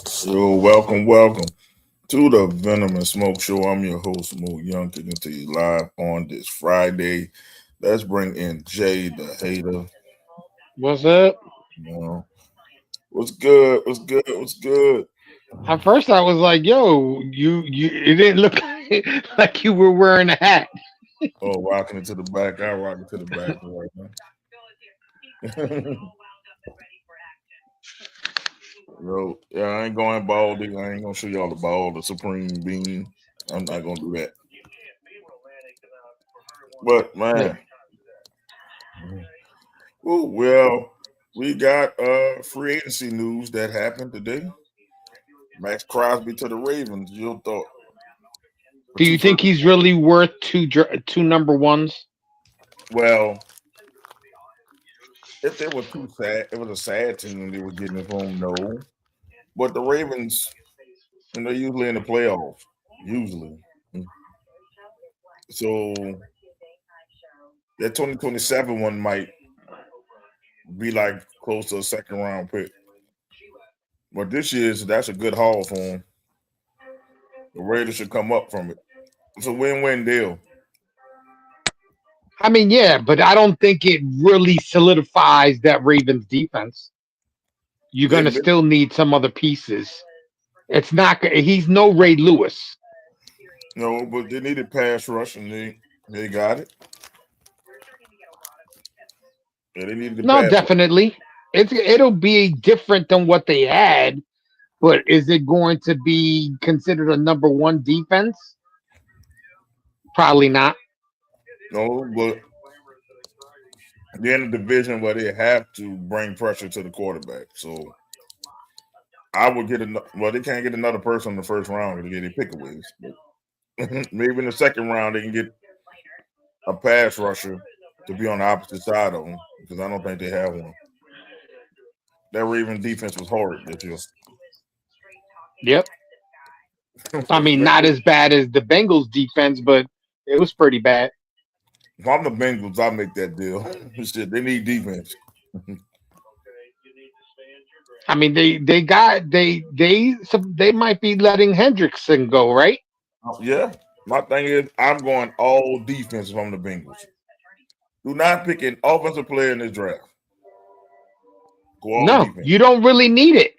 So welcome to the Venom and Smoke Show. I'm your host, Smoke Young, taking to you live on this Friday. Let's bring in Jay the Hater. What's up? You know, what's good? What's good? What's good? At first, I was like, "Yo, you." It didn't look like you were wearing a hat. Oh, rocking it to the back. I rock it to the back right now. Yo, yeah, I ain't going baldy. I ain't gonna show y'all the ball, the supreme bean. I'm not gonna do that. But Yeah. man, oh well, we got free agency news that happened today. Max Crosby to the Ravens. Your thought for Do two you think first? he's really worth two number ones? Well, if they were too sad, it was a sad team and they were getting it from no. But the Ravens, and they're usually in the playoffs, usually. So that 2027 one might be like close to a second round pick. But this year's that's a good haul for him. The Raiders should come up from it. It's a win-win deal. I mean, yeah, but I don't think it really solidifies that Ravens defense. You're They've gonna been still need some other pieces. It's not. He's no Ray Lewis. no, but they needed pass rush and they got it. Yeah, they needed the No, pass rush. definitely. It'll be different than what they had, but is it going to be considered a number one defense? Probably not. No, but they're in a division where they have to bring pressure to the quarterback. So I would get well, they can't get another person in the first round to get their pickaways, but maybe in the second round they can get a pass rusher to be on the opposite side of them because I don't think they have one. That Raven defense was horrid this year. Yep. I mean, not as bad as the Bengals defense, but it was pretty bad. If I'm the Bengals, I'll make that deal. Shit, they need defense. I mean, they might be letting Hendrickson go, right? Yeah. My thing is, I'm going all defense if I'm the Bengals. Do not pick an offensive player in this draft. Go all No, defense. you don't really need it.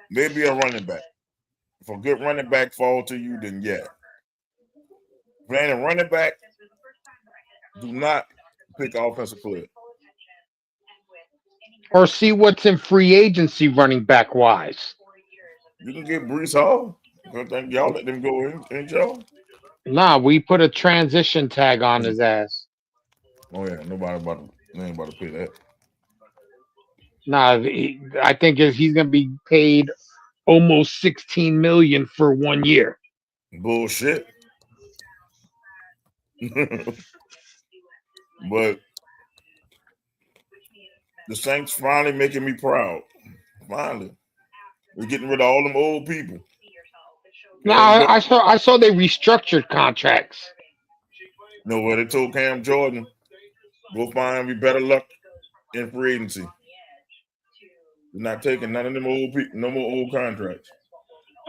Maybe a running back. If a good running back fall to you, then yeah. Playing a running back, do not pick offensive player. Or see what's in free agency running back wise. You can get Brees Hall. I think y'all let them go in y'all. Nah, we put a transition tag on his ass. Oh yeah, nobody about to ain't about to pay that. Nah, I think he's gonna be paid almost 16 million for 1 year. Bullshit. But the Saints finally making me proud. Finally. We're getting rid of all them old people. Cam Now Jordan. I saw they restructured contracts. You know what they told Cam Jordan? Go find me better luck in free agency. We're not taking none of them old people, no more old contracts.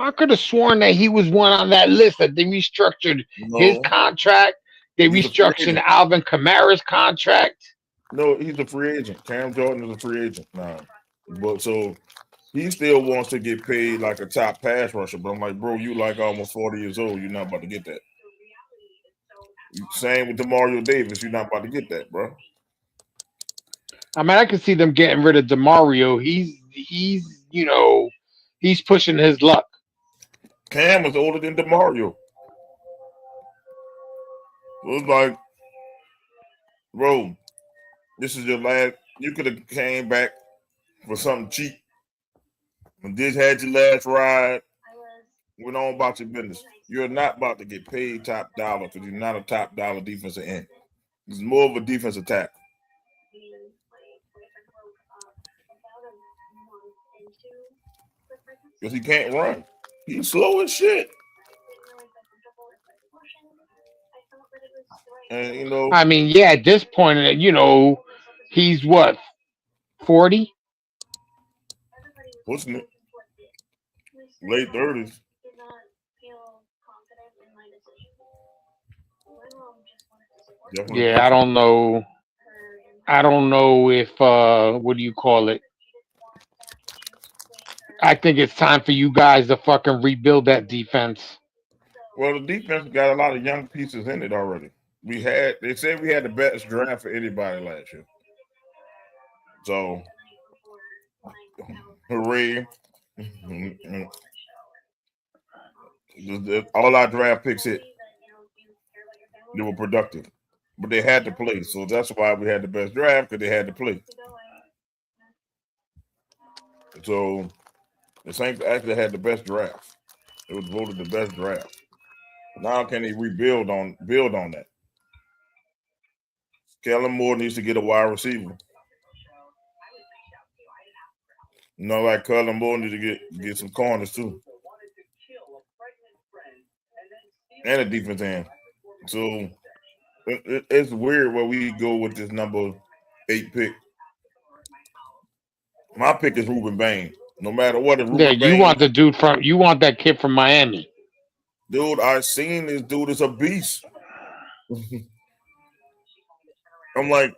I could have sworn that he was one on that list that they restructured his No, contract. They he's a free restructured agent. Alvin Kamara's contract. No, he's a free agent. Cam Jordan is a free agent now. But so he still wants to get paid like a top pass rusher. But I'm like, bro, you like almost 40 years old. You're not about to get that. Same with Demario Davis. You're not about to get that, bro. I mean, I could see them getting rid of Demario. He's pushing his luck. Cam is older than Demario. So it's like, bro, this is your last. You could have came back for something cheap. And this had your last ride. Went on about your business. You're not about to get paid top dollar because you're not a top dollar defensive end. It's more of a defensive tackle because he can't run. He's slow as shit. And I mean, yeah, at this point, he's what, 40? what's it? Late 30s. Definitely Yeah, I pushing. don't know. I don't know if what do you call it? I think it's time for you guys to fucking rebuild that defense. Well, the defense got a lot of young pieces in it already. They said we had the best draft for anybody last year. So, hooray. All our draft picks hit. They were productive, but they had to play. So that's why we had the best draft because they had to play. So the Saints actually had the best draft. It was voted the best draft. Now can they build on that? Kellen Moore needs to get a wide receiver. Like Kellen Moore needs to get some corners too, and a defense end. So it's weird where we go with this number 8 pick. My pick is Ruben Bain. No matter what, if Yeah, Ruben Bain, you want that kid from Miami. dude, I seen this dude is a beast. I'm like,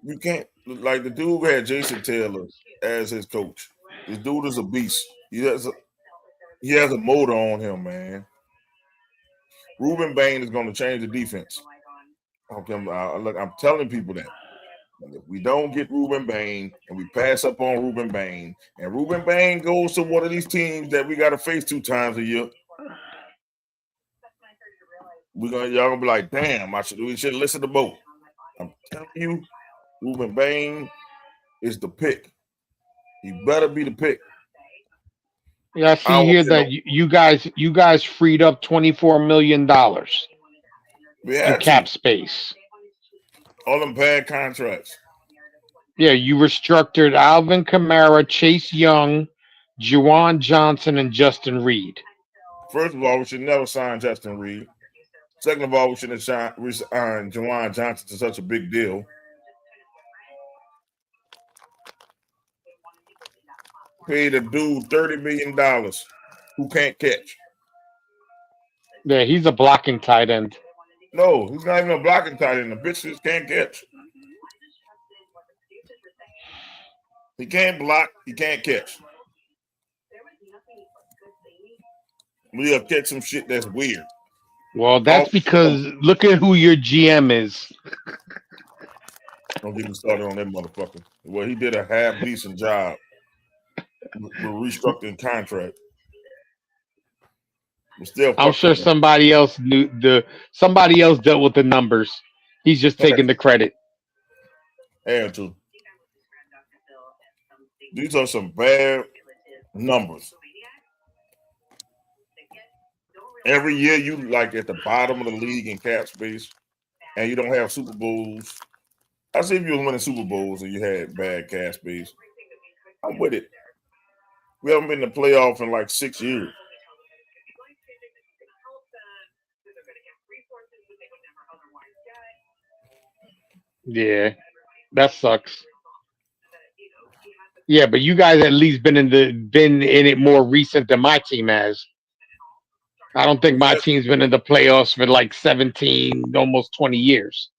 you can't like the dude had Jason Taylor as his coach. This dude is a beast. He has a motor on him, man. Ruben Bain is going to change the defense. Okay, look, I'm telling people that. If we don't get Ruben Bain and we pass up on Ruben Bain, and Ruben Bain goes to one of these teams that we got to face 2 times a year, y'all gonna be like, damn, we should listen to both. I'm telling you, Ruben Bain is the pick. He better be the pick. Yeah, I I see don't want here to hear that no. you guys freed up $24 million We in had to cap space. all them bad contracts. Yeah, you restructured Alvin Kamara, Chase Young, Juwan Johnson and Justin Reed. First of all, we should never sign Justin Reed. Second of all, we shouldn't have signed Jawan Johnson to such a big deal. Paid a dude $30 million who can't catch. Yeah, he's a blocking tight end. No, he's not even a blocking tight end. The bitch just can't catch. He can't block. He can't catch. We'll catch some shit that's weird. Well, that's Call, because look at who your GM is. don't get me started on that motherfucker. Well, he did a half decent job with restructuring contract. But still, I'm fuck sure him. somebody else dealt with the numbers. He's just taking the credit. And to these are some bad numbers. Every year you like at the bottom of the league in cap space, and you don't have Super Bowls. I see if you was winning Super Bowls and you had bad cap space. I'm with it. We haven't been in the playoff in like 6 years. Yeah, that sucks. Yeah, but you guys at least been in it more recent than my team has. I don't think my Yeah, team's been in the playoffs for like 17, almost 20 years.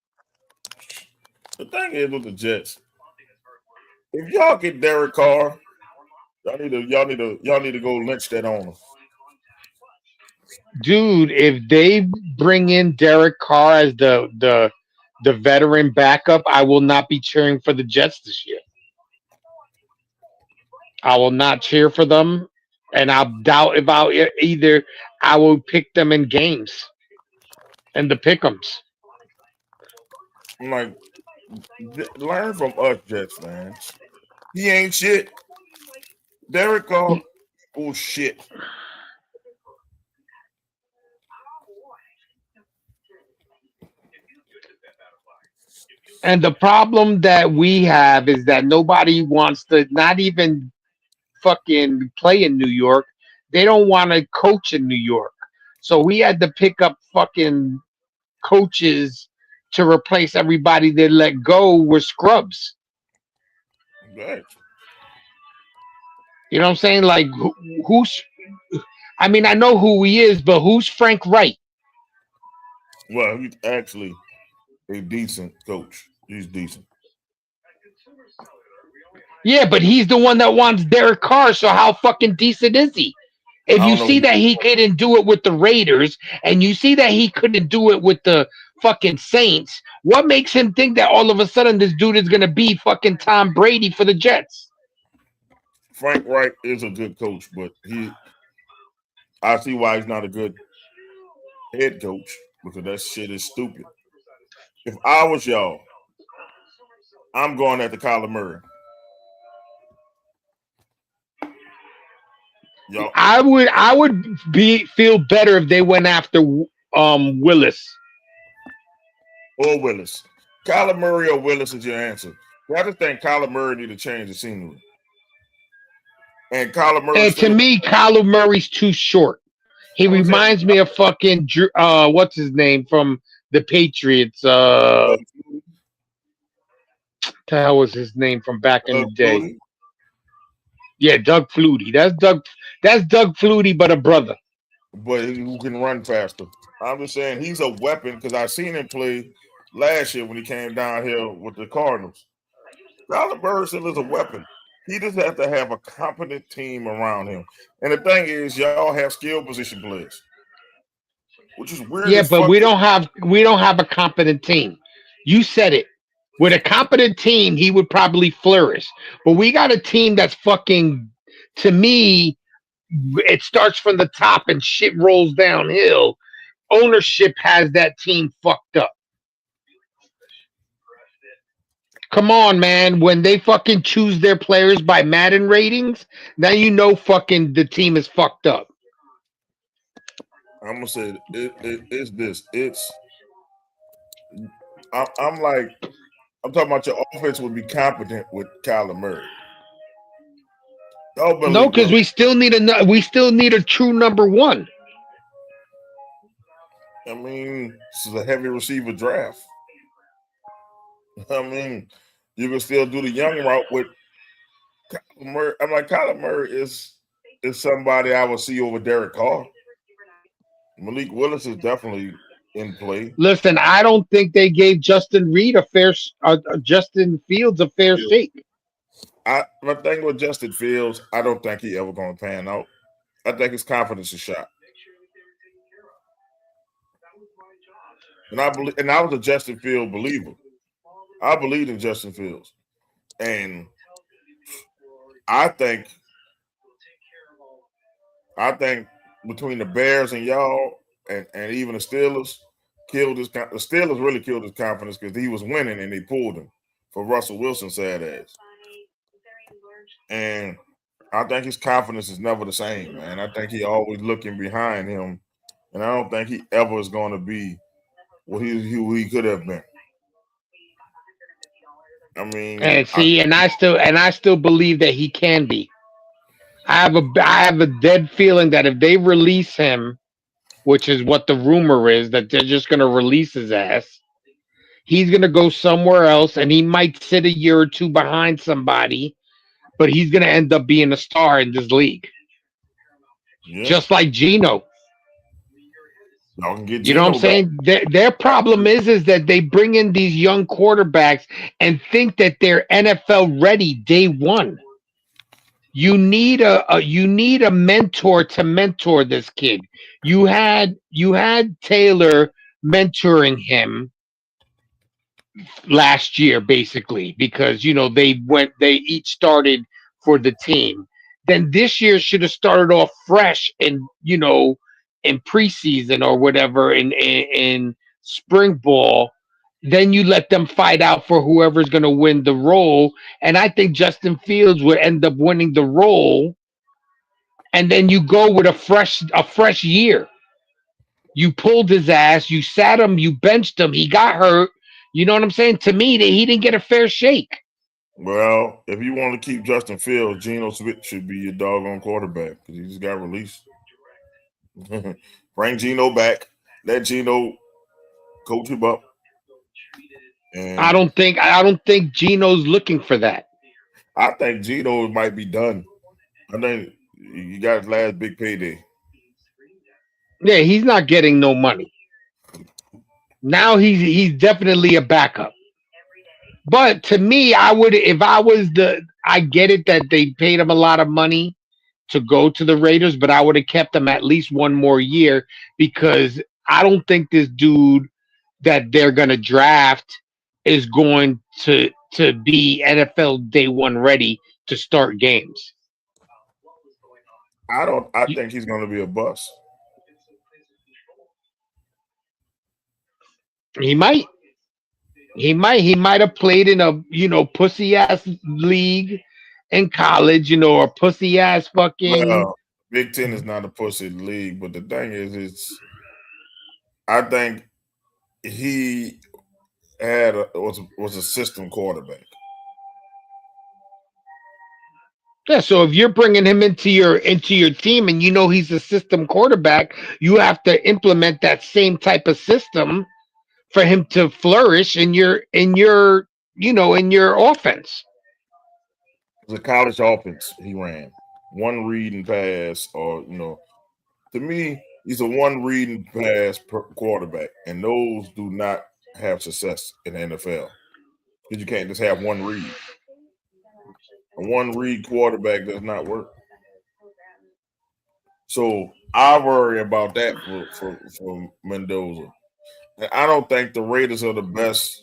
the thing is with the Jets, if y'all get Derek Carr, y'all need to go lynch that owner. Dude, if they bring in Derek Carr as the veteran backup, I will not be cheering for the Jets this year. I will not cheer for them, and I doubt if either I will pick them in games and the pick'ems. I'm like, learn from us, Jets fans. He ain't shit. Derek Carr, bullshit. And the problem that we have is that nobody wants to, not even fucking play in New York. They don't want to coach in New York. So we had to pick up fucking coaches to replace everybody that let go were scrubs. Right. You know what I'm saying? Like who's? I mean, I know who he is, but who's Frank Wright? Well, he's actually a decent coach. He's decent. Yeah, but he's the one that wants Derek Carr. So how fucking decent is he? If I you don't know. see that he couldn't do it with the Raiders, and you see that he couldn't do it with the fucking Saints, what makes him think that all of a sudden this dude is gonna be fucking Tom Brady for the Jets? Frank Wright is a good coach, but I see why he's not a good head coach because that shit is stupid. If I was y'all, I'm going at the Kyler Murray. Y'all I would be feel better if they went after Willis. or Willis. Kyler Murray or Willis is your answer. I just think Kyler Murray need to change the scenery. And Kyler Murray And to still. me, Kyler Murray's too short. He I'm saying reminds me of fucking what's his name from the Patriots? The hell was his name from back in the day? Flutie, Yeah, Doug Flutie. That's Doug Flutie, but a brother. but who can run faster. I'm just saying he's a weapon because I seen him play last year when he came down here with the Cardinals. Kyler Murray still is a weapon. He just has to have a competent team around him. And the thing is, y'all have skill position players, which is weird Yeah, as but fuck. we don't have a competent team. You said it. With a competent team, he would probably flourish. But we got a team that's fucking. To me, it starts from the top and shit rolls downhill. Ownership has that team fucked up. Come on, man. When they fucking choose their players by Madden ratings, now you know fucking the team is fucked up. I'm gonna say it's this. I'm like I'm talking about your offense would be competent with Kyler Murray. Oh, No, Malik because Willis. we still need a true number one. I mean, this is a heavy receiver draft. I mean, you can still do the young route with Kyler Murray. I'm like, Kyler Murray is somebody I would see over Derek Carr. Malik Willis is definitely in play. Listen, I don't think they gave Justin Reed Justin Fields a fair shake. My thing with Justin Fields, I don't think he ever gonna pan out. I think his confidence is shot. And I was a Justin Fields believer. I believed in Justin Fields. And I think I think between the Bears and y'all and even the Steelers the Steelers really killed his confidence because he was winning and they pulled him for Russell Wilson sad ass. And I think his confidence is never the same, man. I think he always looking behind him, and I don't think he ever is going to be what who he could have been. I mean, And see, and I still believe that he can be. I have a dead feeling that if they release him, which is what the rumor is, that they're just gonna release his ass, he's gonna go somewhere else, and he might sit a year or two behind somebody, but he's gonna end up being a star in this league, yeah, just like Gino. y'all can get You know what I'm Gino back. saying? Their problem is that they bring in these young quarterbacks and think that they're NFL ready day one. You need a mentor to mentor this kid. You had Taylor mentoring him last year basically because they each started for the team. Then this year should have started off fresh and in preseason or whatever in spring ball. Then you let them fight out for whoever's going to win the role, and I think Justin Fields would end up winning the role. And then you go with a fresh year. You pulled his ass, you sat him, you benched him, he got hurt. You know what I'm saying? To me, that he didn't get a fair shake. Well, if you want to keep Justin Fields, Geno Smith should be your doggone quarterback because he just got released. Bring Geno back, let Geno coach him up, and I don't think Gino's looking for that. I think Geno might be done. I think you got his last big payday. Yeah, he's not getting no money. Now he's definitely a backup. But to me, I would if I was I get it that they paid him a lot of money to go to the Raiders, but I would have kept him at least one more year because I don't think this dude that they're gonna draft is going to be NFL day one ready to start games. I don't. I think he's going to be a bust. He might. He might have played in a pussy ass league in college, or pussy ass fucking. Well, Big Ten is not a pussy league, but the thing is, I think he was a system quarterback. Yeah, so if you're bringing him into your team and he's a system quarterback, you have to implement that same type of system for him to flourish in your offense. It was a college offense he ran. One read and pass, or to me, he's a one read and pass per quarterback, and those do not have success in the NFL because you can't just have one read. A one read quarterback does not work. So I worry about that for Mendoza. And I don't think the Raiders are the best.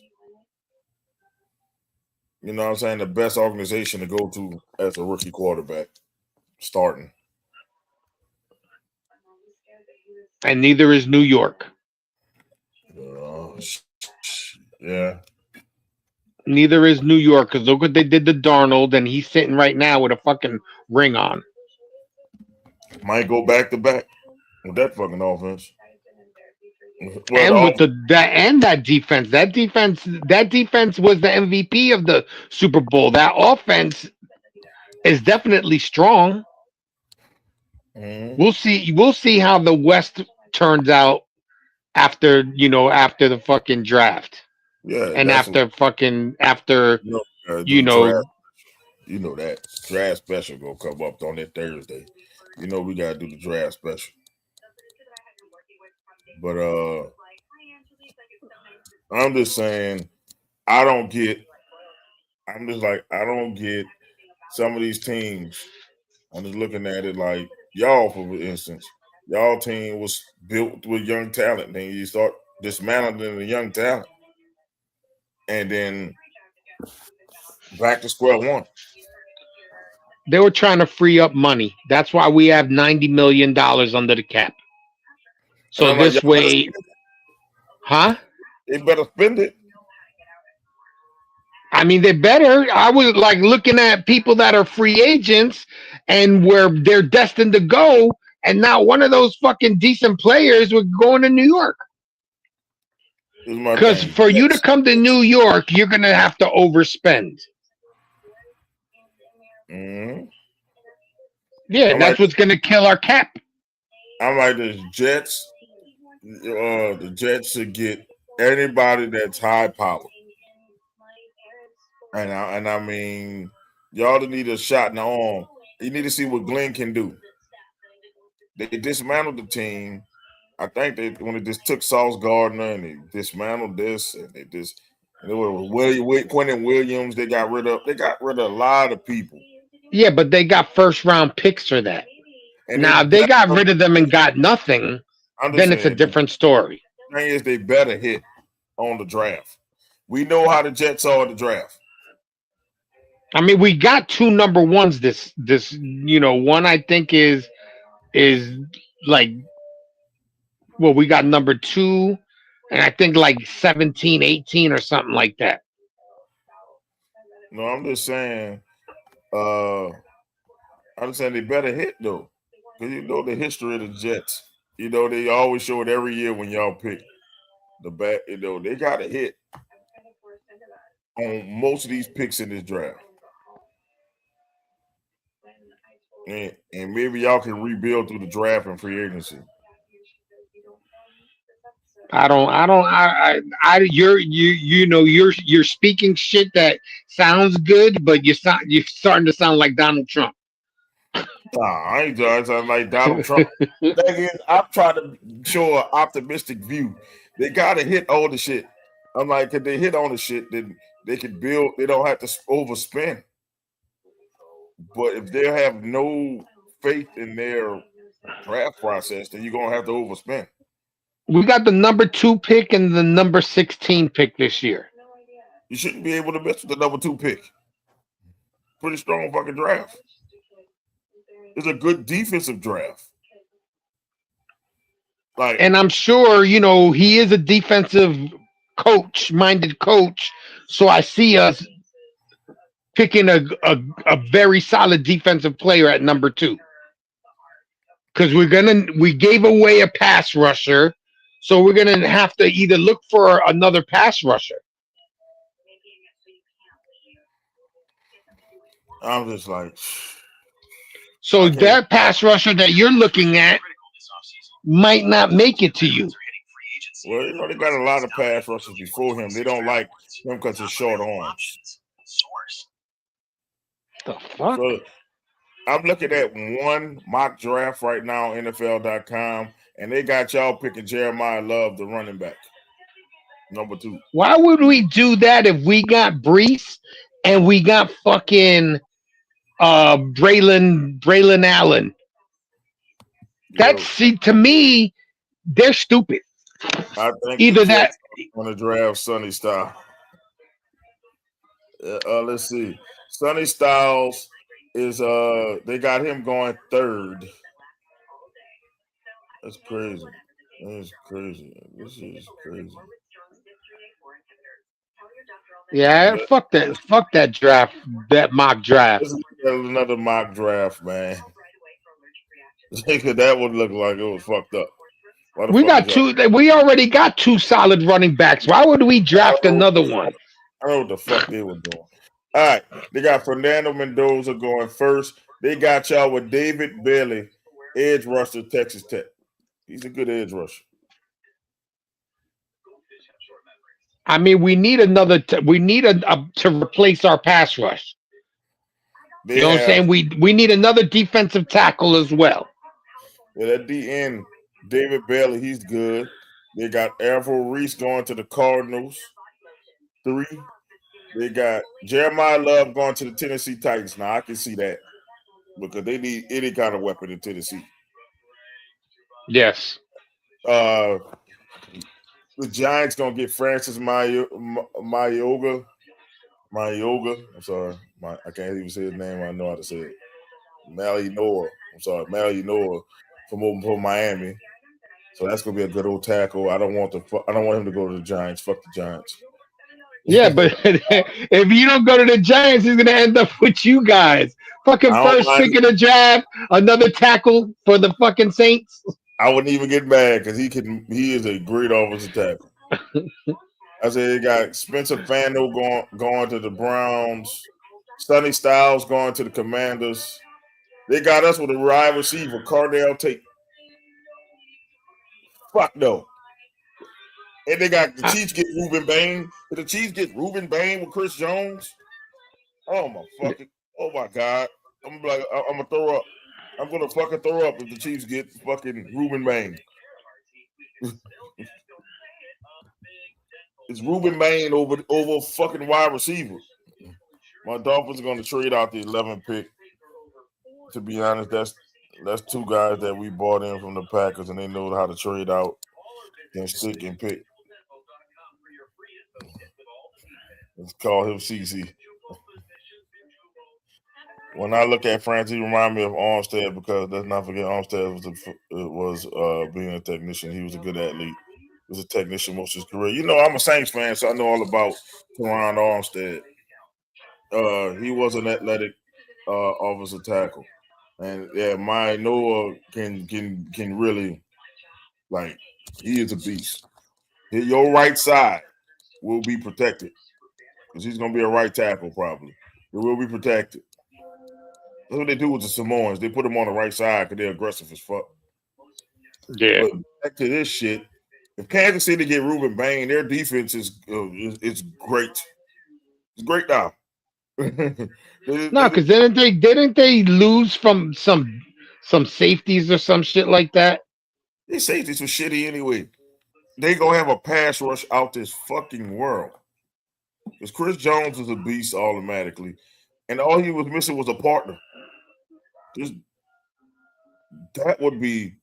You know what I'm saying? The best organization to go to as a rookie quarterback starting. And neither is New York. Uh, yeah. Neither is New York because look what they did to Darnold, and he's sitting right now with a fucking ring on. Might go back to back with that fucking offense. Well, And with that defense, that defense was the MVP of the Super Bowl. That offense is definitely strong. Mhm. We'll see how the West turns out after after the fucking draft Yeah, and that's what after you know. Do you the draft. know You know that draft special gonna come up on that Thursday. You know we gotta do the draft special. But I'm just saying I don't get. I'm just like I don't get some of these teams. I'm just looking at it like y'all, for instance, y'all team was built with young talent. Then you start dismantling the young talent, and then back to square one. they were trying to free up money. That's why we have $90 million under the cap. And So I'm like, this y'all better way, spend it. huh? They better spend it. I mean, they better. I was like looking at people that are free agents and where they're destined to go, and not one of those fucking decent players were going to New York. This is my Because thing. for you to come to New York, you're gonna have to overspend. Mm-hmm. Yeah, I'm like, that's what's gonna kill our cap. I'm like the Jets. The Jets should get anybody that's high powered, and I mean, y'all need a shot in the arm. You need to see what Glenn can do. They dismantled the team. I think they when they just took Sauce Gardner and they dismantled this and they just and it was Quentin Williams. They got rid of a lot of people, Yeah, but they got first round picks for that. and they Now, if they better. got rid of them and got nothing, I'm just then it's a saying the different story. thing is they better hit on the draft. We know how the Jets are at the draft. I mean, we got two number ones. This one I think is like, well, we got number two, and I think like 17, 18 or something like that. No, I'm just saying. Uh, I'm just saying they better hit though, because you know the history of the Jets. You know they always show it every year when y'all pick the back. You know they got to hit on most of these picks in this draft, and maybe y'all can rebuild through the draft and free agency. You're speaking shit that sounds good, but you're starting to sound like Donald Trump. Nah, I ain't judging something like Donald Trump. Thing is, I'm trying to show an optimistic view. They got to hit all the shit. I'm like, if they hit on the shit, then they can build. They don't have to overspend. But if they have no faith in their draft process, then you're gonna have to overspend. We got the number two pick and the number 16 pick this year. You shouldn't be able to miss with the number two pick. Pretty strong fucking draft. It's a good defensive draft. Like, And I'm sure, he is a defensive minded coach. So I see us picking a very solid defensive player at number two. Because we gave away a pass rusher. So we're gonna have to either look for another pass rusher. I'm just like, So I can't. that pass rusher that you're looking at might not make it to you. Well, they got a lot of pass rushers before him. They don't like him because his short arms. The fuck? So I'm looking at one mock draft right now, NFL.com, and they got y'all picking Jeremiah Love, the running back, number two. Why would we do that if we got Brees and we got fucking Braylon Allen? That's Yo, see to me, they're stupid. I think the Either that Jets want to draft Sonny Styles. Let's see. Sonny Styles is they got him going third. That's crazy. That's crazy. This is crazy. yeah, Let- fuck that draft, that mock draft. Let's look at another mock draft, man. That would look like it was fucked up. Why the We fuck is got y'all? two. We already got two solid running backs. Why would we I don't draft know what another the one? fuck. I don't know what the fuck they were doing. All right, they got Fernando Mendoza going first. They got y'all with David Bailey, edge rusher, Texas Tech. He's a good edge rusher. I mean, we need another. We need a to replace our pass rush. You They know what I'm have saying? We need another defensive tackle as well. at the end, David Bailey, he's good. They got Alvaro Reese going to the Cardinals. Three. They got Jeremiah Love going to the Tennessee Titans. Now I can see that because they need any kind of weapon in Tennessee. Yes. Uh, the Giants gonna get Francis Mayoga. I'm sorry, I can't even say his name. I know how to say it. Mally Noah. I'm sorry, Mally Noah from Miami. So that's gonna be a good old tackle. I don't want him to go to the Giants. Fuck the Giants. Yeah, I but if you don't go to the Giants, he's gonna end up with you guys. Fucking don't first mind. pick of the draft, another tackle for the fucking Saints. I wouldn't even get mad because he is a great offensive tackle. I said they got Spencer Fandle going to the Browns. Sonny Styles going to the Commanders. They got us with a wide receiver, Cardell Tate. Fuck no. And they got the I, Chiefs get Ruben Bain. If the Chiefs get Ruben Bain with Chris Jones, oh my fucking, oh my god, I'm gonna throw up. I'm gonna fucking throw up if the Chiefs get fucking Ruben Bain. It's Ruben Bain over a fucking wide receiver. My Dolphins are gonna trade out the 11th pick. To be honest, that's two guys that we bought in from the Packers, and they know how to trade out and stick and pick. Let's call him CC. When I look at France, he remind me of Armstead because let's not forget Armstead was being a technician. He was a good athlete. He was a technician most of his career. You know, I'm a Saints fan, so I know all about Teron Armstead. He was an athletic offensive tackle, and yeah, my Noah can really like he is a beast. Your right side will be protected because he's going to be a right tackle probably. It will be protected. That's what they do with the Samoans. They put them on the right side because they're aggressive as fuck. yeah. But back to this shit, if Kansas City get Ruben Bain, their defense is great. It's great now. No, because didn't they lose from some safeties or some shit like that? These safeties were shitty anyway. They gonna have a pass rush out this fucking world. Because Chris Jones is a beast automatically, and all he was missing was a partner. Just that would be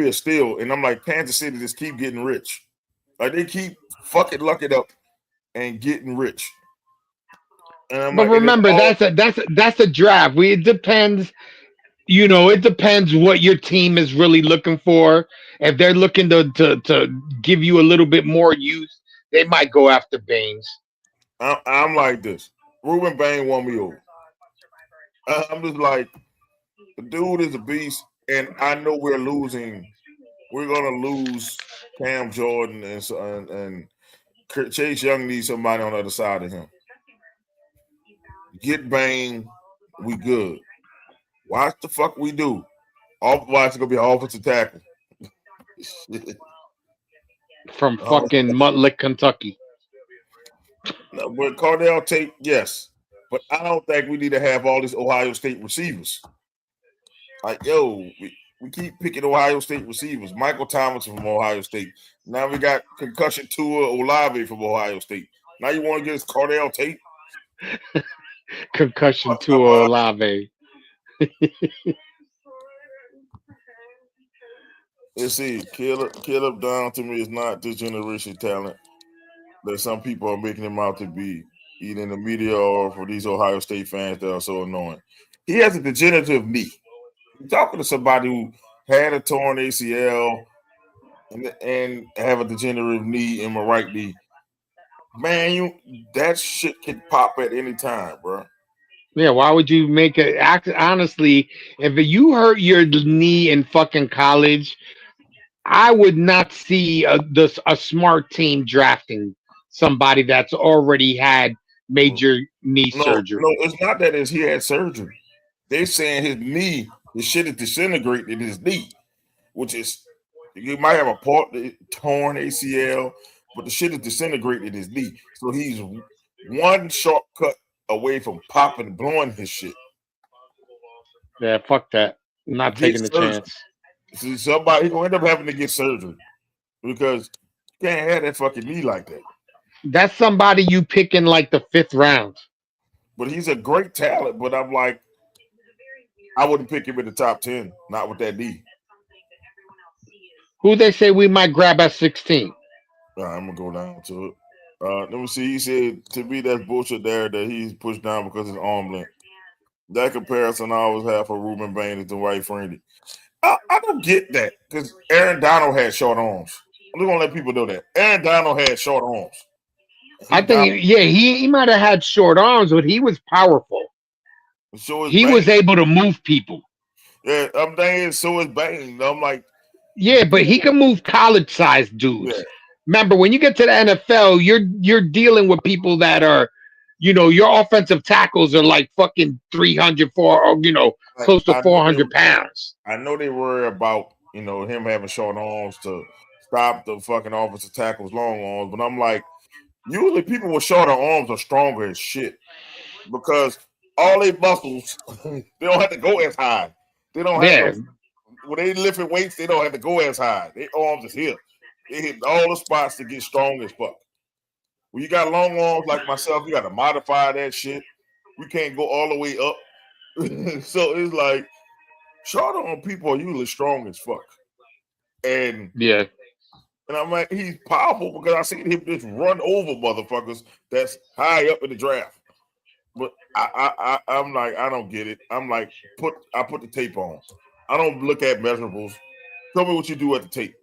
a steal. And I'm like, Kansas City just keep getting rich. Like they keep fucking lucking up and getting rich. And I'm But like, and it's remember, all that's a draft. It depends. You know, it depends what your team is really looking for. If they're looking to give you a little bit more use, they might go after Baines. I'm like this. Ruben Bain won me over. I'm just like, the dude is a beast, and I know we're losing. We're gonna lose Cam Jordan and Chase Young needs somebody on the other side of him. Get Bain, we good. Watch the fuck we do. Watch it's gonna be an offensive tackle. From Oh, fucking Mutlick, Kentucky. no, but Cardell Tate, yes, but I don't think we need to have all these Ohio State receivers. Like, yo, we keep picking Ohio State receivers. Michael Thomas from Ohio State. Now we got concussion Tua Olave from Ohio State. Now you want to get us Cardell Tate? Concussion Fuck to up, Olave. let's see. Caleb Down to me is not this generation talent that some people are making him out to be, either in the media or for these Ohio State fans that are so annoying. He has a degenerative knee. You're talking to somebody who had a torn ACL and have a degenerative knee in my right knee. Man, that shit can pop at any time, bro. Yeah, why would you make it? Honestly, if you hurt your knee in fucking college, I would not see a smart team drafting somebody that's already had major knee No, surgery. no, it's not that he had surgery. They saying his knee, the shit is disintegrated in his knee, which is you might have a part torn ACL, but the shit is disintegrated in his knee. So he's one shortcut away from popping, blowing his shit. Yeah, fuck that. I'm not Get taking the surgery. chance. See, somebody he gonna end up having to get surgery because you can't have that fucking knee like that. That's somebody you pick in like the fifth round. But he's a great talent. But I'm like, I wouldn't pick him in the top 10, not with that knee. Who they say we might grab at 16? All right, I'm gonna go down to it. Let me see. He said to me that's bullshit there that he's pushed down because his arm length. That comparison I always have for Ruben Bain is the white friendly. I don't get that because Aaron Donald had short arms. I'm just gonna let people know that Aaron Donald had short arms. I He down think, yeah, he might have had short arms, but he was powerful. so is He was Bain. able to move people. Yeah, I'm saying so is Bain. I'm like, Yeah, but he can move college sized yeah, dudes. Remember, when you get to the NFL, you're dealing with people that are, your offensive tackles are like fucking 300, or close to I know 400 pounds. I know they worry about him having short arms to stop the fucking offensive tackles long arms, but I'm like, usually people with shorter arms are stronger as shit because all their muscles they don't have to go as high. They don't have Yeah, to when they lifting weights. They don't have to go as high. Their arms is here. They hit all the spots to get strong as fuck. When you got long arms like myself, you got to modify that shit. You can't go all the way up. So it's like shorter on people are usually strong as fuck. And yeah. and I'm like, he's powerful because I seen him just run over motherfuckers that's high up in the draft. But I'm like, I don't get it. I'm like, I put the tape on. I don't look at measurables. Tell me what you do at the tape.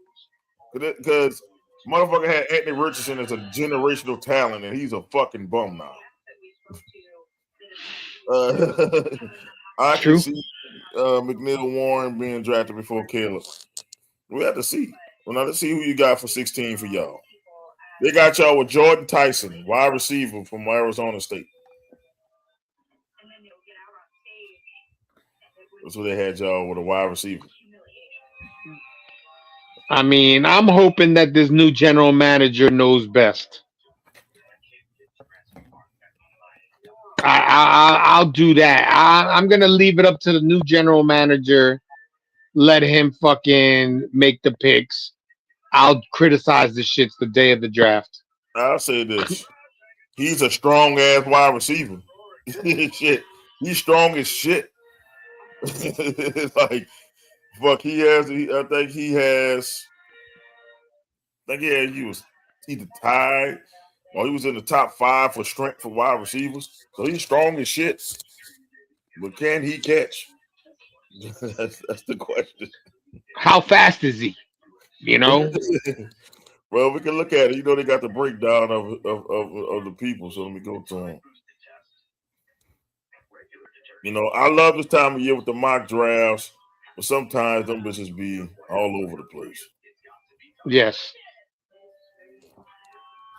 Because motherfucker had Anthony Richardson as a generational talent and he's a fucking bum now. I can True. see McNeil Warren being drafted before Caleb. We have to see. Well, now let's see who you got for 16 for y'all. They got y'all with Jordan Tyson, wide receiver from Arizona State. That's what they had y'all with a wide receiver. I mean, I'm hoping that this new general manager knows best. I'll do that. I'm gonna leave it up to the new general manager. Let him fucking make the picks. I'll criticize the shits the day of the draft. I'll say this. He's a strong ass wide receiver. Shit. He's strong as shit. Like fuck, I think he was either tied or he was in the top 5 for strength for wide receivers. So he's strong as shit. But can he catch? That's the question. How fast is he? You know? Well, we can look at it. They got the breakdown of the people. So let me go to them. I love this time of year with the mock drafts, but sometimes them bitches be all over the place. Yes.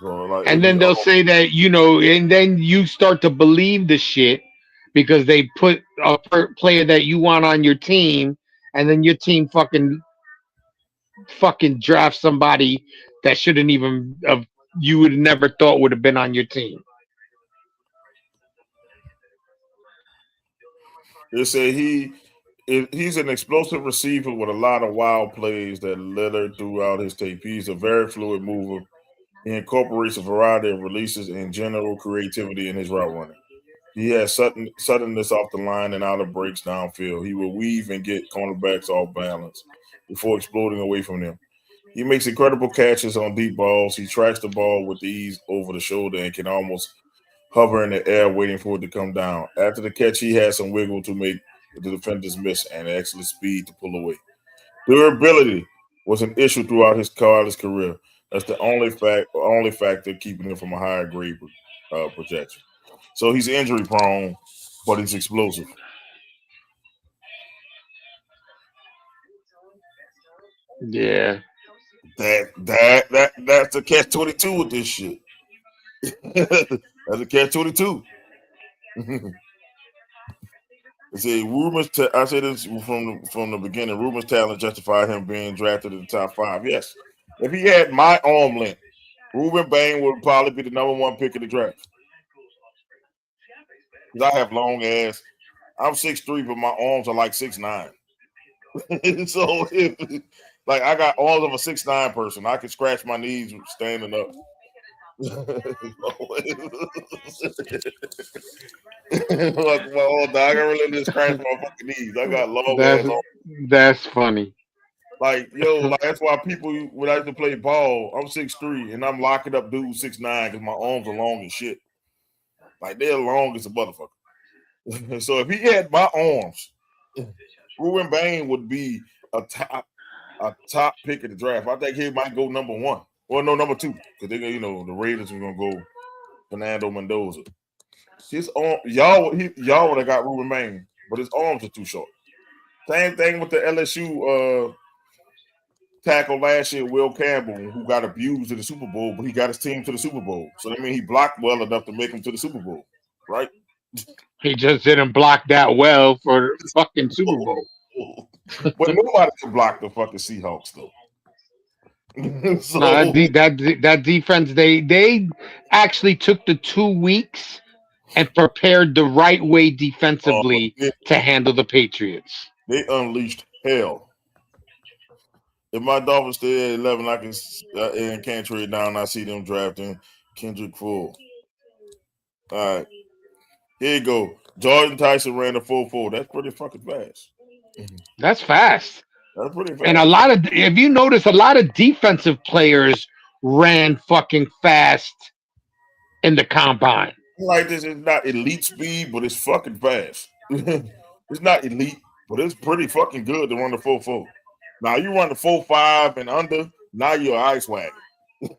So like And it be then they'll all say that, and then you start to believe the shit because they put a player that you want on your team, and then your team fucking draft somebody that shouldn't even have you would never thought would have been on your team. they say he's an explosive receiver with a lot of wild plays that litter throughout his tape. He's a very fluid mover. He incorporates a variety of releases and general creativity in his route running. He has suddenness off the line and out of breaks downfield. He will weave and get cornerbacks off balance before exploding away from them. He makes incredible catches on deep balls. He tracks the ball with ease over the shoulder and can almost hover in the air waiting for it to come down. After the catch, he has some wiggle to make the defenders miss and excellent speed to pull away. Durability was an issue throughout his college career. That's the only factor keeping him from a higher grade projection. So he's injury prone, but he's explosive. Yeah. That's the catch 22 with this shit. That's a catch 22. See, rumors. I said this from the beginning. Rumors talent justify him being drafted in the top 5. Yes, if he had my arm length, Ruben Bain would probably be the number 1 pick in the draft. Because I have long ass. I'm 6'3", but my arms are like 6'9". So, like, I got arms of a 6'9" person. I can scratch my knees standing up. Dog, I really didn't scratch my fucking knees. I got long That's ass arms. that's funny. Like, yo, like that's why people when I used to play ball, I'm 6'3" and I'm locking up dudes 6'9" because my arms are long as shit. Like they're long as a motherfucker. So if he had my arms, Ruben Bain would be a top pick in the draft. I think he might go number 1. Well, no, number 2. Because they the Raiders are gonna go Fernando Mendoza. His arm, y'all would have got Ruben Bain, but his arms are too short. Same thing with the LSU tackle last year, Will Campbell, who got abused in the Super Bowl, but he got his team to the Super Bowl. So that means he blocked well enough to make him to the Super Bowl, right? He just didn't block that well for fucking Super Bowl. But nobody can block the fucking Seahawks though. No, So that defense they actually took the 2 weeks and prepared the right way defensively they, to handle the Patriots. they unleashed hell. If my Dolphins stay at 11, I can and can't trade down. I see them drafting Kendrick Full. All right, here you go. Jordan Tyson ran a 4.4. That's pretty fucking fast. That's fast. That's pretty And a fast. lot of if you notice a lot of defensive players ran fucking fast in the combine. Like this is not elite speed, but it's fucking fast. It's not elite, but it's pretty fucking good to run the 4.4. Now you run the 4.5 and under, now you're an ice wagon.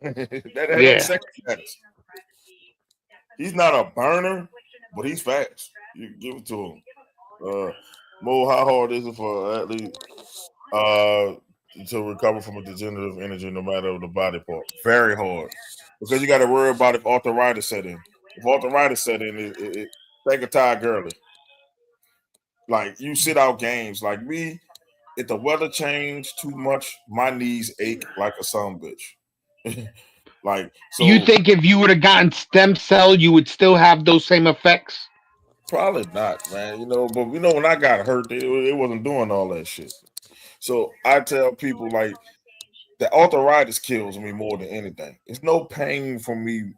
That's Yeah. second status. He's not a burner, but he's fast. You give it to him. Mo, how hard is it for an athlete to recover from a degenerative injury, no matter the body part? Very hard, because you got to worry about if arthritis set in. If arthritis set in, think of Ty Gurley. Like you sit out games. Like me, if the weather changed too much, my knees ache like a son bitch. Like You so, think if you would have gotten stem cell, you would still have those same effects? probably not, man. But when I got hurt, it wasn't doing all that shit. So I tell people like the arthritis kills me more than anything. It's no pain for me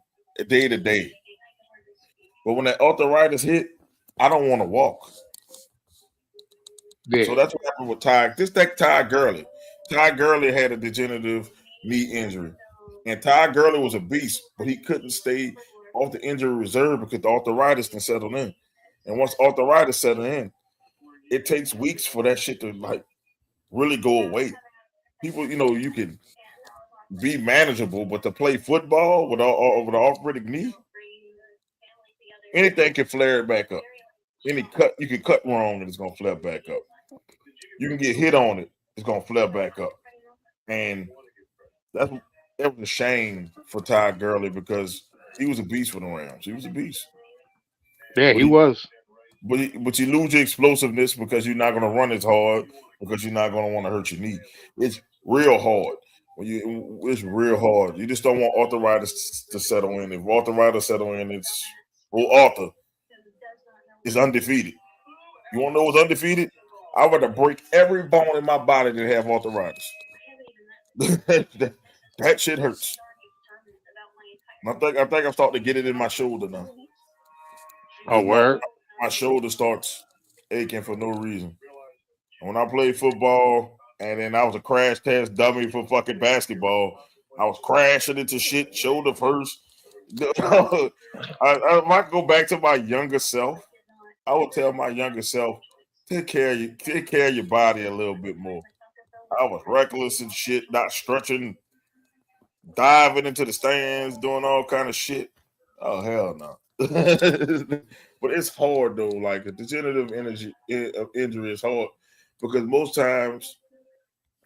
day to day. But when that arthritis hit, I don't want to walk. So Yeah. that's what happened with Ty. This that Ty Gurley. Ty Gurley had a degenerative knee injury. And Ty Gurley was a beast, but he couldn't stay off the injury reserve because the arthritis can settle in. And once arthritis settled in, it takes weeks for that shit to like really go away. People, you can be manageable, but to play football with an arthritic knee, anything can flare it back up. Any cut you can cut wrong and it's gonna flare back up. You can get hit on it, it's gonna flare back up. And that's it was a shame for Todd Gurley because he was a beast for the Rams. He was a beast. Yeah, But he he was. but you lose your explosiveness because you're not gonna run as hard because you're not gonna want to hurt your knee. It's real hard. It's real hard. You just don't want arthritis to settle in. If arthritis settle in, Arthur is undefeated. You want to know what's undefeated? I would rather break every bone in my body than have arthritis. That shit hurts. I think I'm starting to get it in my shoulder now Oh, because my word. my shoulder starts aching for no reason. When I played football, and then I was a crash test dummy for fucking basketball, I was crashing into shit shoulder first. If I go back to my younger self, I would tell my younger self, take care of your body a little bit more. I was reckless and shit, not stretching, diving into the stands, doing all kind of shit. Oh hell no! But it's hard though. Like a degenerative injury is hard because most times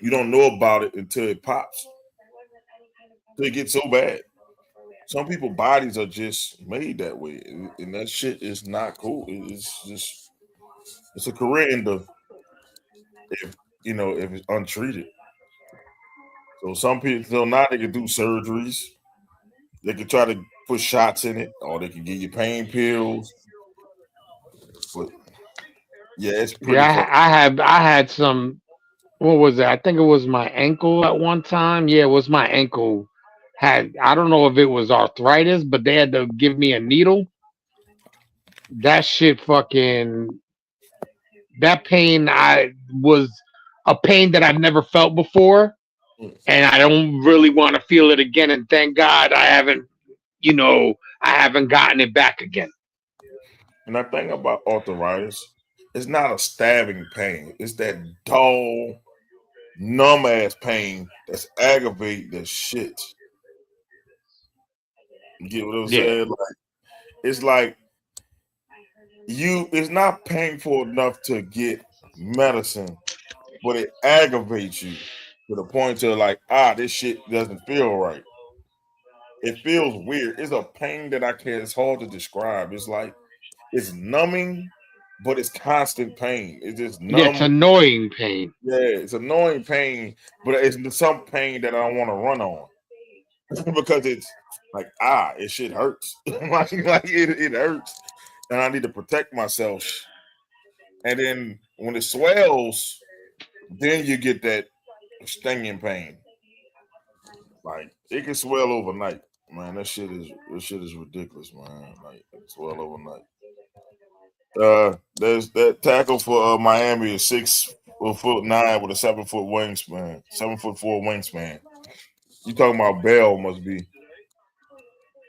you don't know about it until it pops. Until it gets so bad. Some people bodies are just made that way, and that shit is not cool. It's just it's a career ender if if it's untreated. So some people so now they can do surgeries. They can try to put shots in it, or they can give you pain pills. But yeah, it's pretty Yeah, fucking. I had some. What was it? I think it was my ankle at one time. Yeah, it was my ankle. Had I don't know if it was arthritis, but they had to give me a needle. That shit fucking that pain I was a pain that I've never felt before, and I don't really want to feel it again. And thank God I haven't gotten it back again. And I think about arthritis, it's not a stabbing pain. It's that dull, numb ass pain that's aggravate the shit. You get what I'm Yeah, saying? Like it's like it's not painful enough to get medicine, but it aggravates you to the point to like, this shit doesn't feel right. It feels weird. It's a pain that I can't, it's hard to describe. It's like it's numbing, but it's constant pain. It's just yeah, it's numb. annoying pain. Yeah, it's annoying pain, but it's some pain that I don't want to run on because it's like it shit hurts. It hurts, and I need to protect myself. And then when it swells, then you get that stinging pain. Like it can swell overnight, man. That shit is ridiculous, man. Like it can swell overnight. There's that tackle for Miami is 6'9" with a 7 foot wingspan, 7'4" wingspan. You talking about Bell? Must be.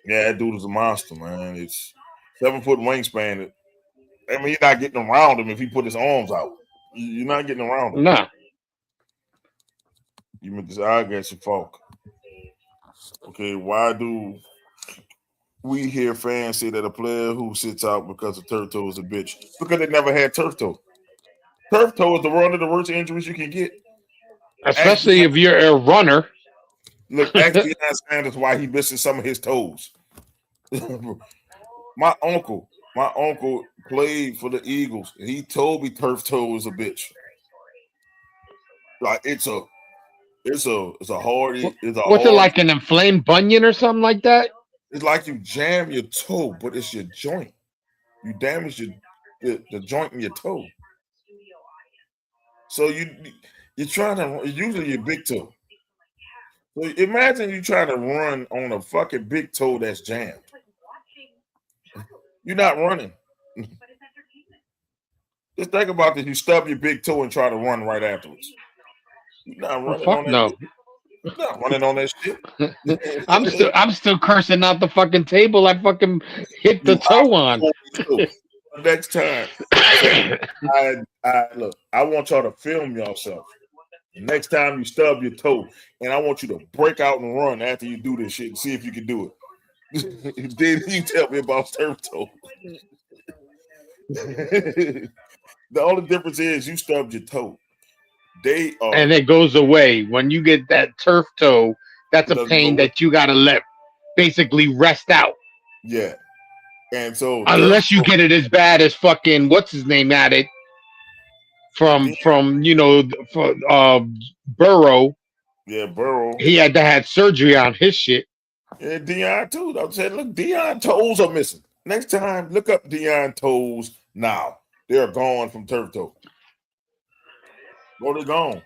Yeah, that dude is a monster, man. It's 7 foot wingspan. I mean, you're not getting around him if he put his arms out. You're not getting around him. Nah, You meant this eye against your Falk. Okay, why do we hear fans say that a player who sits out because of turf toe is a bitch? Because they never had turf toe. Turf toe is one of the worst injuries you can get. Ask especially Deion, if you're a runner. look, ask Deion Sanders why he missing some of his toes. my uncle, my uncle played for the Eagles, and he told me turf toe is a bitch. Like it's a hard it's a What's it hard. like, an inflamed bunion or something like that? It's like you jam your toe, but it's your joint. You damage the joint in your toe. So you're trying to usually your big toe. So imagine you trying to run on a fucking big toe that's jammed. You're not running. Just think about this. You stub your big toe and try to run right afterwards. You're not Oh running fuck on that no! shit. You're not running on that shit. I'm still cursing out the fucking table. I fucking hit the You toe on. always do. Next time. So I look, I want y'all to film yourself. Next time you stub your toe, and I want you to break out and run after you do this shit and see if you can do it. Then you tell me about turf toe. The only difference is you stubbed your toe. They are And it goes away when you get that turf toe. That's it a doesn't go pain away. that you gotta let basically rest out, Yeah. And so turf unless you toe, get it as bad as fucking what's his name at it then, for Burrow. yeah, Burrow. He had to have surgery on his shit. Yeah, Dion too. I'm saying, look, Dion toes are missing. Next time, look up Dion toes now. They're gone from turf toe. Bro, they're gone.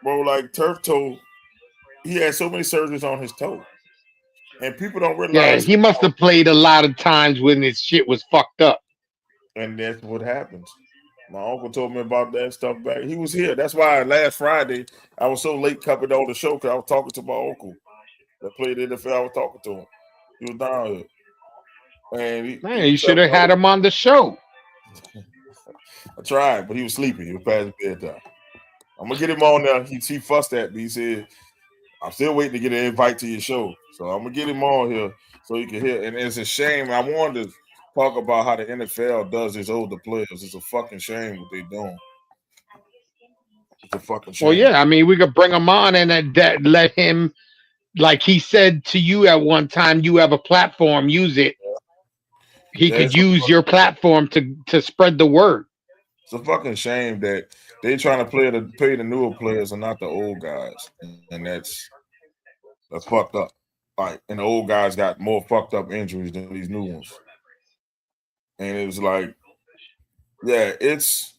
Bro, like turf toe, he had so many surgeries on his toe. And people don't Yeah, realize he must have played a lot of times when his shit was fucked up. and that's what happens. My uncle told me about that stuff back. He was here. That's why last Friday I was so late coming on the show because I was talking to my uncle that played in the NFL. I was talking to him. He was down here. And he Man, you was should telling have had me, him on the show. I tried, but he was sleeping. He was past bedtime. I'm gonna get him on there. He fussed at me. He said, I'm still waiting to get an invite to your show. So I'm gonna get him on here so he can hear. And it's a shame. I wanted to talk about how the NFL does its older players. It's a fucking shame what they're doing. It's a fucking Well, shame. yeah, I mean, we could bring him on and let him. Like he said to you at one time, you have a platform, use it. He Yeah, could use your platform to spread the word. it's a fucking shame that they trying to play the newer players and not the old guys, and that's fucked up. Like, and the old guys got more fucked up injuries than these new ones, and it was like, yeah, it's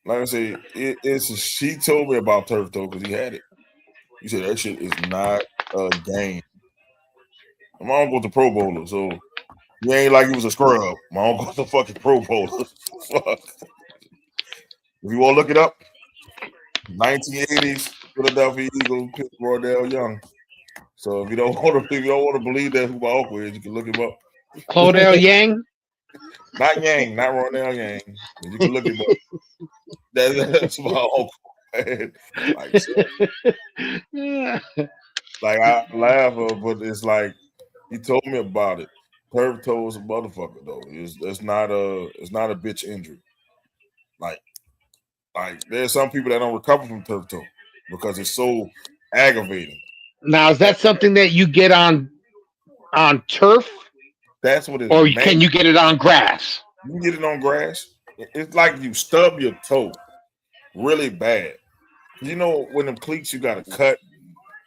like I say, it's. She told me about turf toe because he had it. He said that shit is not a game. My uncle's a Pro Bowler, so he ain't like he was a scrub. My uncle's a fucking Pro Bowler. Fuck. If you want to look it up, 1980s Philadelphia Eagles picked Rodell Young. So if you don't want to believe that who my uncle is, you can look him up. Claudel Yang. Not Yang, not Ronell Yang. You can look him up. That's my uncle. Man. Like shit. Like I laugh, but it's like he told me about it. Turf toe is a motherfucker though. It's not a bitch injury. Like there's some people that don't recover from turf toe because it's so aggravating. Now, is And that something that you get on turf, that's what it's or made. can you get it on grass? You can get it on grass. It's like you stub your toe really bad. You know when them cleats you got to cut,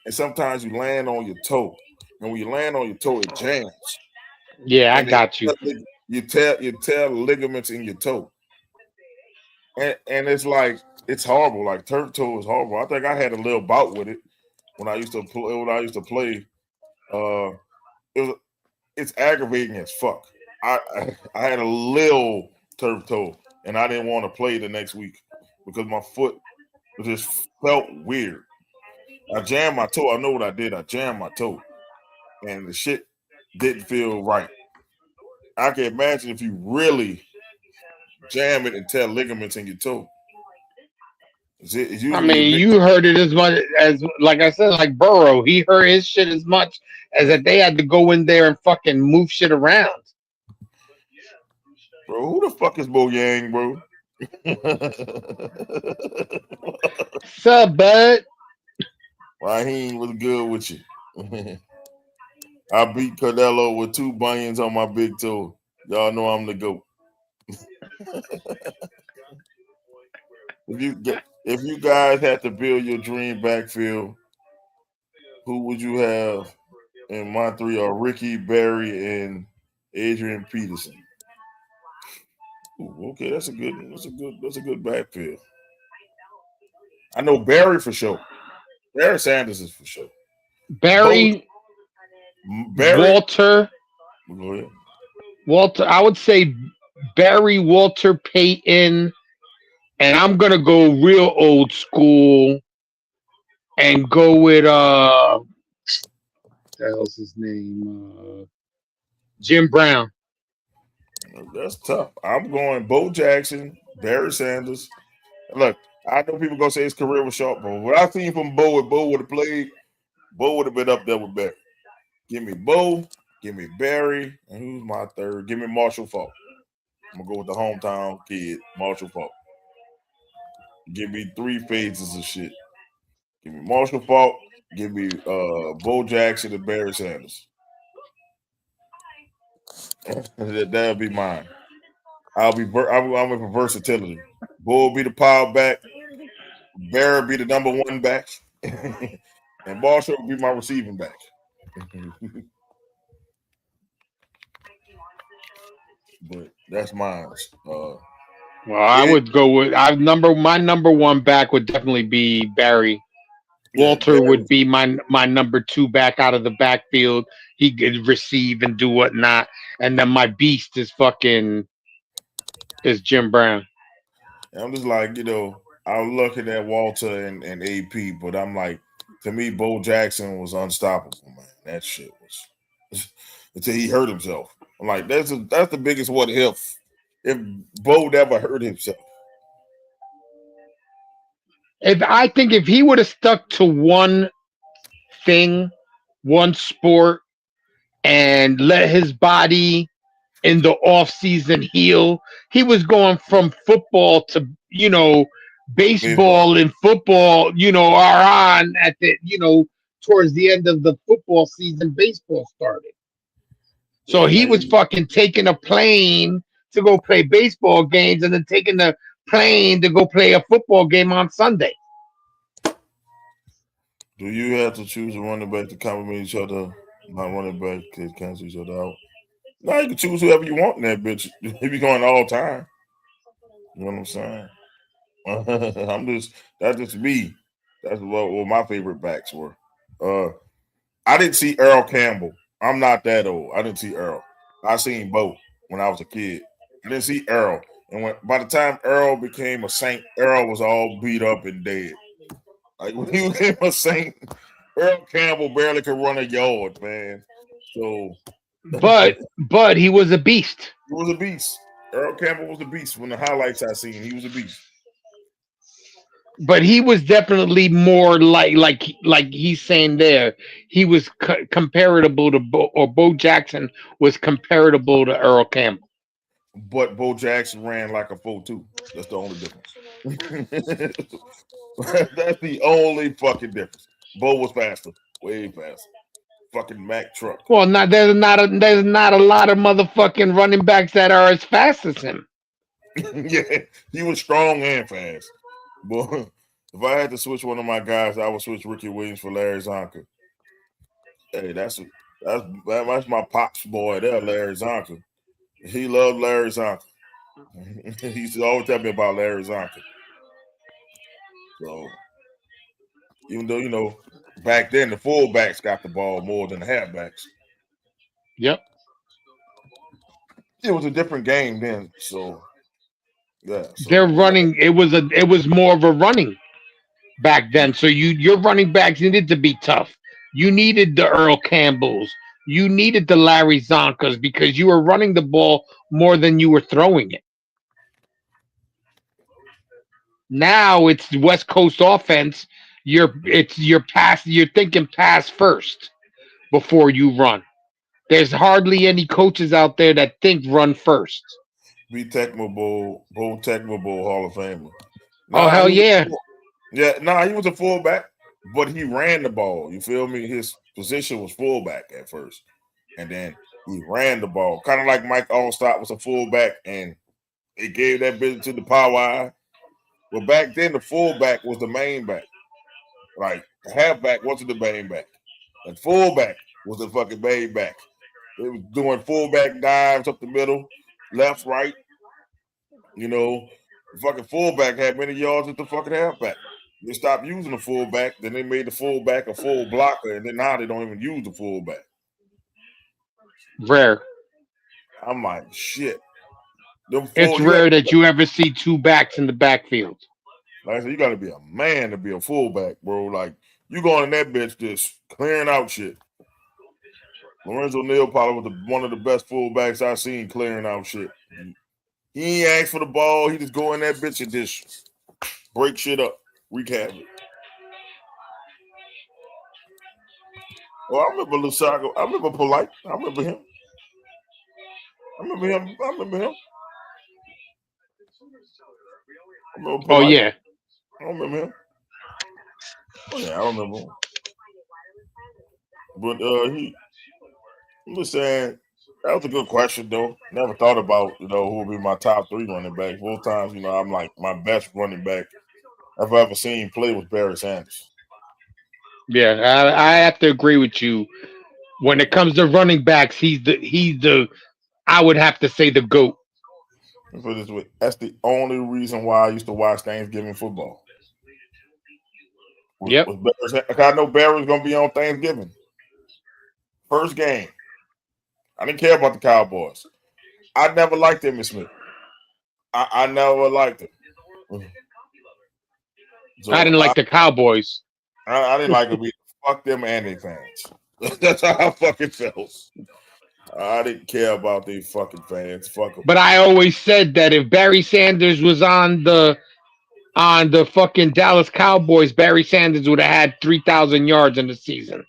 and sometimes you land on your toe, and when you land on your toe, it jams, Yeah, I and it got you. you tear the ligaments in your toe, and it's like it's horrible. Like turf toe is horrible. I think I had a little bout with it when I used to play. When I used to play, uh, it was it's aggravating as fuck. I had a little turf toe, and I didn't want to play the next week because my foot just felt weird. I jammed my toe. I know what I did. I jammed my toe, and the shit didn't feel right. I can imagine if you really jam it and tear ligaments in your toe. It's I usually it mean, makes you heard it as much as, like I said, like Burrow. He heard his shit as much as that they had to go in there and fucking move shit around. bro. Who the fuck is Bo Yang, bro? Sup, bud? Raheem was good with you. I beat Canelo with two bunions on my big toe. Y'all know I'm the GOAT. If you guys had to build your dream backfield, who would you have in my three are Ricky, Barry, and Adrian Peterson? Ooh, okay, that's a good backfield. I know Barry for sure. Barry Sanders is for sure. Bo Barry, Barry, Walter, go ahead. Walter. I would say Barry, Walter, Payton, and I'm gonna go real old school and go with what the hell's his name? Jim Brown. That's tough. I'm going Bo Jackson, Barry Sanders. Look, I know people gonna say his career was short, but what I seen from Bo, if Bo would have played, Bo would have been up there with Barry. Give me Bo, give me Barry, and who's my third? Give me Marshall Falk. I'm gonna go with the hometown kid, Marshall Falk. Give me three phases of shit. Give me Marshall Falk, give me Bo Jackson and Barry Sanders. That'll be mine. I'm with for versatility. Bo will be the power back. Barry will be the number one back. And Marshall will be my receiving back. But that's mine. Well, I It, would go with my number one back would definitely be Barry. yeah, Walter Barry. would be my number two back out of the backfield. He could receive and do whatnot. And then my beast is Jim Brown. I'm just like, I'm looking at Walter and AP, but I'm like, to me, Bo Jackson was unstoppable, man. That shit was until he hurt himself. I'm like, that's the biggest what if Bo never hurt himself. If he would have stuck to one thing, one sport, and let his body in the off season heal, he was going from football to Baseball. baseball and football, are on at the towards the end of the football season, baseball started. So Yeah, he was fucking taking a plane to go play baseball games and then taking the plane to go play a football game on Sunday. do you have to choose a running back to complement each other? Not running back to cancel each other out. Now you can choose whoever you want in that bitch. If you're going all time, you know what I'm saying? I'm just that's just me. That's what my favorite backs were. Uh, I didn't see Earl Campbell. I'm not that old. I didn't see Earl. I seen both when I was a kid. I didn't see Earl, and when by the time Earl became a Saint, Earl was all beat up and dead. Like when he became a Saint, Earl Campbell barely could run a yard, man. So But he was a beast. he was a beast. Earl Campbell was a beast. When the highlights I seen, he was a beast. But he was definitely more like he's saying there. He was comparable to Bo Jackson was comparable to Earl Campbell. But Bo Jackson ran like a 4.2. That's the only difference. That's the only fucking difference. Bo was faster, way faster. Fucking Mack truck. Well, not there's not a lot of motherfucking running backs that are as fast as him. Yeah, he was strong and fast. But if I had to switch one of my guys, I would switch Ricky Williams for Larry Zonka. Hey, that's my pops boy there, Larry Zonka. He loved Larry Zonka. He used to always tell me about Larry Zonka. So even though back then the fullbacks got the ball more than the halfbacks, Yep. it was a different game then. So yeah, They're so running. It was more of a running back then. So your running backs needed to be tough. You needed the Earl Campbells. You needed the Larry Zonkas because you were running the ball more than you were throwing it. Now it's West Coast offense. You're pass. You're thinking pass first before you run. There's hardly any coaches out there that think run first. be Tecmo Bowl Tecmo Bowl Hall of Famer. Oh Nah, hell he was yeah! he was a fullback, but he ran the ball. You feel me? His position was fullback at first, and then he ran the ball, kind of like Mike Allstott was a fullback, and it gave that business to the power. But back then, the fullback was the main back. Like the halfback wasn't the main back, and fullback was the fucking main back. They was doing fullback dives up the middle, left, right. You know, the fucking fullback had many yards as the fucking halfback. They stopped using the fullback, then they made the fullback a full blocker, and then now they don't even use the fullback. Rare. I'm like, shit. Them It's full, you have rare that you ever see two backs in the backfield. like I said, you got to be a man to be a fullback, bro. Like you going in that bitch just clearing out shit. Lorenzo Neal probably was one of the best fullbacks I've seen clearing out shit. He ain't ask for the ball. He just go in that bitch and just break shit up, wreak havoc. Oh, I remember Lusago. I remember Polite. I remember him. I remember him. I remember him. I remember Oh Polite. yeah, I remember him. Oh yeah, I remember him. But I'm just saying that was a good question though. Never thought about who would be my top three running backs. Both times, I'm like my best running back I've ever seen play was Barry Sanders. yeah. I have to agree with you. When it Yeah. comes to running backs, he's the. I would have to say the goat. Let me put it this way. That's the only reason why I used to watch Thanksgiving football. Yep. Was Barry, I know Barry was gonna be on Thanksgiving. First game. I didn't care about the Cowboys. I never liked Emmitt Smith. I never liked him. I So didn't like the Cowboys, I didn't like him either. Fuck them and their fans. That's how I fucking felt. I didn't care about these fucking fans. Fuck them. but I always said that if Barry Sanders was on the fucking Dallas Cowboys, Barry Sanders would have had 3,000 yards in the season.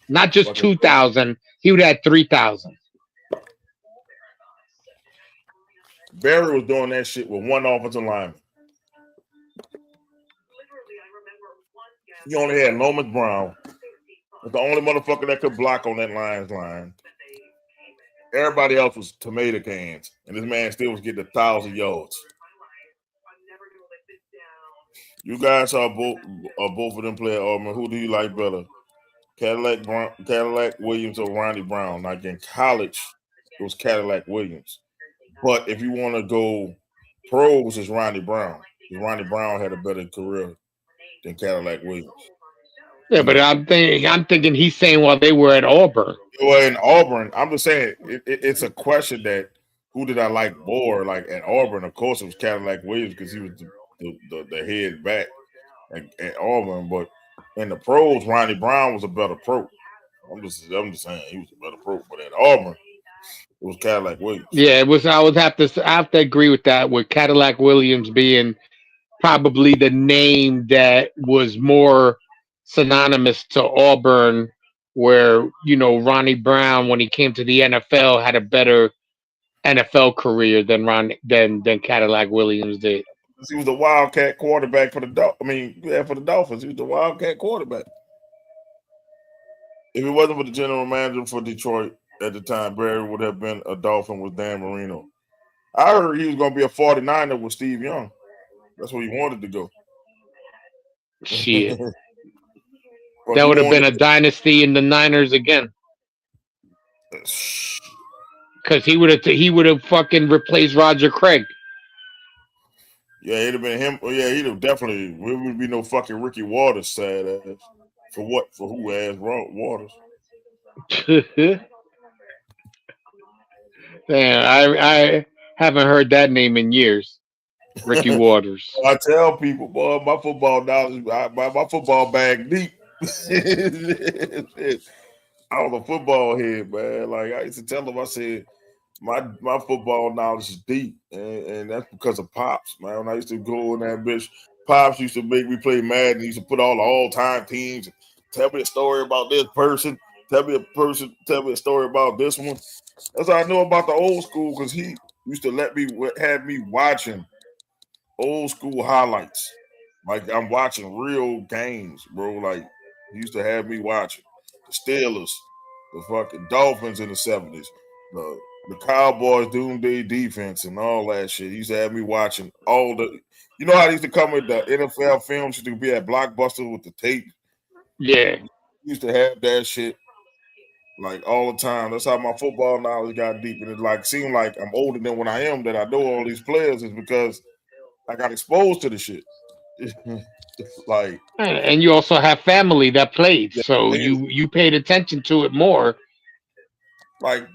Not just Fucking 2,000. He would have had 3,000. Barry was doing that shit with one offensive lineman. He only had Lomas Brown The only motherfucker that could block on that Lions line. Everybody else was tomato cans, and this man still was getting 1,000 yards. You guys both of them play at Auburn. Who do you like better, Cadillac Williams or Ronnie Brown? Like in college, it was Cadillac Williams. But if you want to go pros, it's Ronnie Brown. Because Ronnie Brown had a better career than Cadillac Williams. Yeah, You but know, I'm thinking he's saying while they were at Auburn. well, in Auburn, I'm just saying it's a question that who did I like more? Like at Auburn, of course, it was Cadillac Williams because he was the head back at Auburn. But in the pros, Ronnie Brown was a better pro. I'm just saying he was a better pro. But at Auburn, it was Cadillac Williams. Yeah, it was. I have to agree with that. With Cadillac Williams being probably the name that was more synonymous to Auburn, where Ronnie Brown, when he came to the NFL, had a better NFL career than Cadillac Williams did. He was the Wildcat quarterback for the I mean, yeah, for the Dolphins, he was the Wildcat quarterback. If it wasn't for the general manager for Detroit at the time, Barry would have been a Dolphin with Dan Marino. I heard he was going to be a 49er with Steve Young. That's where he wanted to go. Shit, But that he would have been wanted. a dynasty in the Niners again, because he would have fucking replaced Roger Craig. Yeah, it'd have been him. Oh, yeah, he'd have definitely. There would be no fucking Ricky Waters sad ass. For what? For who ass Waters? Damn, I haven't heard that name in years. Ricky Waters. I tell people, boy, my football knowledge, my football bag deep. I was a football head, man. Like I used to tell them, I said, my football knowledge is deep, and that's because of Pops, man. When I used to go in that bitch, Pops used to make me play Madden. He used to put all the all-time teams. Tell me a story about this person. Tell me a story about this one. That's how I know about the old school because he used to have me watching old school highlights. Like I'm watching real games, bro. Like he used to have me watching the Steelers, the fucking Dolphins in the '70s, the Cowboys doomsday defense and all that shit. He used to have me watching all the. You know how they used to come with the NFL films used to be at Blockbuster with the tape. Yeah. He used to have that shit like all the time. That's how my football knowledge got deep, and it like seemed like I'm older than when I am. That I know all these players is because I got exposed to the shit. Like And you also have family that played, yeah, so you paid attention to it more. like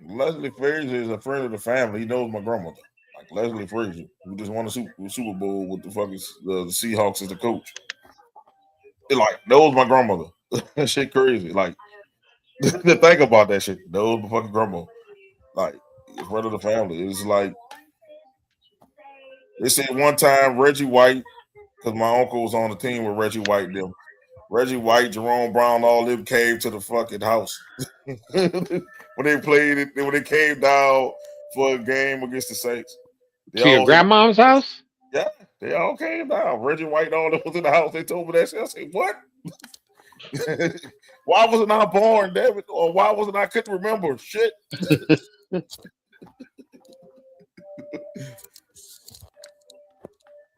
Leslie Frazier is a friend of the family. He knows my grandmother. Like Leslie Frazier, who just won a Super Bowl with the fucking the Seahawks as the coach. It like knows my grandmother. That shit crazy. Like to think about that shit. Knows my fucking grandma. Like a friend of the family. It's like they said one time Reggie White, because my uncle was on the team with Reggie White and them. Reggie White, Jerome Brown, all them came to the fucking house when they played it. When they came down for a game against the Saints, they To your all hit. grandmom's house? Yeah, they all came down. Reggie White, all that was in the house. They told me that shit. I said, "What? Why wasn't I born, David? Or why wasn't I couldn't remember shit?"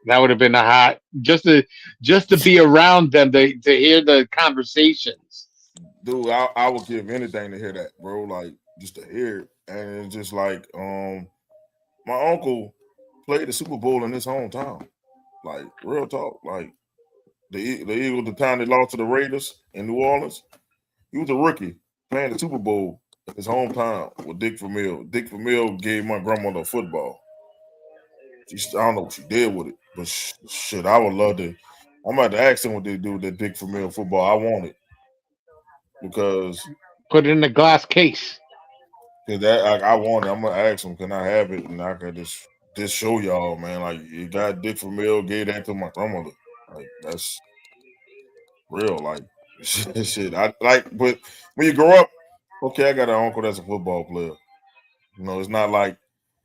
That would have been a hot just to be around them to hear the conversations. Dude, I would give anything to hear that, bro. Like just to hear it, and it's just like my uncle played the Super Bowl in his hometown. Like real talk, like the Eagles, the time they lost to the Raiders in New Orleans, he was a rookie playing the Super Bowl in his hometown with Dick Vermeil. Dick Vermeil gave my grandmother a football. I don't know what she did with it, but shit, I would love to. I'm about to ask them what they do with that Dick Vermeil football. I want it because Put it in a glass case. I want it. I'm gonna ask them, can I have it, and I can just show y'all, man. Like you got Dick Vermeil gave that to my grandmother. Like that's real. Like shit. I like, but when you grow up, okay, I got an uncle that's a football player. You know, it's not like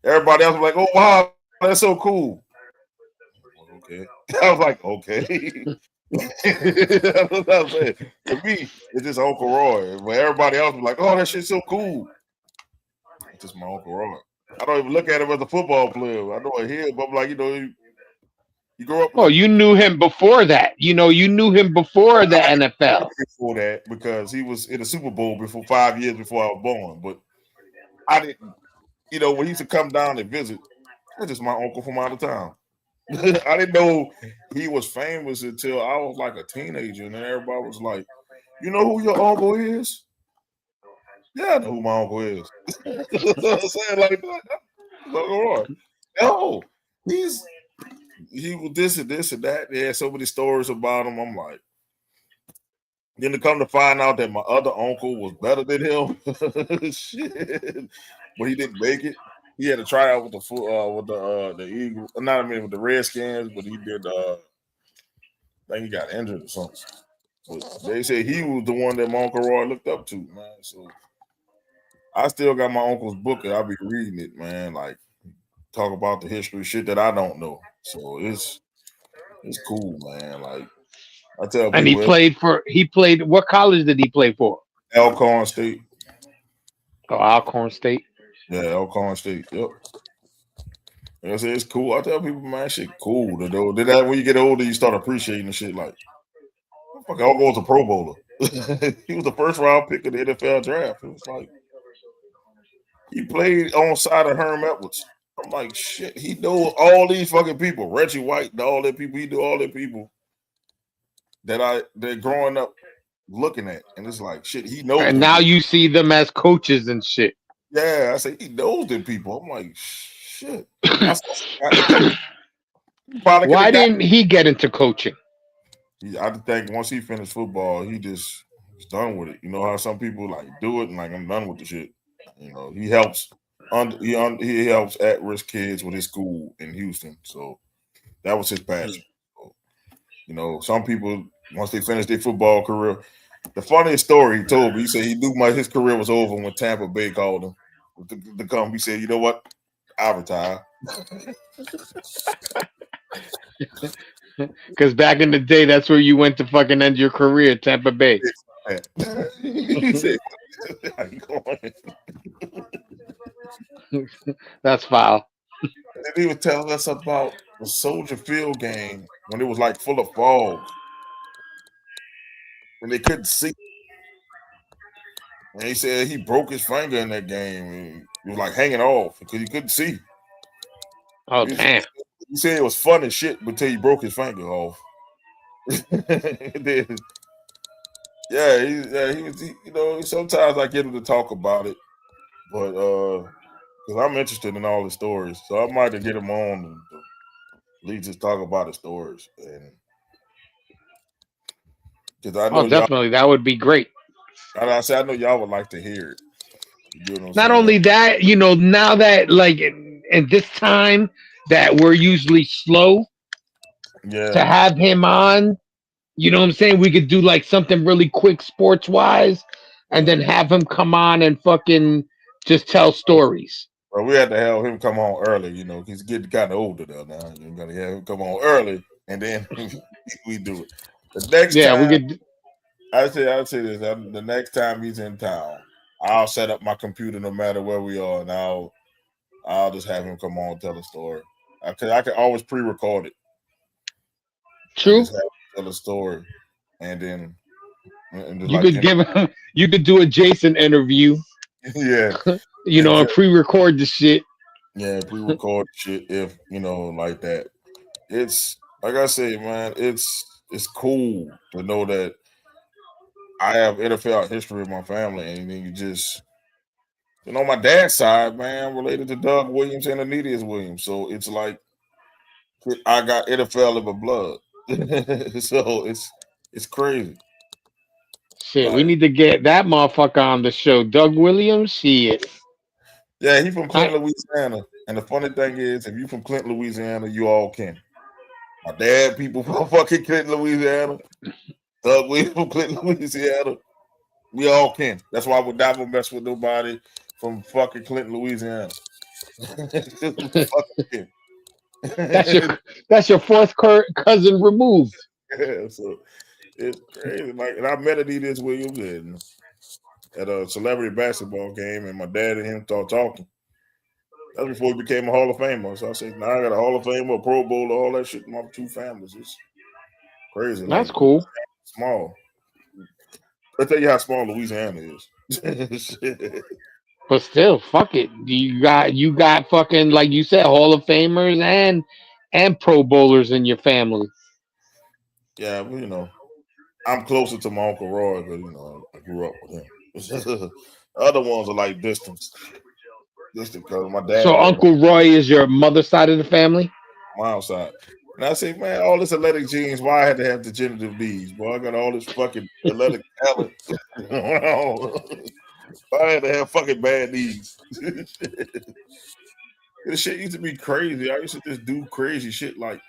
everybody else was like, oh wow, that's so cool. Okay. I was like, okay. That's what I'm saying. To me, it's just Uncle Roy. When everybody else was like, "Oh, that shit's so cool," it's just my Uncle Roy. I don't even look at him as a football player. I know a him, but I'm like, you grow up Oh, like you knew him before that. You knew him before the I knew NFL. him before that because he was in the Super Bowl before 5 years before I was born. But I didn't, when he used to come down and visit, that's just my uncle from out of town. I didn't know he was famous until I was like a teenager, and then everybody was like, "You know who your uncle is?" Yeah, I know who my uncle is. I'm saying like that. Uncle Roy. No, he's he was this and this and that. They had so many stories about him. I'm like, then to come to find out that my other uncle was better than him, shit. But he didn't make it. He had to try out with the Eagles, not I mean with the Redskins, but he did. I think he got injured or something. But they said he was the one that my Uncle Roy looked up to, man. So I still got my uncle's book and I'll be reading it, man. Like talk about the history shit that I don't know. So it's cool, man. Like I tell And he people, played for. He played. What college did he play for? Alcorn State. Oh, Alcorn State. Yeah, Alcorn State. Yep. Like I said, it's cool. I tell people, man, shit cool. Though. Then that when you get older, you start appreciating the shit. Like, fuck, I'll go as a Pro Bowler. He was the first round pick of the NFL draft. It was like he played on side of Herm Edwards. I'm like, shit, he know all these fucking people, Reggie White, and all that people. He knew all that people that growing up looking at, and it's like, shit, he knows And them now people. you see them as coaches and shit. Yeah, I say he knows them people. I'm like, shit. I said, got the coach. He probably could have Why got. didn't he get into coaching? I think once he finished football, he just was done with it. You know how some people like do it and like I'm done with the shit. He helps he helps at risk kids with his school in Houston. So that was his passion. So, some people once they finish their football career, the funniest story he told me, he said he knew his career was over when Tampa Bay called him to come. He said, "You know what? I retire." Because back in the day, that's where you went to fucking end your career, Tampa Bay. He said, "How you going?" That's foul. And he was telling us about the Soldier Field game when it was like full of fog and they couldn't see. And he said he broke his finger in that game. And he was like hanging off because he couldn't see. Oh He damn. said it was fun as shit until he broke his finger off. Then, he was. Sometimes I get him to talk about it, but because I'm interested in all the stories, so I might get him on to at least just talk about the stories, and because I Oh, know y'all. definitely. That would be great. I said I know y'all would like to hear it. You get what I'm Not saying? only that, now that like in this time that we're usually slow to Yeah, have him on, you know what I'm saying? We could do like something really quick sports wise and yeah. then have him come on and fucking just tell stories. But we had to have him come on early, he's getting kind of older now. You gotta have him come on early, and then we do it. The next Yeah, we time, could. I say this: the next time he's in town, I'll set up my computer no matter where we are, and I'll just have him come on and tell a story. I can always pre-record it and True. just have him tell a story, and then and just You like could give him. You could do a Jason interview. yeah, and And just pre-record the shit. yeah, pre-record shit if like that. It's like I say, man, it's cool to know that I have NFL history in my family, and then you just my dad's side, man, related to Doug Williams and Anedius Williams, so it's like I got NFL in my blood, so it's crazy. Shit, we Like, need to get that motherfucker on the show. Doug Williams. Shit. yeah, he from I, Clinton, Louisiana, and the funny thing is, if you from Clinton, Louisiana, you all can. My dad, people from fucking Clinton, Louisiana. Doug Williams from Clinton, Louisiana. We all can. That's why I would never mess with nobody from fucking Clinton, Louisiana. Fucking can. that's your that's your fourth cousin removed. Yeah, so it's crazy. Like, and I met Adidas Williams at a celebrity basketball game, and my dad and him started talking. That's before he became a Hall of Famer. So I said, "Now I got a Hall of Famer, a Pro Bowler, all that shit in my two families. It's crazy. That's Like cool. small. I tell you how small Louisiana is. Shit. But still, fuck it. You got fucking like you said, Hall of Famers and Pro Bowlers in your family. Yeah, but, I'm closer to my Uncle Roy because I grew up with him. The other ones are like distant because my dad So married Uncle Roy is your mother's side of the family. my mom's side. And I say, man, all this athletic genes, why I had to have degenerative knees? Boy, I got all this fucking athletic talent. I had to have fucking bad knees. This shit used to be crazy. I used to just do crazy shit like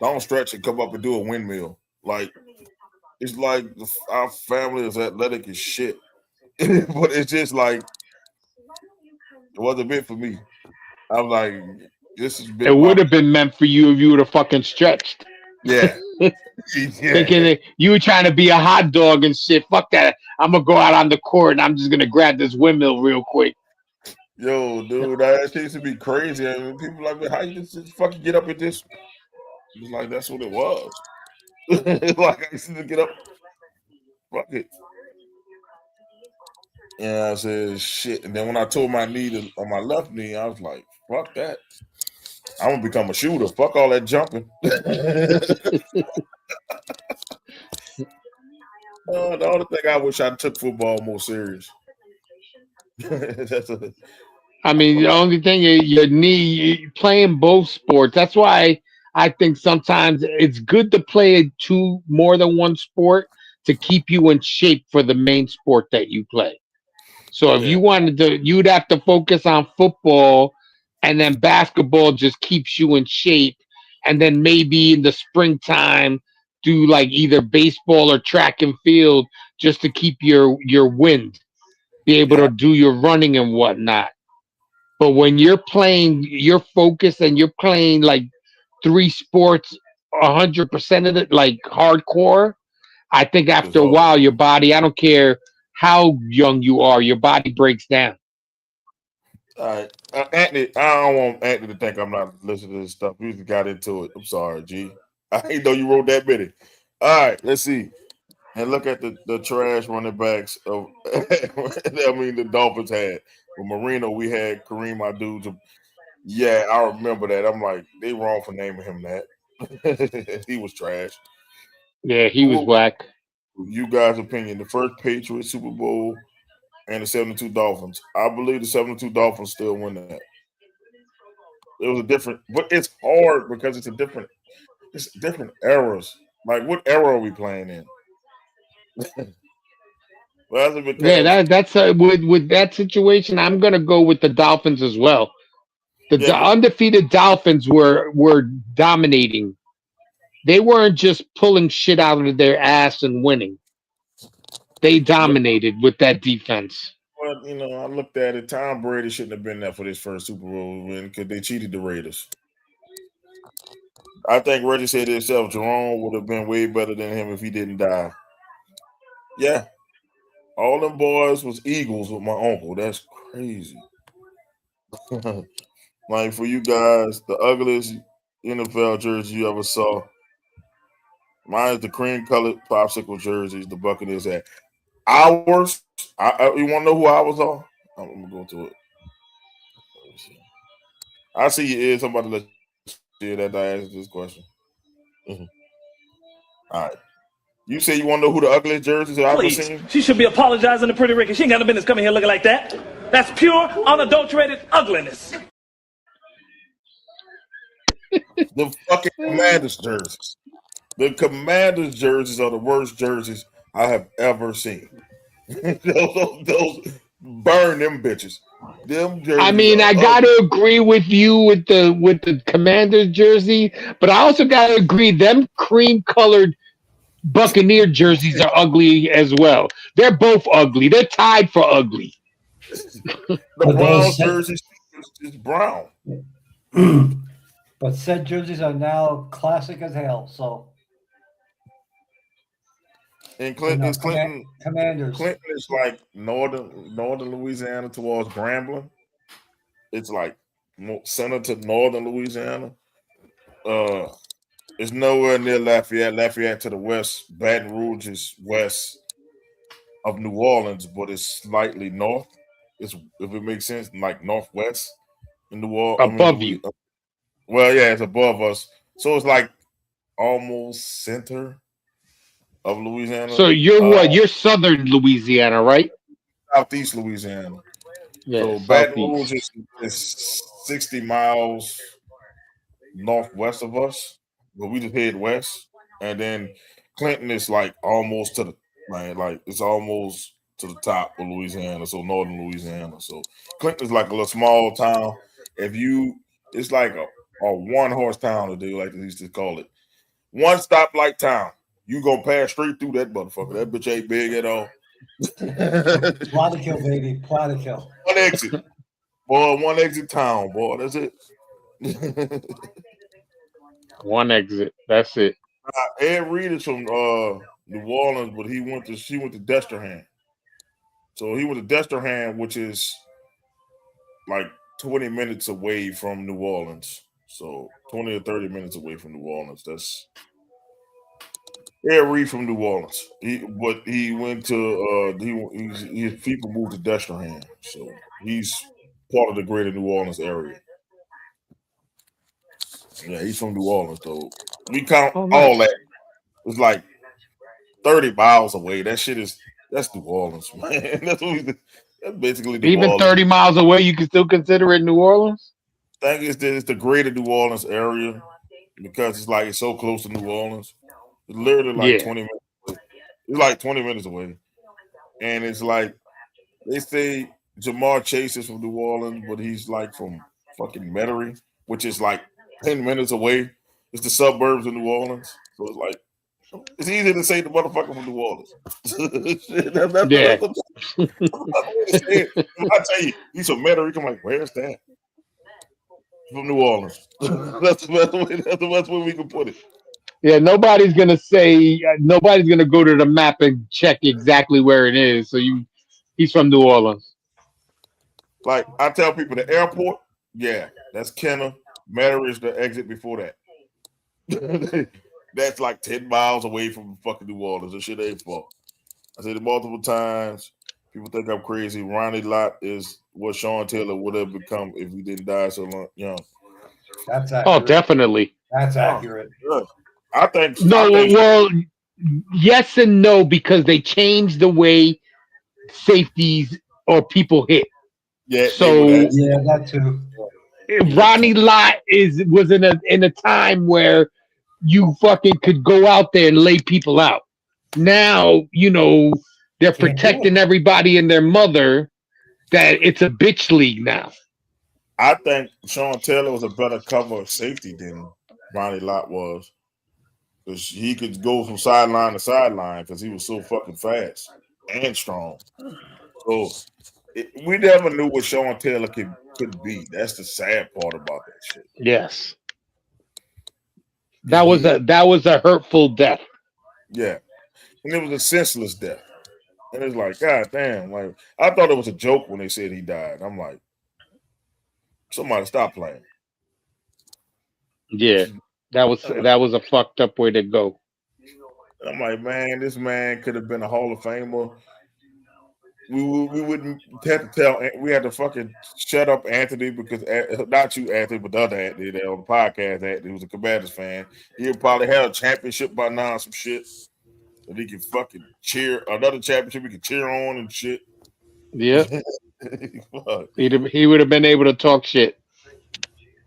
don't stretch and come up and do a windmill. Like it's like our family is athletic as shit, but it's just like it wasn't meant for me. I'm like, this has It been my would have been meant for you if you would have fucking stretched. yeah, Thinking yeah. that you were trying to be a hot dog and shit. Fuck that. I'm gonna go out on the court and I'm just gonna grab this windmill real quick. Yo, dude, that shit used to be crazy. I mean, people like, man, how you just fucking get up at this? It's like that's what it was. Like I used to get up, fuck it. And I said shit. And then when I tore my knee on my left knee, I was like, fuck that. I'm gonna become a shooter. Fuck all that jumping. The only thing I wish I took football more serious. That's a, I mean, the only thing is your knee playing both sports. That's why I think sometimes it's good to play two more than one sport to keep you in shape for the main sport that you play. So if yeah, you wanted to, you'd have to focus on football, and then basketball just keeps you in shape. And then maybe in the springtime, do like either baseball or track and field just to keep your wind, be able yeah. to do your running and whatnot. But when you're playing, you're focused and you're playing like three sports, 100% of it, like hardcore. I think It's after a hard. while, your body, I don't care how young you are, your body breaks down. All right, Anthony. I don't want Anthony to think I'm not listening to this stuff. We just got into it. I'm sorry, G. I didn't know you wrote that many. All right, let's see. And look at the trash running backs of I mean the Dolphins had. With Marino, we had Kareem Abdul. Yeah, I remember that. I'm like, they wrong for naming him that. He was trash. Yeah, he was Who whack. you guys' opinion? The first Patriots Super Bowl and the 72 Dolphins. I believe the 72 Dolphins still win that. It was a different, but it's hard because it's different eras. Like, what era are we playing in? Well, that's Yeah, because that's with that situation. I'm gonna go with the Dolphins as well. The yeah, undefeated Dolphins were dominating. They weren't just pulling shit out of their ass and winning. They yeah. dominated with that defense. But I looked at it. Tom Brady shouldn't have been there for this first Super Bowl win because they cheated the Raiders. I think Reggie said himself, Jerome would have been way better than him if he didn't die. Yeah, all them boys was Eagles with my uncle. That's crazy. Like for you guys, the ugliest NFL jersey you ever saw. Mine is the cream colored popsicle jerseys the Buccaneers had. Ours, you want to know who ours are? I'm gonna go to it. Let me see. I see you is somebody let you see that I asked this question. Mhm. All right. You say you want to know who the ugliest jerseys I've ever Please. seen? She should be apologizing to Pretty Ricky. She ain't got no business coming here looking like that. That's pure, unadulterated ugliness. The fucking Commanders jerseys. The Commanders jerseys are the worst jerseys I have ever seen. those burn them bitches. Them I jerseys mean, are I ugly. gotta agree with you with the Commanders jersey, but I also gotta agree them cream colored Buccaneer jerseys are ugly as well. They're both ugly. They're tied for ugly. The But Browns those jerseys is brown. but said jerseys are now classic as hell. So And And Clinton is Clinton. Commanders. Clinton is like northern Louisiana towards Grambling. It's like center to northern Louisiana. Uh, it's nowhere near Lafayette. Lafayette to the west. Baton Rouge is west of New Orleans, but it's slightly north. It's if it makes sense, like northwest in New Orleans. I mean, above Louis. you. Well, yeah, it's above us, so it's like almost center of Louisiana. So you're what? You're southern Louisiana, right? Southeast Louisiana. Yeah, So Baton Rouge southeast. is 60 miles northwest of us, but we just head west, and then Clinton is like almost to the like it's almost to the top of Louisiana, so northern Louisiana. So Clinton is like a little small town. If you, it's like a one horse town, as they like to used to call it, one stoplight town. You gonna pass straight through that motherfucker. That bitch ain't big at all. Plot to kill, baby. Plot to kill. One exit, boy. One exit town, boy. That's it. One exit. That's it. Ed Reed is from New Orleans, but he went to Destrehan. So he went to Destrehan, which is like 20 minutes away from New Orleans. So 20 or 30 minutes away from New Orleans. That's Ed Reed from New Orleans. But he went to his people moved to Destrehan. So he's part of the greater New Orleans area. Yeah, he's from New Orleans, though. We count Oh, all nice. that. It's like 30 miles away. That's New Orleans, man. That's basically New Even Orleans. 30 miles away, you can still consider it New Orleans. I think it's the greater New Orleans area because it's so close to New Orleans. It's literally like Yeah. 20 minutes away. It's like 20 minutes away. And it's like they say Jamar Chase is from New Orleans, but he's like from fucking Metairie, which is like 10 minutes away. It's the suburbs of New Orleans. So it's like it's easy to say the motherfucker from New Orleans. Shit, Yeah. that's the way to say it. If I tell you he's from Metairie, I'm like, where's that? From New Orleans. That's the best way. That's the best way we can put it. Yeah. Nobody's gonna say. Nobody's gonna go to the map and check exactly where it is. So he's from New Orleans. Like I tell people, the airport, yeah, that's Kenner. Metairie is the exit before that. That's like 10 miles away from fucking New Orleans. This shit ain't far. I said it multiple times. People think I'm crazy. Ronnie Lott is what Sean Taylor would have become if he didn't die so young. That's Oh, accurate. definitely. That's Oh, accurate. good. I No. think Well, yes and no because they changed the way safeties or people hit. yeah, they would So actually Yeah, that too. they would have Ronnie changed. Lott was in a time where you fucking could go out there and lay people out. Now, they're Can't do it. protecting everybody and their mother that it's a bitch league now. I think Sean Taylor was a better cover of safety than Ronnie Lott was. Because he could go from sideline to sideline because he was so fucking fast and strong. So we never knew what Sean Taylor could be. That's the sad part about that shit. Yes. That was a He that was a hurtful death. yeah. And it was a senseless death. And it's like, God damn, like I thought it was a joke when they said he died. I'm like, somebody stop playing. Yeah. That was I'm that was a fucked up way to go. like, man, this man could have been a Hall of Famer. We wouldn't have to tell. We had to fucking shut up Anthony because not you, Anthony, but the other Anthony that on the podcast, Anthony, who's a Commanders fan. He'll probably have a championship by now, some shit that he can fucking cheer another championship he can cheer on and shit. Yep. Fuck. He would have been able to talk shit.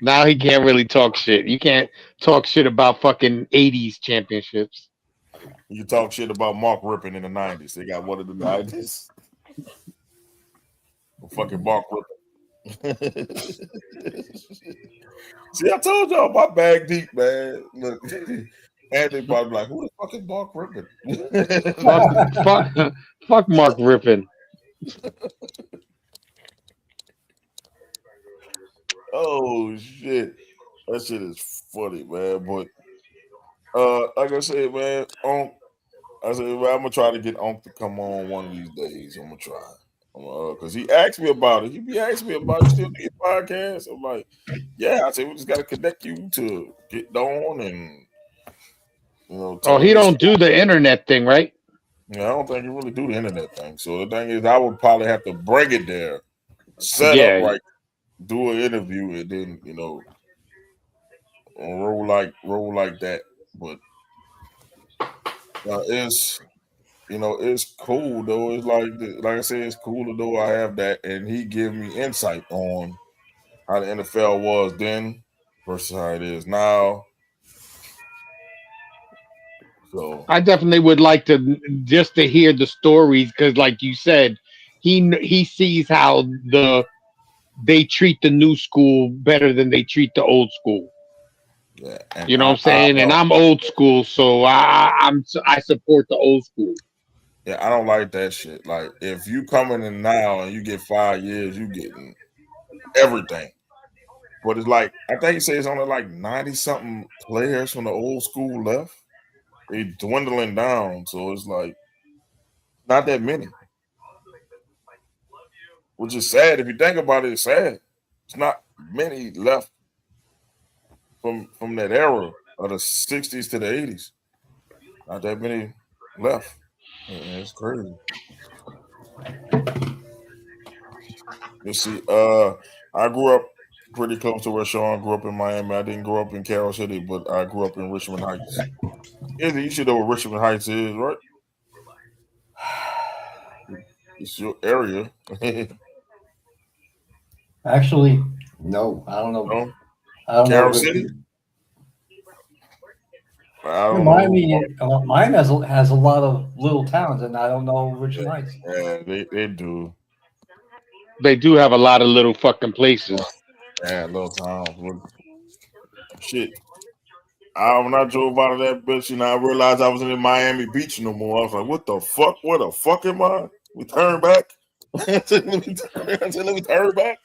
Now he can't really talk shit. You can't talk shit about fucking 80s championships. You talk shit about Mark Rippon in the '90s. They got one of the '90s. Fucking Mark Rippon. See, I told y'all my bag deep, man. Look, Anthony probably like, who the fuck is Mark Rippon? Fuck, fuck, fuck Mark Rippon. Oh shit, that shit is funny, man. But like I said, man, I said, well, I'm gonna try to get Unc to come on one of these days. I'm gonna try. Because he asked me about it. He be asking me about, you still do your podcast? I'm like, yeah. I said, we just got to connect you to get on and, Oh, tell him he this. don't do the internet thing, right? Yeah, I don't think you really do the internet thing. So the thing is, I would probably have to bring it there, set up Yeah. right, do an interview, and then, roll like that. But it's cool though. It's like I said, it's cool though. I have that, and he give me insight on how the NFL was then versus how it is now. So I definitely would like to just to hear the stories because, like you said, he sees how they treat the new school better than they treat the old school. yeah, and You know what I'm I saying? And don't, I'm old school, so I support the old school. yeah, I don't like that shit. Like if you coming in now and you get 5 years, you getting everything. But it's like I think he says it's only like 90 something players from the old school left. They dwindling down, so it's like not that many, which is sad. If you think about it, it's sad. It's not many left from that era of the 60s to the 80s. Not that many left. It's crazy. You see, I grew up pretty close to where Sean grew up in Miami. I didn't grow up in Carroll City, but I grew up in Richmond Heights. Izzy, you should know what Richmond Heights is, right? It's your area. Actually, no, I don't know. No? I don't know Carroll City? Richmond. I Yeah, don't know. Miami has a lot of little towns, and I don't know Richmond Heights. Yeah, they do. They do have a lot of little fucking places. Yeah, little towns. Well, shit. When I drove out of that bitch, I realized I wasn't in Miami Beach no more. I was like, what the fuck? Where the fuck am I? We turn back. I said, let me turn back.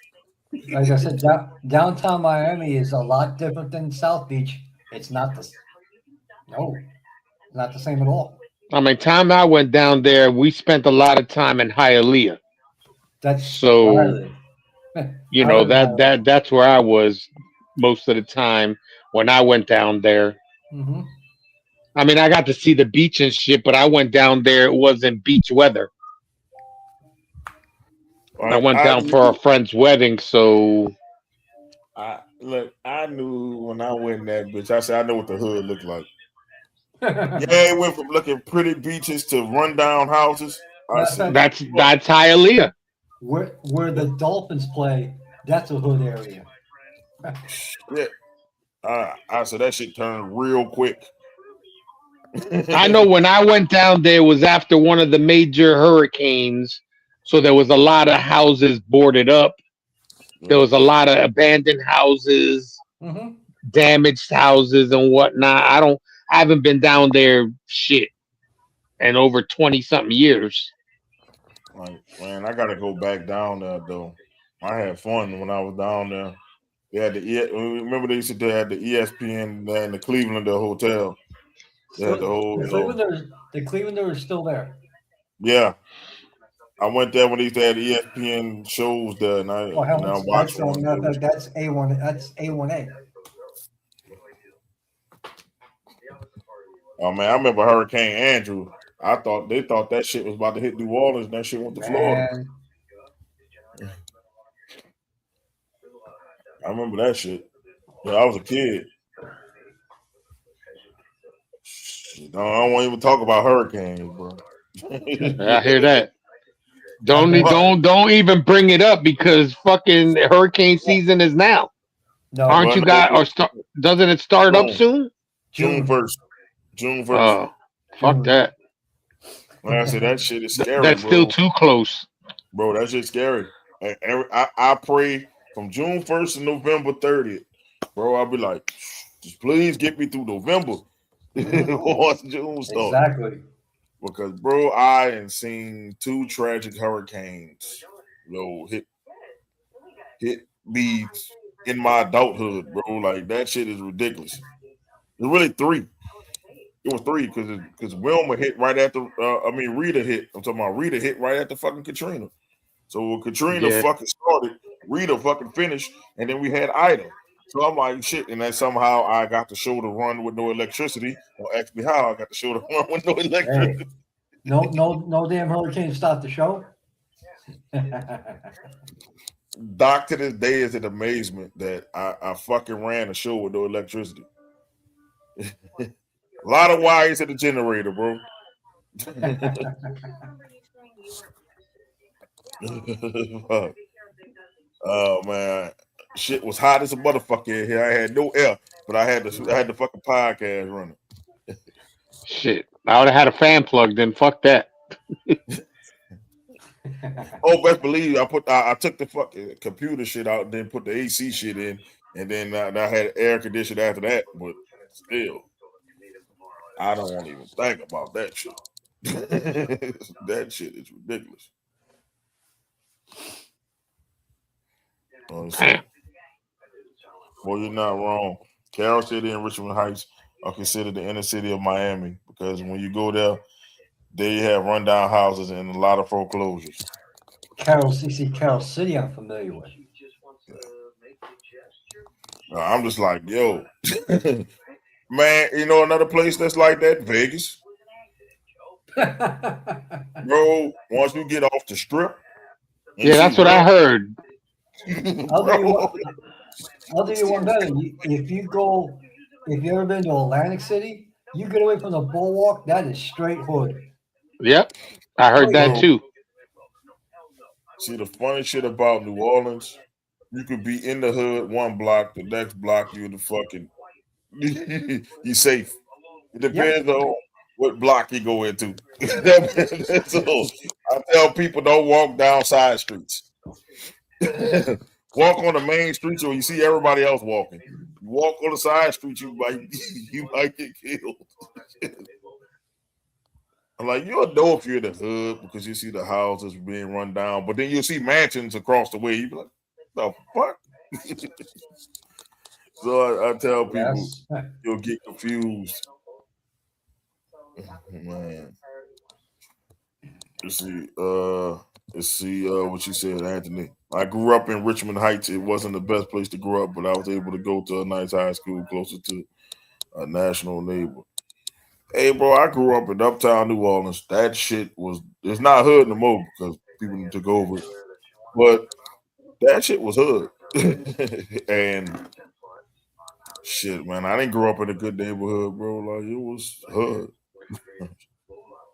Like I said, downtown Miami is a lot different than South Beach. It's not the no, not the same at all. I mean, time I went down there, we spent a lot of time in Hialeah. That's where I So live. I live in Hialeah. that's where I was most of the time when I went down there. Hmm. I mean, I got to see the beach and shit, but I went down there. It wasn't beach weather. I Like went I down for a knew, friend's wedding, so I knew when I went in that bitch. I said, I know what the hood looked like. Yeah, Matter it went from looking pretty beaches to rundown houses. I of said, fact, that's Hialeah. where the Dolphins play, that's a hood area. yeah. I said that shit turned real quick. I know when I went down there was after one of the major hurricanes, so there was a lot of houses boarded up. There Yeah. was a lot of abandoned houses, Hmm. damaged houses, and whatnot. I haven't been down there shit in over 20 something years. Like, man, I gotta go back down there though. I had fun when I was down there. They had remember they used to have the ESPN there in the Cleveland hotel. They had the Still, whole, the Clevelander is still there. yeah. I went there when they used to have the ESPN shows there, and Well, hell, I watched one. It was, that's A1. That's A1A. oh man, I remember Hurricane Andrew. They thought that shit was about to hit New Orleans, and that shit went to Florida. Man, I remember that shit. Yeah, I was a kid. I don't want to even talk about hurricanes, bro. I hear that. I bet What? Don't even bring it up because fucking hurricane season is now. no Aren't Well, you no, got or start? Doesn't it start up June, soon? June June, 1st, June 1st. Oh, fuck June. that. Like I said, that shit is scary, That's still bro. too close. Bro, that shit's scary. I pray from June 1st to November 30th, bro. I'll be like, just please get me through November Hmm. once June start. Exactly. Because, bro, I ain't seen two tragic hurricanes, hit me in my adulthood, bro. Like that shit is ridiculous. There's really three. It was 3 because Wilma hit right after. Rita hit. I'm talking about Rita hit right after fucking Katrina. So when Katrina Yeah. fucking started, Rita fucking finished, and then we had Ida. So I'm like, shit, and then somehow I got the show to run with no electricity. Don't ask me how I got the show to run with no electricity. Hey, no damn hurricane stopped the show. Doc to this day is in amazement that I fucking ran a show with no electricity. A lot of wires in the generator, bro. Oh man, shit was hot as a motherfucker in here. I had no air, but I had the fucking podcast running. Shit. I would have had a fan plugged in. Fuck that. Oh, best believe I took the fucking computer shit out, and then put the AC shit in, and then I had air conditioning after that. But still, I don't want to even think about that shit. That shit is ridiculous. Damn. Well, you're not wrong. Carroll City and Richmond Heights are considered the inner city of Miami because when you go there, they have rundown houses and a lot of foreclosures. Carol City, I'm familiar with. I'm just like, yo, man, you know another place that's like that? Vegas. Bro, once you get off the strip. Yeah, that's what I heard. I'll do you one better. If you ever been to Atlantic City, you get away from the boardwalk, that is straight hood. Yep. I heard that Bro, too. see, the funny shit about New Orleans, you could be in the hood one block, the next block you in the fucking you safe. It depends on what block you go into. So I tell people don't walk down side streets. Walk on the main streets where you see everybody else walking. You walk on the side street, you might get killed. I'm like, you'll know if you're in the hood because you see the houses being run down, but then you'll see mansions across the way. You be like, the fuck? So I tell people you'll get confused. Man. Let's see what you said, Anthony. I grew up in Richmond Heights. It wasn't the best place to grow up, but I was able to go to a nice high school closer to a national neighbor. Hey, bro, I grew up in uptown New Orleans. That shit it's not hood no more because people took over it. But that shit was hood. And shit, man, I didn't grow up in a good neighborhood, bro. Like, it was hood.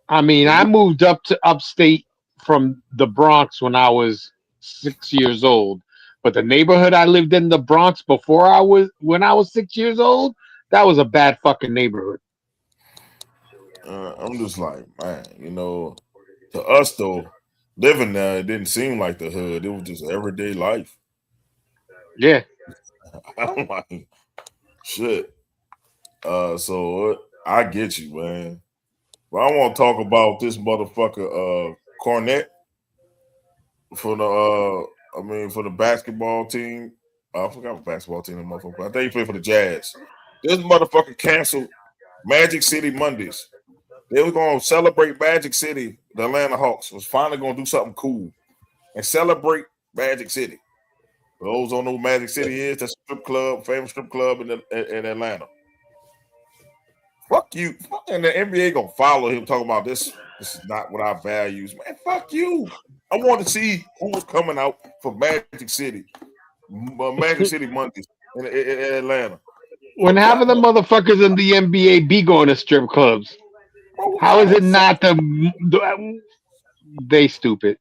I mean, I moved up to upstate from the Bronx when I was 6 years old. But the neighborhood I lived in, the Bronx, when I was 6 years old, that was a bad fucking neighborhood. I'm just like, man, to us though, living there, it didn't seem like the hood. It was just everyday life. Yeah. I'm like, shit. So I get you, man. But I want to talk about this motherfucker, Cornette for the basketball team. I forgot what basketball team the motherfucker. I think he played for the Jazz. This motherfucker canceled Magic City Mondays. They were gonna celebrate Magic City. The Atlanta Hawks was finally gonna do something cool and celebrate Magic City. For those don't know what Magic City is, that's a strip club, famous strip club in Atlanta. Fuck you. And the NBA gonna follow him talking about this. This is not what our values. Man, fuck you. I want to see who was coming out for Magic City. Magic City Mondays in Atlanta. When half of the motherfuckers in the NBA be going to strip clubs, how is it not they stupid?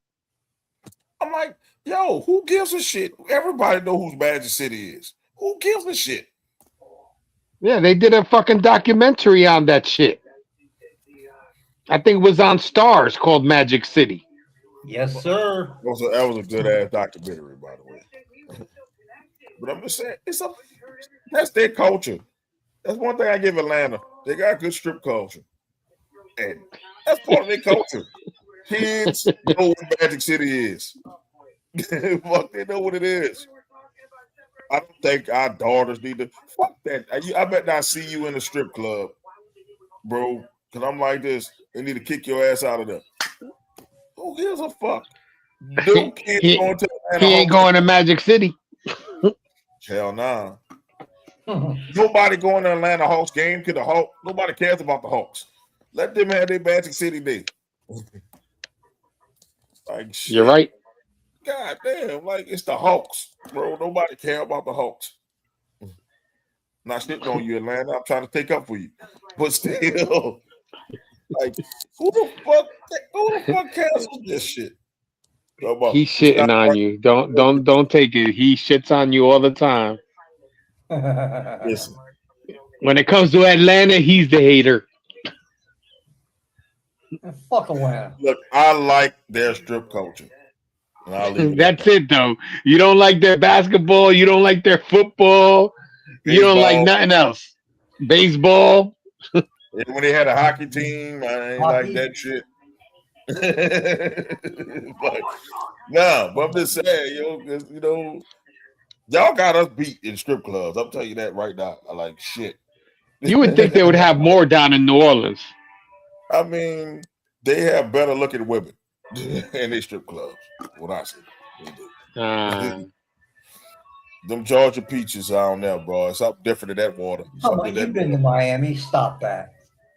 I'm like, yo, who gives a shit? Everybody know who Magic City is. Who gives a shit? Yeah, they did a fucking documentary on that shit. I think it was on Stars called Magic City. Yes, sir. That was a good ass documentary, by the way. But I'm just saying, that's their culture. That's one thing I give Atlanta. They got good strip culture. And that's part of their culture. Kids know what Magic City is. Fuck, they know what it is. I don't think our daughters need to. Fuck that. I bet not see you in a strip club bro. Because I'm like this. They need to kick your ass out of there. Who gives a fuck? No kids he going to Atlanta he ain't Hawks game. going to Magic City. Hell nah. Nobody going to Atlanta Hawks game because the Hawks. Nobody cares about the Hawks. Let them have their Magic City day. Like You're shit. right. God damn. Like it's the Hawks, bro. Nobody care about the Hawks. Not shitting on you, Atlanta. I'm trying to take up for you. But still, like, who the fuck cancels this shit? Talk about He's it's not shitting on right. you. Don't take it. He shits on you all the time. Listen, When it comes to Atlanta, he's the hater. Fuck Atlanta. look, I like their strip culture. And I'll leave it at That's that. it though. You don't like their basketball, you don't like their football, you don't like Baseball. nothing else. Baseball. And when they had a hockey team, I ain't like Hockey. that shit. But nah, but I'm just saying, yo, 'cause, y'all got us beat in strip clubs. I'm telling you that right now. I like shit. You would think they would have more down in New Orleans. I mean, they have better looking women in their strip clubs. What I see, they Uh, do. Them Georgia peaches out there, bro. It's something different in that water. How Something about that you've been to Miami? Stop that.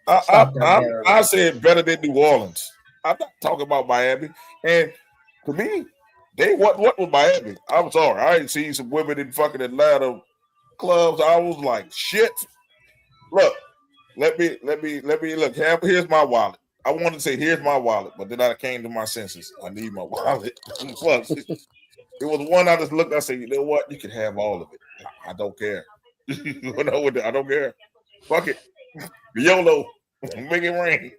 I Stop that I I narrative. said better than New Orleans. I'm not talking about Miami. And to me, they what was Miami? I'm sorry, I ain't seen some women in fucking Atlanta clubs. I was like, shit. Look, let me look. Here's my wallet. I wanted to say here's my wallet, but then I came to my senses. I need my wallet. Fuck. It was one I just looked. I said, you know what? You can have all of it. I don't care. I don't care. Fuck it. YOLO. Make it rain.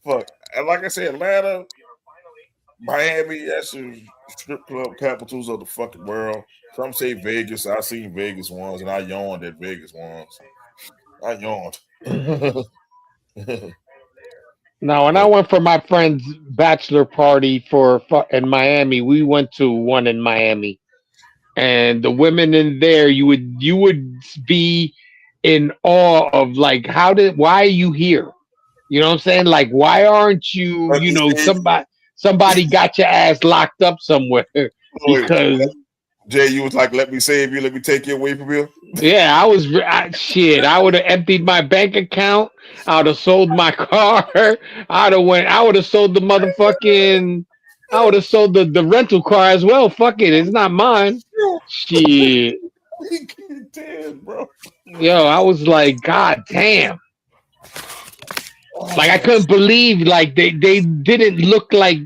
Fuck. And like I said, Atlanta, Miami, that's the strip club capitals of the fucking world. Some say Vegas. I seen Vegas ones, and I yawned at Vegas ones. I yawned. Now, when I But went for my friend's bachelor party in Miami, we went to one in Miami, and the women in there, you would be in awe of like why are you here? You know what I'm saying? Like why aren't you? let me see. Somebody got your ass locked up somewhere Wait, because Jay, you was like, let me save you, let me take you away from here. yeah, shit. I would have emptied my bank account. I would have sold my car. I would have sold the motherfucking. I would have sold the rental car as well. Fuck it, it's not mine. Shit, Damn, bro. yo, I was like, God damn. Like I Oh, couldn't believe like they didn't look like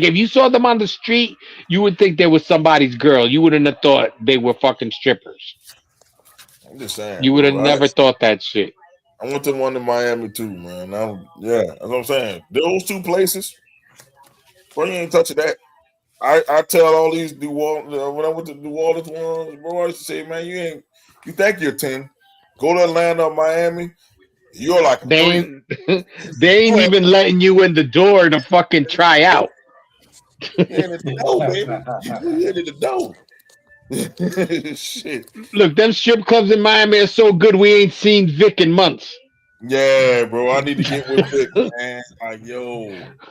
if you saw them on the street, you would think they was somebody's girl. You wouldn't have thought they were fucking strippers. I'm just saying, You would have bro. never thought that shit. I went to one in Miami too, man. Yeah, that's what I'm saying. Those two places, bro, you ain't touching that. I tell all these New Orleans when I went to New Orleans ones, bro, I used to say, man, you think you're 10. Go to Atlanta or Miami, you're like a They 3. ain't they ain't You ain't even letting you in the door to fucking try out. you ain't at the door, baby. You ain't at the door. Shit. Look, them strip clubs in Miami are so good we ain't seen Vic in months. Yeah, bro. I need to get with Vic, man. Like, yo.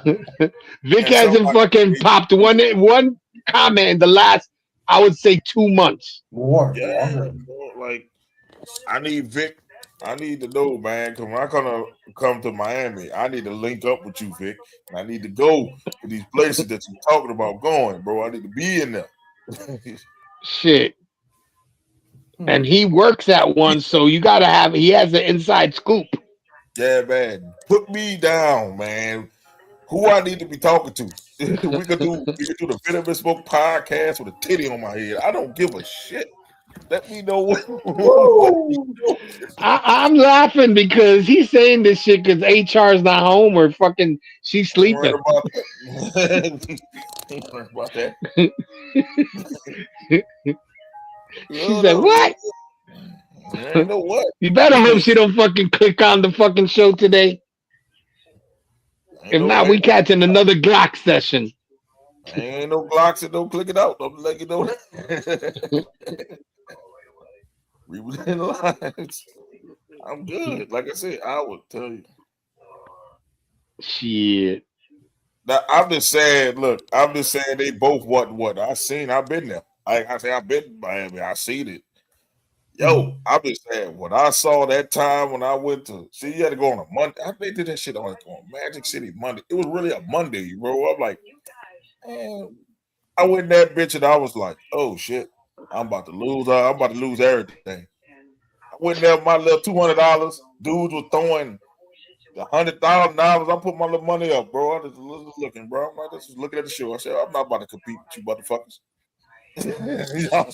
Vic And hasn't somebody fucking popped one comment in the last, I would say, 2 months. more, yeah, longer. bro, like I need Vic. I need to know, man, because when I come to Miami, I need to link up with you, Vic. And I need to go to these places that you're talking about going, bro. I need to be in there. Shit. Hmm. And he works at one, so he has an inside scoop. Yeah, man. Put me down, man. Who I need to be talking to. We could do the Venom Smoke podcast with a titty on my head. I don't give a shit. Let me know what we Woo! doing. I'm laughing because he's saying this shit because HR's not home or fucking she's Ain't worried sleeping. about that. Ain't worried about that. She You said, know, "What? ain't no what. You better hope she don't fucking click on the fucking show today. ain't If no not, we ain't no catching another Glock session." ain't no Glocks and no click it out. I'm letting you know that. Read between the lines. I'm good. Like I said, I would tell you. Shit. Now, I'm just saying, look, I'm just saying they both what I've been there. I say I've been in Miami, I seen it. Yo, I'm just saying, when I saw that time when I went to see, you had to go on a Monday. I think did that shit on Magic City Monday. It was really a Monday, bro. I'm like, man, I went in that bitch and I was like, oh shit, I'm about to lose. I'm about to lose everything. I went there with my little $200. Dudes were throwing $100,000. I put my little money up, bro. I just looking, bro. I'm not just looking at the show. I said, I'm not about to compete with you motherfuckers. You know,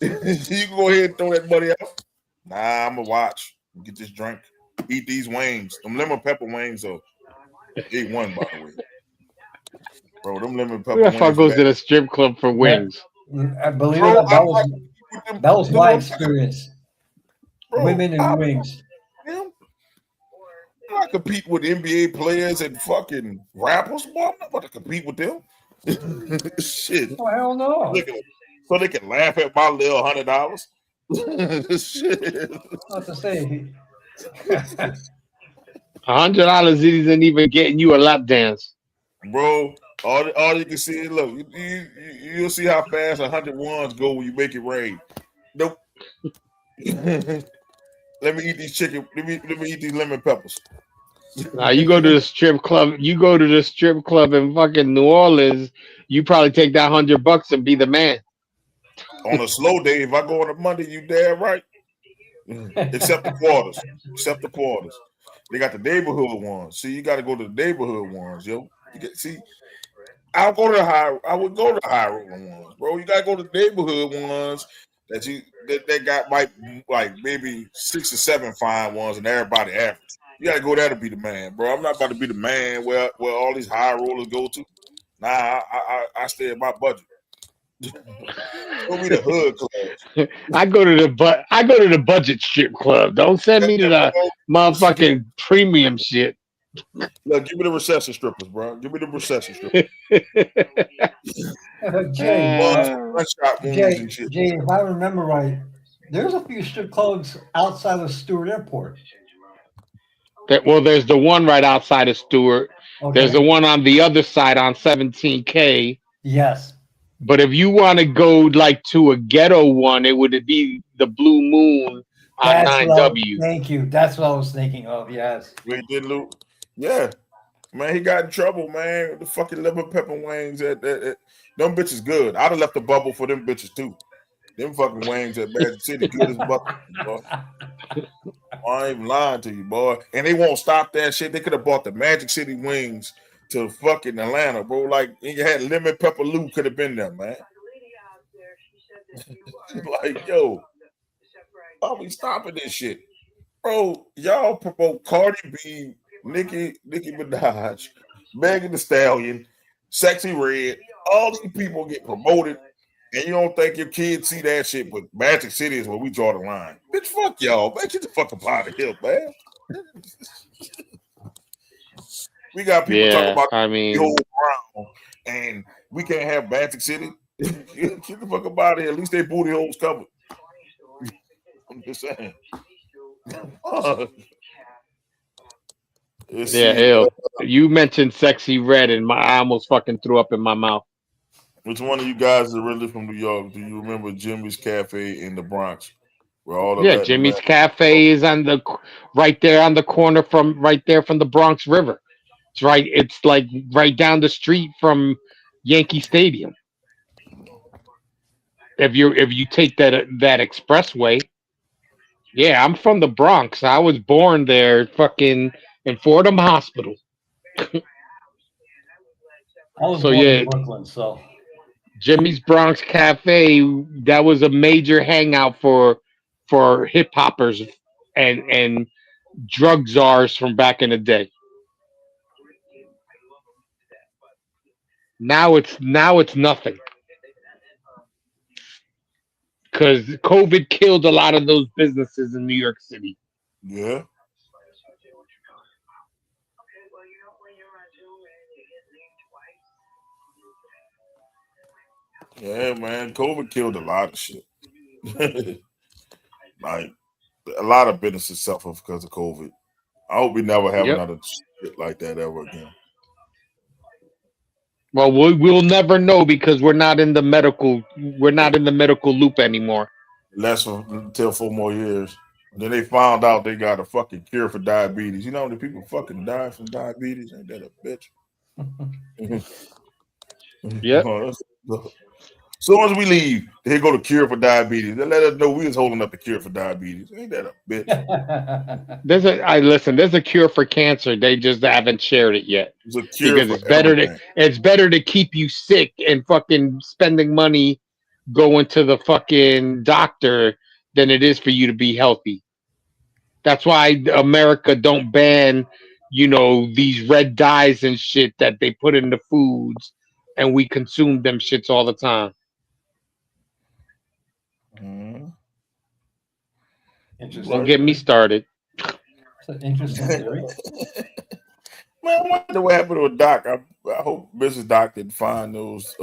you can go ahead and throw that money out. Nah, I'm gonna watch. Get this drink. Eat these wings. Them lemon pepper wings are A1, by the way. Bro, them lemon Who pepper the fuck wings, goes man. to the strip club for That, wings? believe it or Bro, not, I'm not with them. that was Do my what I'm saying. experience. Bro, Women and wings. I'm not compete with NBA players and fucking rappers. Boy, I'm not about to compete with them. Shit. Oh hell no! So they can laugh at my little $100. Shit. Not to say. $100 isn't even getting you a lap dance. Bro, all you can see is look, you'll see how fast 100 ones go when you make it rain. Nope. Let me eat these chicken. Let me eat these lemon peppers. Now you go to the strip club. You go to the strip club in fucking New Orleans. You probably take that $100 and be the man. On a slow day, if I go on a Monday, you damn right. Except the quarters. Except the quarters. They got the neighborhood ones. See, you got to go to the neighborhood ones, yo. See, I'll go to the high. I would go to the high rolling ones, bro. You gotta go to the neighborhood ones that got like maybe 6 or 7 fine ones, and everybody average. You gotta go there to be the man, bro. I'm not about to be the man where all these high rollers go to. Nah, I stay at my budget. Show me the hood class. I go to the budget strip club. Don't send me to the Bro. motherfucking premium shit. Look, give me the recession strippers, bro. Give me the recession strippers. Jay, Gunshot wounds Jay, and shit. Jay, if I remember right, there's a few strip clubs outside of Stewart Airport. Well, there's the one right outside of Stewart. There's the Okay. one on the other side on 17K. Yes, But if you want to go like to a ghetto one, it would be the Blue Moon on that's what. 9W. Thank you. That's what I was thinking of. Yes. We did loot. Yeah. Man, he got in trouble, man. The fucking lemon pepper wings them bitches good. I'd have left the bubble for them bitches too. Them fucking wings at Magic City good as fuck, boy. I ain't even lying to you, boy. And they won't stop that shit. They could have bought the Magic City wings to fucking Atlanta, bro. Like you had lemon pepper Lou could have been there, man. Like, yo, why we stopping this shit? Bro, y'all promote Cardi B, Nicki Minaj, Megan Thee Stallion, Sexy Red. All these people get promoted, and you don't think your kids see that shit. But Magic City is where we draw the line. Bitch, fuck y'all, man. Get the fuck up out of here, man. We got people talking Yeah, about I the whole mean, brown, and we can't have Magic City. Get the fuck up out of here. At least they booty holes covered. I'm just saying. Let's yeah, see. ew. You mentioned Sexy Red, and I almost fucking threw up in my mouth. Which one of you guys is really from New York? Do you remember Jimmy's Cafe in the Bronx, where all the Yeah, Latin Jimmy's American? Cafe is on the right there on the corner from right there from the Bronx River. It's right. It's like right down the street from Yankee Stadium. If you take that expressway, yeah, I'm from the Bronx. I was born there, fucking in Fordham Hospital. I was So born in yeah, Brooklyn, so Jimmy's Bronx Cafe. That was a major hangout for hip hoppers and drug czars from back in the day. Now it's nothing because COVID killed a lot of those businesses in New York City. Yeah, yeah, man. COVID killed a lot of shit. Like a lot of businesses suffer because of COVID. I hope we never have Yep. another shit like that ever again. Well, we'll never know because we're not in the medical loop anymore. Less until 4 more years. Then they found out they got a fucking cure for diabetes. You know how many people fucking die from diabetes? Ain't that a bitch? Yep. Soon as we leave, they go to cure for diabetes. They let us know we was holding up the cure for diabetes. Ain't that a bitch? There's a cure for cancer. They just haven't shared it yet. It's a cure Because for everything. it's better to keep you sick and fucking spending money going to the fucking doctor than it is for you to be healthy. That's why America don't ban, these red dyes and shit that they put in the foods, and we consume them shits all the time. Mhm. Interesting. Don't get me started. It's an interesting theory. Man, I wonder what happened to a doc. I hope Mrs. Doc didn't find those.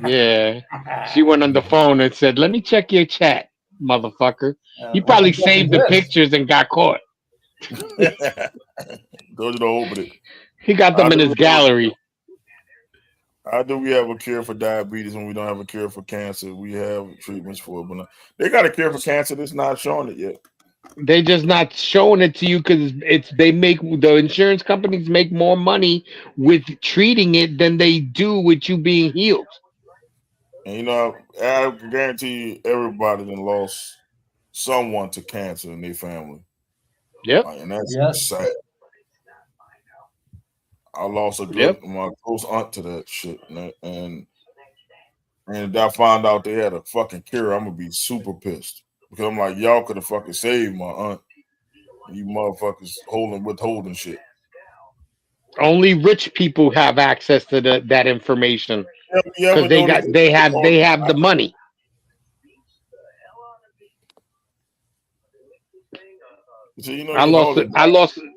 Yeah. She went on the phone and said, "Let me check your chat, motherfucker." He What probably the fuck is saved the this? pictures and got caught. Those are the open it. He got them in his gallery. How do we have a cure for diabetes when we don't have a cure for cancer? We have treatments for it, but they got a cure for cancer that's not showing it yet. They just not showing it to you because the insurance companies make more money with treating it than they do with you being healed. And I can guarantee you everybody that lost someone to cancer in their family. Yep. And that's Yes. sad. I lost my close aunt to that shit, and if I found out they had a fucking cure, I'm gonna be super pissed because I'm like, y'all could have fucking saved my aunt. You motherfuckers withholding shit. Only rich people have access to that information You because ever notice they have the money. So I they lost hardly.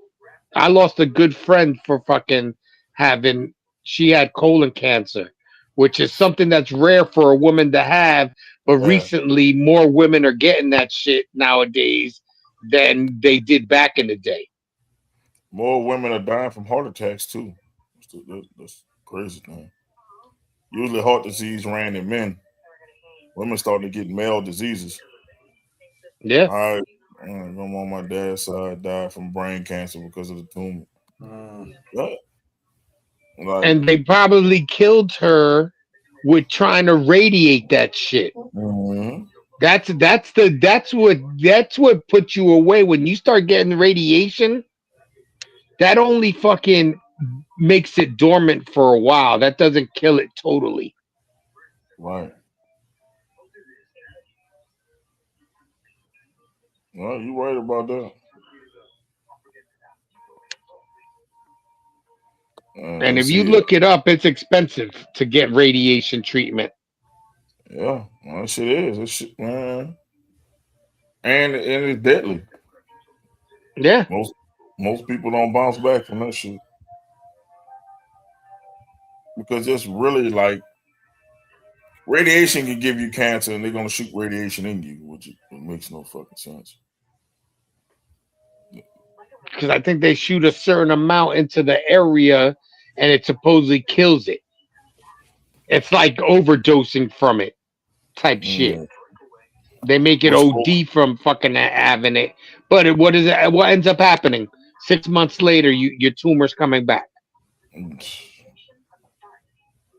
I lost a good friend for fucking having. She had colon cancer, which is something that's rare for a woman to have. But Yeah, recently, more women are getting that shit nowadays than they did back in the day. more women are dying from heart attacks too. That's crazy thing. Usually, heart disease ran in men. Women starting to get male diseases. Yeah. I'm on my dad's side died from brain cancer because of the tumor. Mm. Yeah. Like, And they probably killed her with trying to radiate that shit. mhm. That's what puts you away when you start getting radiation. That only fucking makes it dormant for a while. That doesn't kill it totally. Right. Well, you right about that. And if you See, look it up, it's expensive to get radiation treatment. yeah, well, that shit is. That shit, man. And it's deadly. Yeah. Most people don't bounce back from that shit because it's really like radiation can give you cancer, and they're gonna shoot radiation in you, which it makes no fucking sense. Because I think they shoot a certain amount into the area and it supposedly kills it. It's like overdosing from it type shit. Mm. They make it What's OD from fucking having it. But what is it? What ends up happening? 6 months later, your tumor's coming back.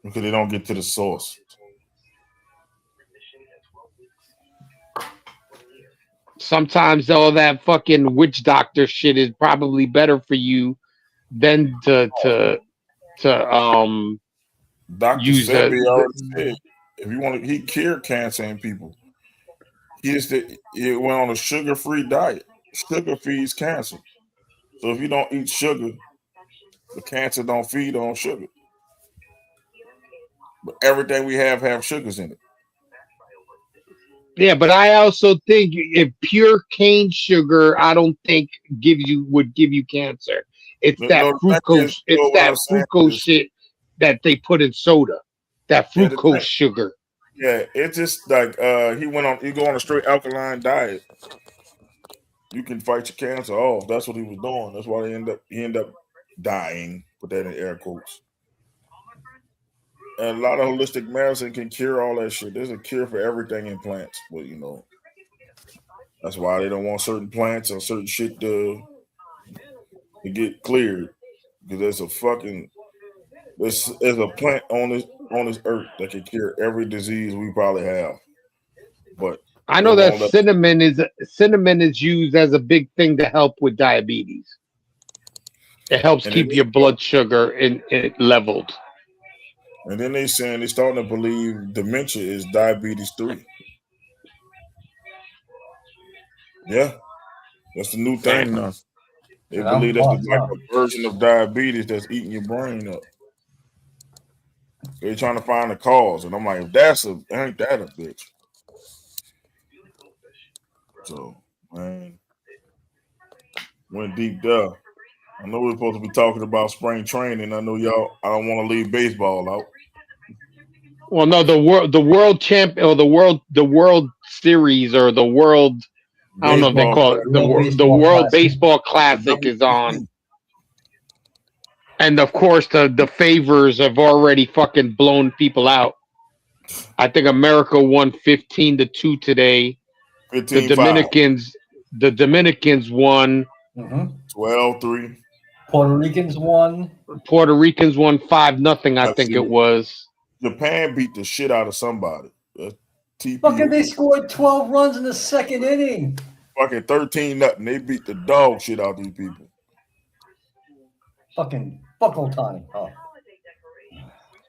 because they don't get to the source. Sometimes all that fucking witch doctor shit is probably better for you than to Dr. use Sebi already said if you want to, he cured cancer in people. He went on a sugar-free diet. Sugar feeds cancer. So if you don't eat sugar, the cancer don't feed on sugar. But everything we have sugars in it. Yeah, but I also think if pure cane sugar, I don't think would give you cancer. It's No, that the thing is, fructose. It's what I'm that saying fructose is, shit that they put in soda. That yeah, the fructose thing, sugar. Yeah, it's just like he go on a straight alkaline diet. You can fight your cancer off. That's what he was doing. That's why he ended up dying. Put that in air quotes. And a lot of holistic medicine can cure all that shit. There's a cure for everything in plants, but that's why they don't want certain plants or certain shit to get cleared because there's a plant on this earth that can cure every disease we probably have, but I they know that won't let. cinnamon is used as a big thing to help with diabetes. It helps And then keep your blood sugar in leveled. they saying they starting to believe dementia is diabetes 3. Yeah, that's the new thing now. They And I'm believe that's fucked like up. a version of diabetes that's eating your brain up. They're trying to find the cause, and I'm like, if ain't that a bitch? So, man, went deep there. I know we're supposed to be talking about spring training. I know y'all. I don't want to leave baseball out. Well, no, the world champ or the world series or the world. I don't know if they Baseball call class, it Real the baseball World classic. Baseball the Classic is on, WBC. and of course the favors have already fucking blown people out. I think America won 15-2 today. The 15-5, Dominicans the Dominicans won. Hmm. 12-3. Puerto Ricans won. Puerto Ricans won 5-0. I That's think it. it was. Japan beat the shit out of somebody. Fucking, TP they scored 12 runs in the second inning. fucking 13-0. They beat the dog shit out of these people. Fucking fuck Otani. Oh.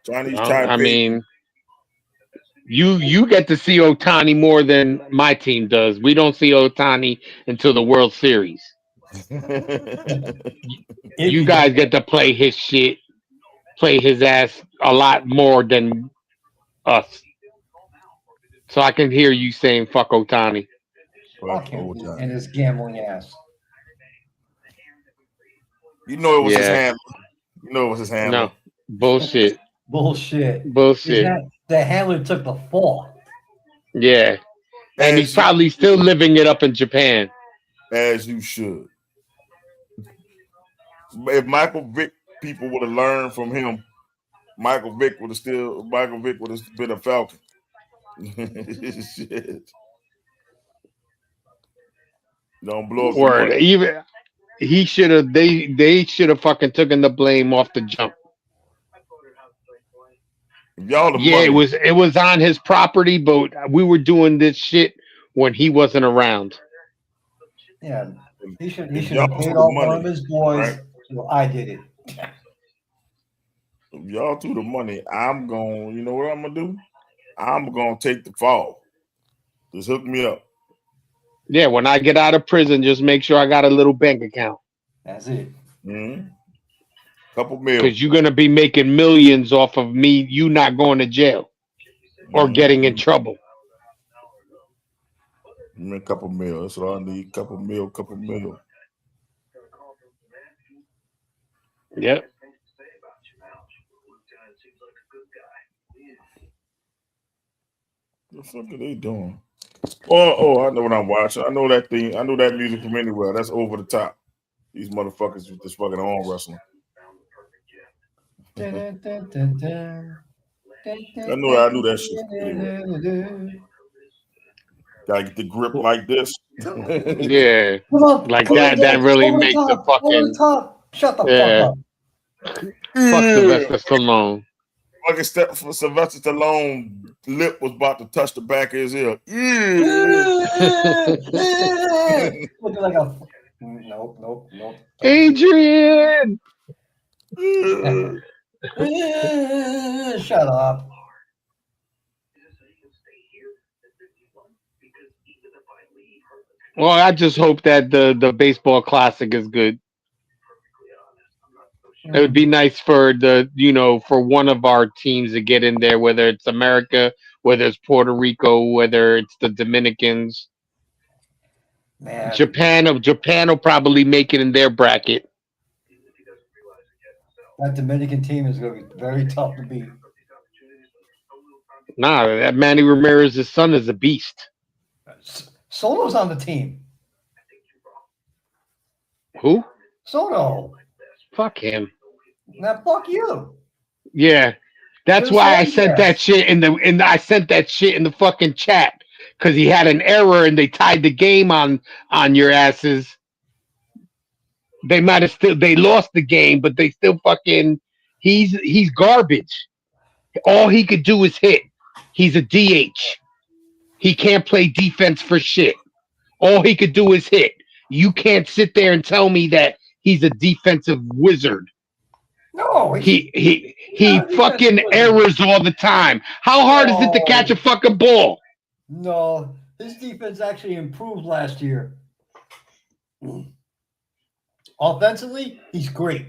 Chinese Well, I Taipei. mean, you get to see Otani more than my team does. We don't see Otani until the World Series. If You you get guys get to play his shit, play his ass a lot more than us. So I can hear you saying "fuck Otani." Fuck fuck him old and time. his gambling ass. You know it was his Yeah, handler. You know it was his handler. no bullshit, Bullshit. bullshit. The handler took the fall. Yeah, and he's As you probably still living it up in Japan. as you should. If Michael Vick people would have learned from him, Michael Vick would have been a Falcon. Shit. Don't blow up the Word, money. even he should have. They should have fucking taken the blame off the jump. If y'all the Yeah, it money, was it was on his property, but we were doing this shit when he wasn't around. Yeah. if, He if should y'all have to paid the off one of money, his right? boys. So I did it. If y'all to the money, I'm going. You know what I'm gonna do? I'm gonna take the fall. Just hook me up. Yeah, when I get out of prison, just make sure I got a little bank account That's it. Couple mil. because you're gonna be making millions off of me. You not going to jail or getting in Mm-hmm. trouble. A couple mil. That's what I need. Couple mil. Couple mil. Yep. What the fuck are they doing? Oh, I know what I'm watching. I know that thing. I know that music from anywhere. That's over the top. These motherfuckers with this fucking arm wrestling. Dun, I dun, dun, dun, dun. Dun, dun, I knew that shit from anywhere. dun, dun, dun. Gotta get the grip like this. Yeah, Come on, like do it that. That again. really Over the makes the top. Over the fucking top. Shut the fuck yeah. up. Fuck Yeah. Sylvester Stallone. Fucking step for Sylvester Stallone lip was about to touch the back of his ear. Looking like a. Nope, nope, nope. Adrian. Shut up. Well, I just hope that the baseball classic is good. It would be nice for for one of our teams to get in there, whether it's America, whether it's Puerto Rico, whether it's the Dominicans. Man, Japan will probably make it in their bracket. that Dominican team is going to be very tough to beat. Nah, that Manny Ramirez's son is a beast. Soto's on the team. Who? Soto. Fuck him. Now fuck you. Yeah, that's Just why I said sent that yes. shit I sent that shit in the fucking chat because he had an error and they tied the game on your asses. They might have still they lost the game, but they still fucking he's garbage. All he could do is hit. He's a DH. He can't play defense for shit. All he could do is hit. You can't sit there and tell me that he's a defensive wizard. No, he's He not a defensive fucking wizard. errors all the time. How hard is it to catch a No, fucking ball? no. His defense actually improved last year. Offensively, he's great.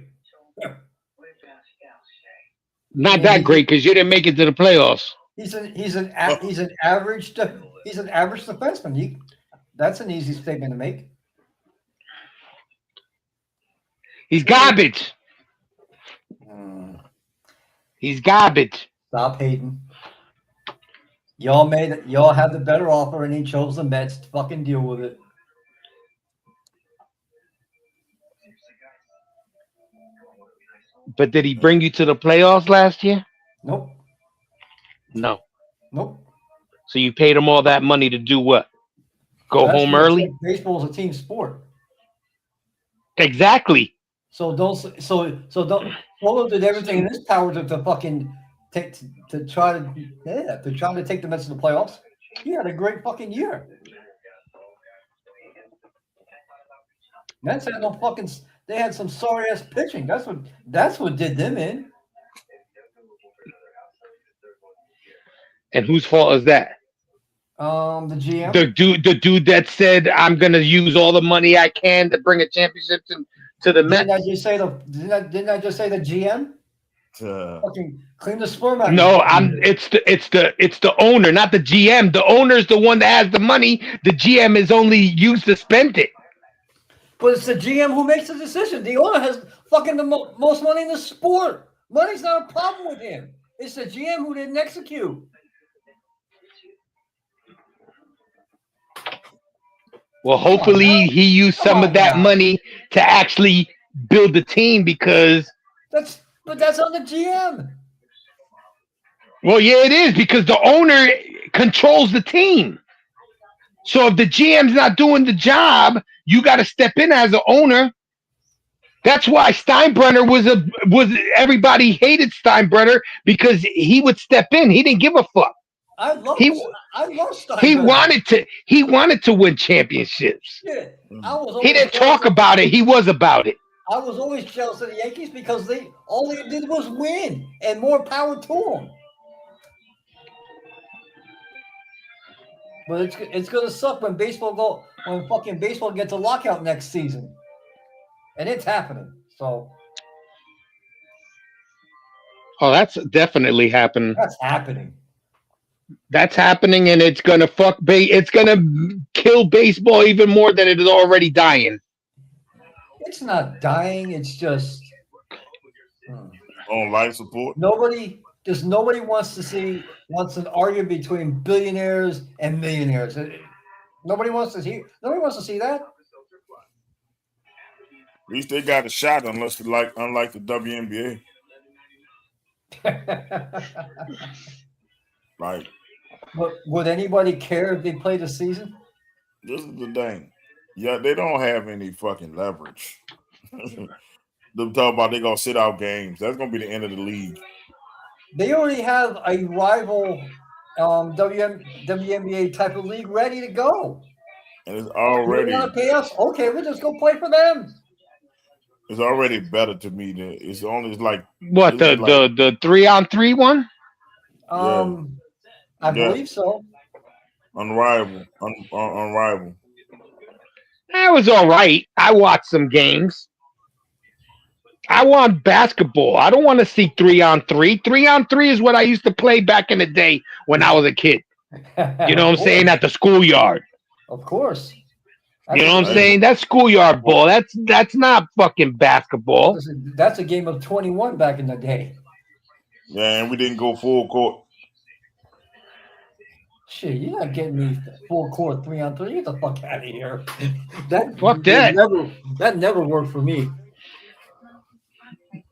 Not And that great because you didn't make it to the playoffs. he's an average defenseman. That's an easy statement to make. He's garbage. He's garbage. Stop hating. Y'all had the better offer and he chose the Mets to fucking deal with it. But did he bring you to the playoffs last year? Nope. No. Nope. So you paid him all that money to do what? Go home early? Baseball is a team sport. Exactly. So don't. Polo did everything in his power to fucking to try to take the Mets to the playoffs. He had a great fucking year. Mets had no fucking. They had some sorry ass pitching. That's what did them in. And whose fault is that? The GM. The dude that said I'm gonna use all the money I can to bring a championship to the Mets. Didn't I just say the GM? Fucking clean the sperm out. No, it's the owner, not the GM. The owner is the one that has the money. The GM is only used to spend it. But it's the GM who makes the decision. The owner has fucking the most money in the sport. Money's not a problem with him. It's the GM who didn't execute. Well, hopefully he used some of that money to actually build the team because that's on the GM. Well, yeah, it is because the owner controls the team. So if the GM's not doing the job, you got to step in as an owner. That's why Steinbrenner was everybody hated Steinbrenner because he would step in. He didn't give a fuck. I love Steinbrenner. He wanted to win championships. Yeah, he didn't talk about it. He was about it. I was always jealous of the Yankees because all they did was win, and more power to them. But it's gonna suck when fucking baseball gets a lockout next season, and it's happening. So. Oh, that's definitely happening. That's happening. That's happening, and it's gonna it's gonna kill baseball even more than it is already dying. It's not dying. It's just on life support. Nobody wants an argument between billionaires and millionaires. Nobody wants to see that. At least they got a shot, unlike the WNBA. Like, but would anybody care if they played a season? This is the thing. Yeah, they don't have any fucking leverage. Them talk about they gonna sit out games. That's gonna be the end of the league. They already have a rival WNBA type of league ready to go. And it's already. You want to pay us? Okay, we'll just go play for them. It's already better to me than it's like what the 3-on-3 one. I believe so. Unrivaled. That was all right. I watched some games. I want basketball. I don't want to see 3-on-3. 3-on-3 is what I used to play back in the day when I was a kid. You know what I'm saying? At the schoolyard. Of course. You know what I'm saying? That's schoolyard ball. That's not fucking basketball. That's a game of 21 back in the day. Yeah, and we didn't go full court. Shit, you're not getting me full court 3-on-3. Get the fuck out of here. Fuck that. That never worked for me.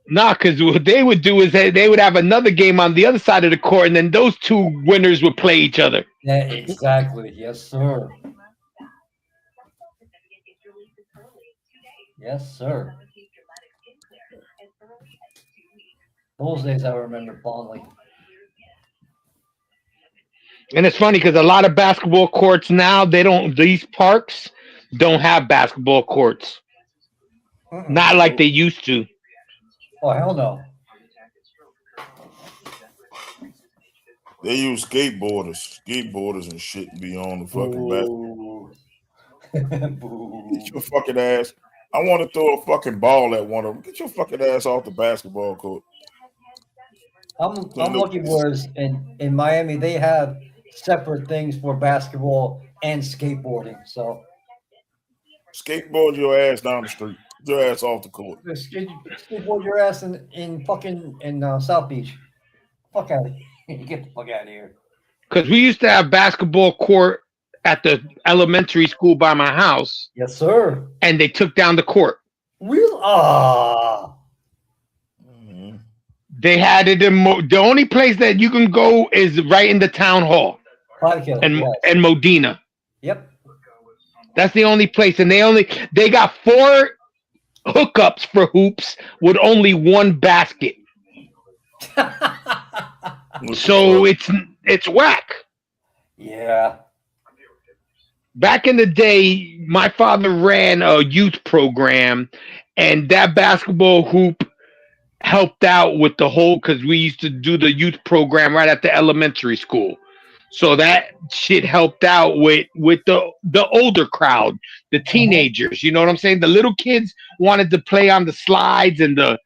Nah, because what they would do is they would have another game on the other side of the court, and then those two winners would play each other. Yeah, exactly. Yes, sir. Yes, sir. Those days I remember fondly. And it's funny because a lot of basketball courts now these parks don't have basketball courts, not like they used to. Oh hell no. They use skateboarders and shit be on the fucking back. Boo. Boo. Get your fucking ass. I want to throw a fucking ball at one of them. Get your fucking ass off the basketball court. I'm lucky whereas in Miami they have separate things for basketball and skateboarding. So skateboard your ass down the street. Get your ass off the court. Skateboard your ass in fucking South Beach. Fuck out of here. Get the fuck out of here. Because we used to have basketball court at the elementary school by my house. Yes, sir. And they took down the court. They had it in the only place that you can go is right in the town hall and Modena. Yep. That's the only place, and they got 4 hookups for hoops with only 1 basket. So it's whack. Yeah. Back in the day, my father ran a youth program, and that basketball hoop helped out with the whole, because we used to do the youth program right at the elementary school. So that shit helped out with the older crowd, the teenagers. You know what I'm saying? The little kids wanted to play on the slides and the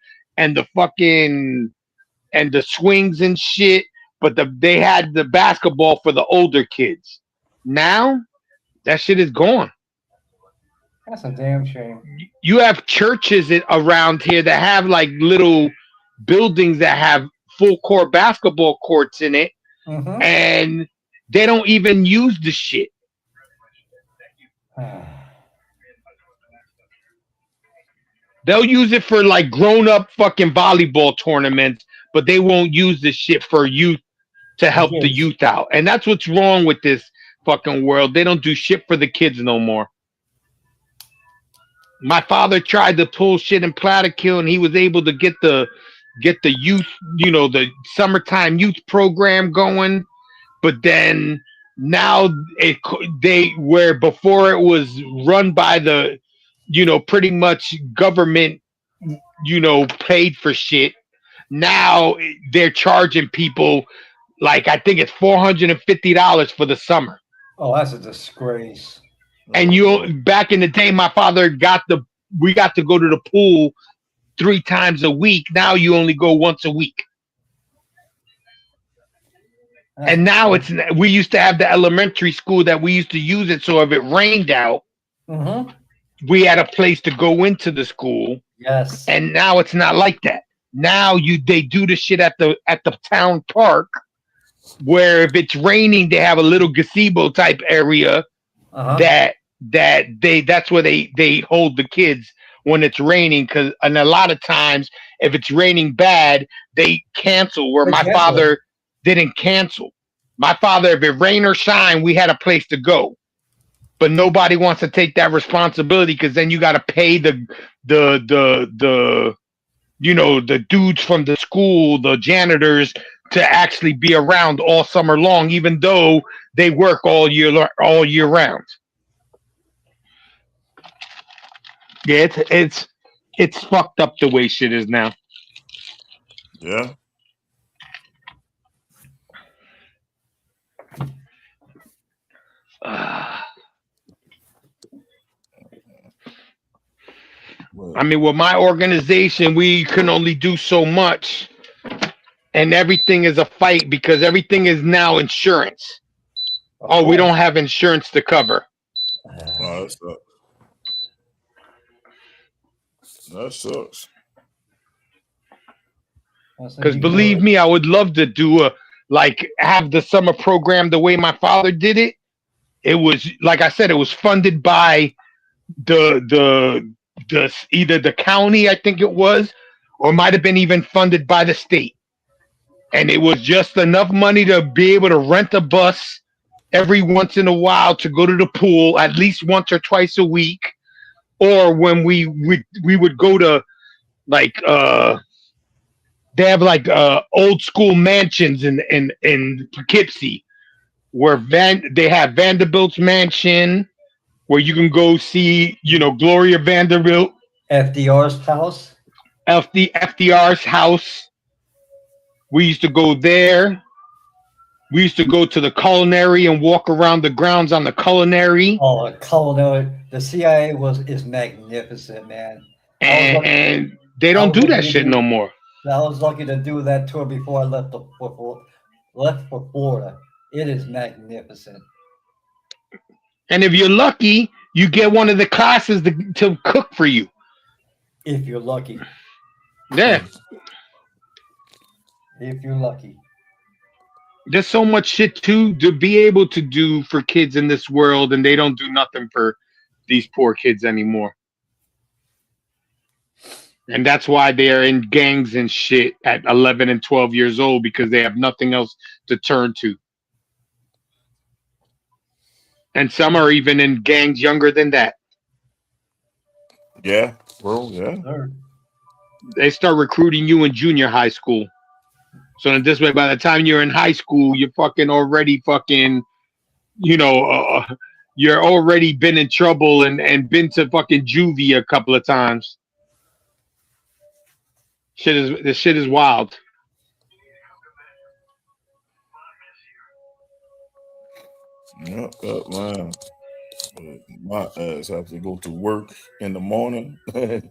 fucking and the swings and shit, but they had the basketball for the older kids. Now that shit is gone. That's a damn shame. You have churches around here that have like little buildings that have full court basketball courts in it, and they don't even use the shit. They'll use it for like grown-up fucking volleyball tournaments, but they won't use the shit for youth to help the youth out. And that's what's wrong with this fucking world. They don't do shit for the kids no more. My father tried to pull shit in Plattekill, and he was able to get the youth, the summertime youth program going. But then now where before it was run by the, pretty much government, paid for shit. Now they're charging people like, I think it's $450 for the summer. Oh, that's a disgrace. And back in the day, my father we got to go to the pool 3 times a week. Now you only go once a week. And now we used to have the elementary school that we used to use it. So if it rained out, we had a place to go into the school. Yes. And now it's not like that. Now they do the shit at the town park, where if it's raining, they have a little gazebo type area that's where they hold the kids when it's raining. And a lot of times, if it's raining bad, they cancel. Where my father didn't cancel. My father, if it rain or shine, we had a place to go. But nobody wants to take that responsibility, because then you got to pay the dudes from the school, the janitors, to actually be around all summer long, even though they work all year round. Yeah, it's fucked up the way shit is now. Yeah. I mean, with my organization, we can only do so much, and everything is a fight because everything is now insurance. Oh, we don't have insurance to cover. Oh, that sucks. Because believe me, I would love to do like have the summer program the way my father did it. It was like I said, it was funded by the either the county, I think it was, or might have been even funded by the state. And it was just enough money to be able to rent a bus every once in a while to go to the pool at least once or twice a week. Or when we would go to like they have like old school mansions in Poughkeepsie where they have Vanderbilt's mansion where you can go see, Gloria Vanderbilt, FDR's house. FDR's house. We used to go there. We used to go to the culinary and walk around the grounds on the culinary. Oh, culinary. The CIA is magnificent, man. And they I don't was do lucky that to shit no more. I was lucky to do that tour before I left for Florida. It is magnificent. And if you're lucky, you get one of the classes to cook for you. If you're lucky. Yeah. If you're lucky. There's so much shit to be able to do for kids in this world, and they don't do nothing for these poor kids anymore. And that's why they are in gangs and shit at 11 and 12 years old, because they have nothing else to turn to. And some are even in gangs younger than that. Yeah, bro. Yeah. They start recruiting you in junior high school. So in this way, by the time you're in high school, you're already you're already been in trouble and been to fucking juvie a couple of times. This shit is wild. Yep, man. My ass have to go to work in the morning, and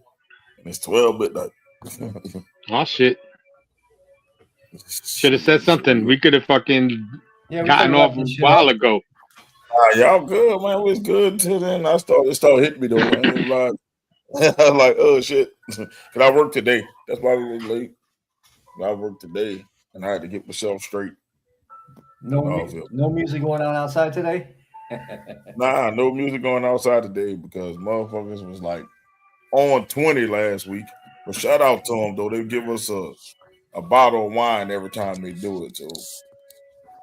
it's 12 midnight. Oh shit! Should have said something. We could have fucking gotten off a while ago. Y'all good, man. We was good until then. It started hitting me though. I ain't lying. I was like, oh shit. Cause I work today. That's why we was late. I worked today and I had to get myself straight. No music going on outside today? Nah, no music going outside today because motherfuckers was like on 20 last week. But shout out to them though. They give us a bottle of wine every time they do it. So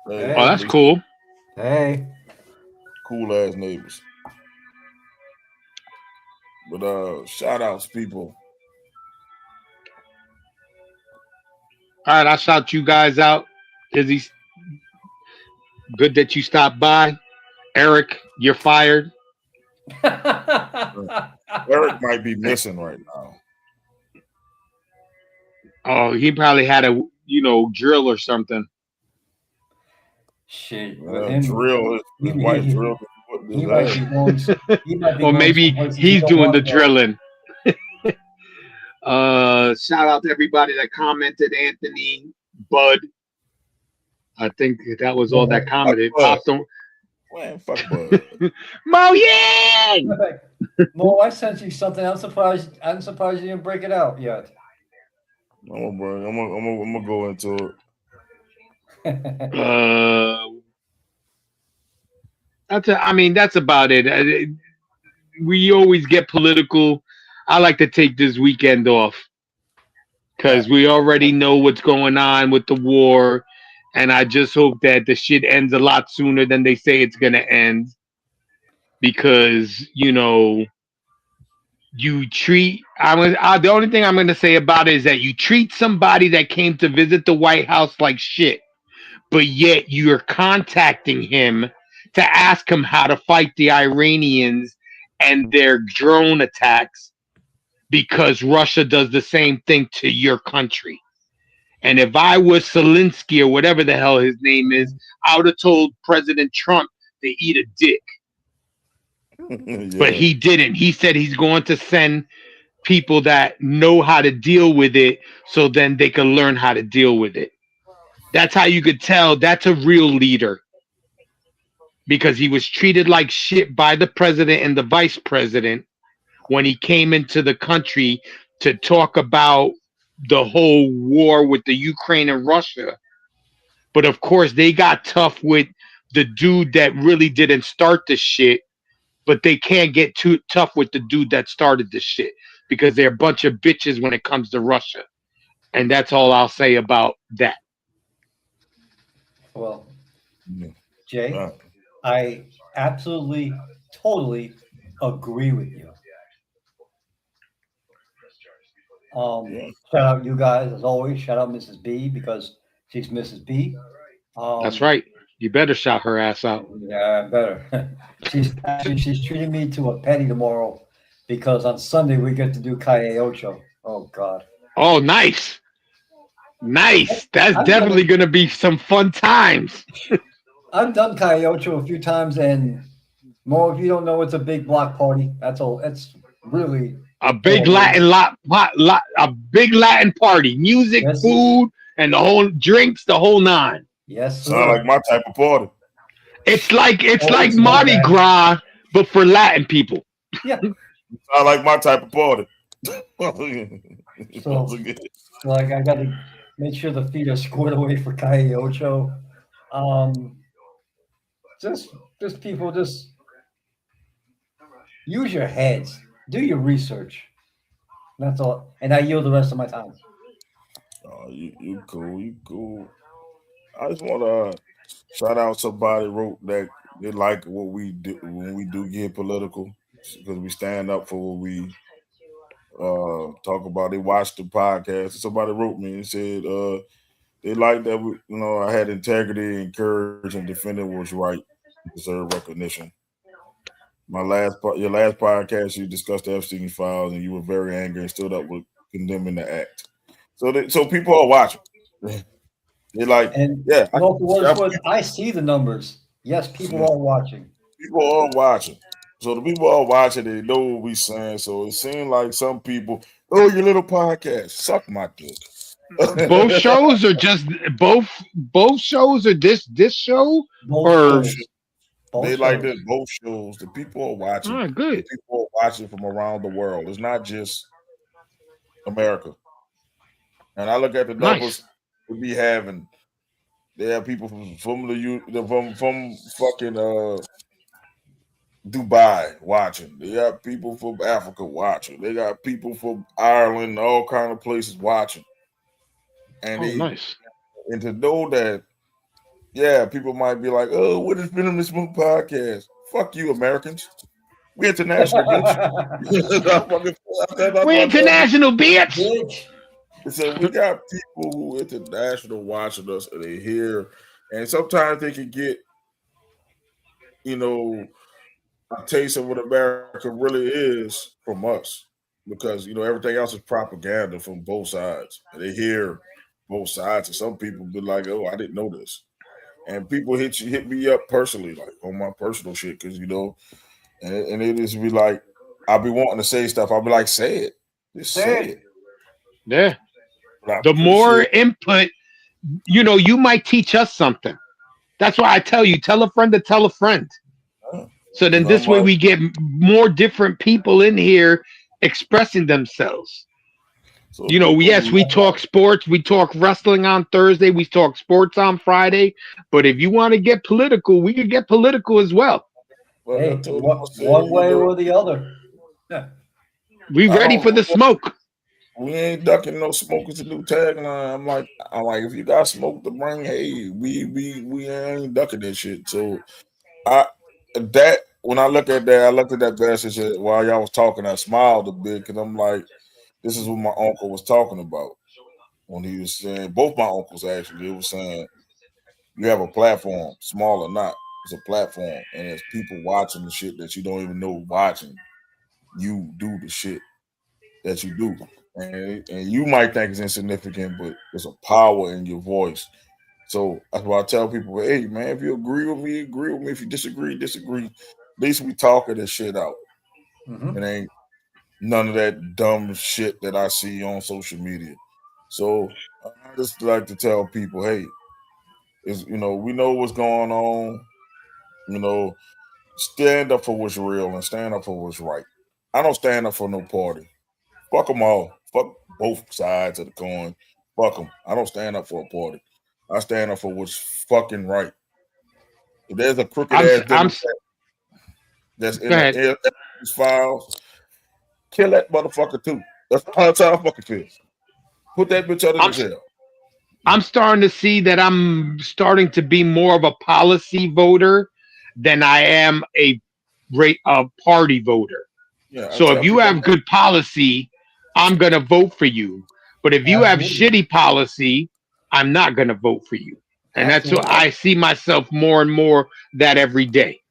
hey, oh, that's cool. Hey. Cool ass neighbors. But shout outs, people. All right, I'll shout you guys out. Izzy, good that you stopped by. Eric, you're fired. Eric might be missing right now. Oh, he probably had a drill or something. Shit. Drill. His wife drilled. He might be or maybe he's doing the drilling. Shout out to everybody that commented. Anthony, Bud. I think that was all that commented. Man, fuck Bud. Mo Yang! Mo, I sent you something. I'm surprised you didn't break it out yet. I'm gonna go into it. That's about it. We always get political. I like to take this weekend off because we already know what's going on with the war, and I just hope that the shit ends a lot sooner than they say it's gonna end. Because the only thing I'm gonna say about it is that you treat somebody that came to visit the White House like shit, but yet you're contacting him to ask him how to fight the Iranians and their drone attacks because Russia does the same thing to your country. And if I was Zelensky or whatever the hell his name is, I would have told President Trump to eat a dick. Yeah. But he didn't. He said he's going to send people that know how to deal with it so then they can learn how to deal with it. That's how you could tell that's a real leader. Because he was treated like shit by the president and the vice president when he came into the country to talk about the whole war with the Ukraine and Russia. But of course, they got tough with the dude that really didn't start the shit, but they can't get too tough with the dude that started the shit because they're a bunch of bitches when it comes to Russia. And that's all I'll say about that. Well, Yeah. Jay, I absolutely, totally agree with you. Yeah. Shout out you guys as always. Shout out Mrs. B because she's Mrs. B. That's Um, right. You better shout her ass out. yeah, better. She's treating me to a penny tomorrow because on Sunday we get to do Calle Ocho. Oh God, Oh, nice. Nice. That's I've done definitely it. going to be some fun times. I've done Calle Ocho a few times, and more if you don't know, it's a big block party. That's all. It's really A big all it is. a big Latin party, music, Yes, food, and the whole drinks, the whole nine. yes, Sound sir. like my type of party. Oh, It's it's not Mardi bad. Gras, but for Latin people. Yeah. Sound like my type of party. So, like, I got to make sure the feet are squared away for Calle Ocho. Um, just, just people, just use your heads, do your research. That's all. And I yield the rest of my time. Oh, you cool, you cool. I just want to shout out somebody wrote that they like what we do when we do get political because we stand up for what we talk about. They watched the podcast. Somebody wrote me and said they like that I had integrity, and courage, and defending what's right, deserve recognition. Your last podcast, you discussed the Epstein files, and you were very angry and stood up with condemning the act. So people are watching. They like, And yeah, well, for what it's worth, people, I see the numbers. Yes, people are watching. people are watching. So the people are watching. They know what we saying. So it seems like some people, oh, your little podcast, suck my dick. Both shows are just both shows are this show Both or both shows. shows. Both They like shows. this. Both shows. The people are watching. The good. people are watching from around the world. It's not just America. And I look at the Nice. numbers we be having. They have people from from fucking Dubai watching. They got people from Africa watching. They got people from Ireland, all kind of places watching. And Oh, they nice. and to know that, yeah, people might be like, "Oh, what is Venom this Moon podcast?" Fuck you, Americans. We international, bitch. That's We what I tell them. international, bitch. Bitch. So we got people who international watching us, and they hear, and sometimes they can get, you know, a taste of what America really is from us, because everything else is propaganda from both sides. And they hear both sides, and some people be like, "Oh, I didn't know this," and people hit me up personally, like on my personal shit, because and it just be like, I'll be wanting to say stuff. I'll be like, "Say it, just say Say it. it." Yeah. But I The more appreciate. input, you might teach us something. That's why I tell you, tell a friend to tell a friend. So Because then I'm this way like, we get more different people in here expressing themselves. so people Yes, who we talk sports, we talk wrestling on Thursday, we talk sports on Friday. But if you want to get political, we could get political as well. like I Hey, told them, I said, one way or the other. Yeah. We I ready don't. for the smoke. We ain't ducking no smoke. It's a new tagline. I'm like, if you got smoke to bring, hey, we ain't ducking that shit. So I that when I look at that, I looked at that message while y'all was talking. I smiled a bit because I'm like, this is what my uncle was talking about when he was saying, both my uncles actually, they were saying, you have a platform, small or not, it's a platform, and there's people watching the shit that you don't even know watching. You do the shit that you do. And you might think it's insignificant, but there's a power in your voice. So that's why I tell people, hey man, if you agree with me, agree with me. If you disagree, disagree. At least we talking this shit out. It Hmm. ain't none of that dumb shit that I see on social media. So I just like to tell people, hey, we know what's going on. You know, stand up for what's real and stand up for what's right. I don't stand up for no party. Fuck them all. Fuck both sides of the coin. Fuck them. I don't stand up for a party. I stand up for what's fucking right. If there's a crooked I'm ass I'm Democrat that's go in ahead. the files, kill that motherfucker too. That's how I fucking feel. Put that bitch under the I'm jail. I'm starting to see that I'm starting to be more of a policy voter than I am a party voter. Yeah, I So if tell you people, have good policy, I'm gonna vote for you. But if you have Absolutely. shitty policy, I'm not gonna vote for you. And that's what Absolutely. I see myself more and more that every day.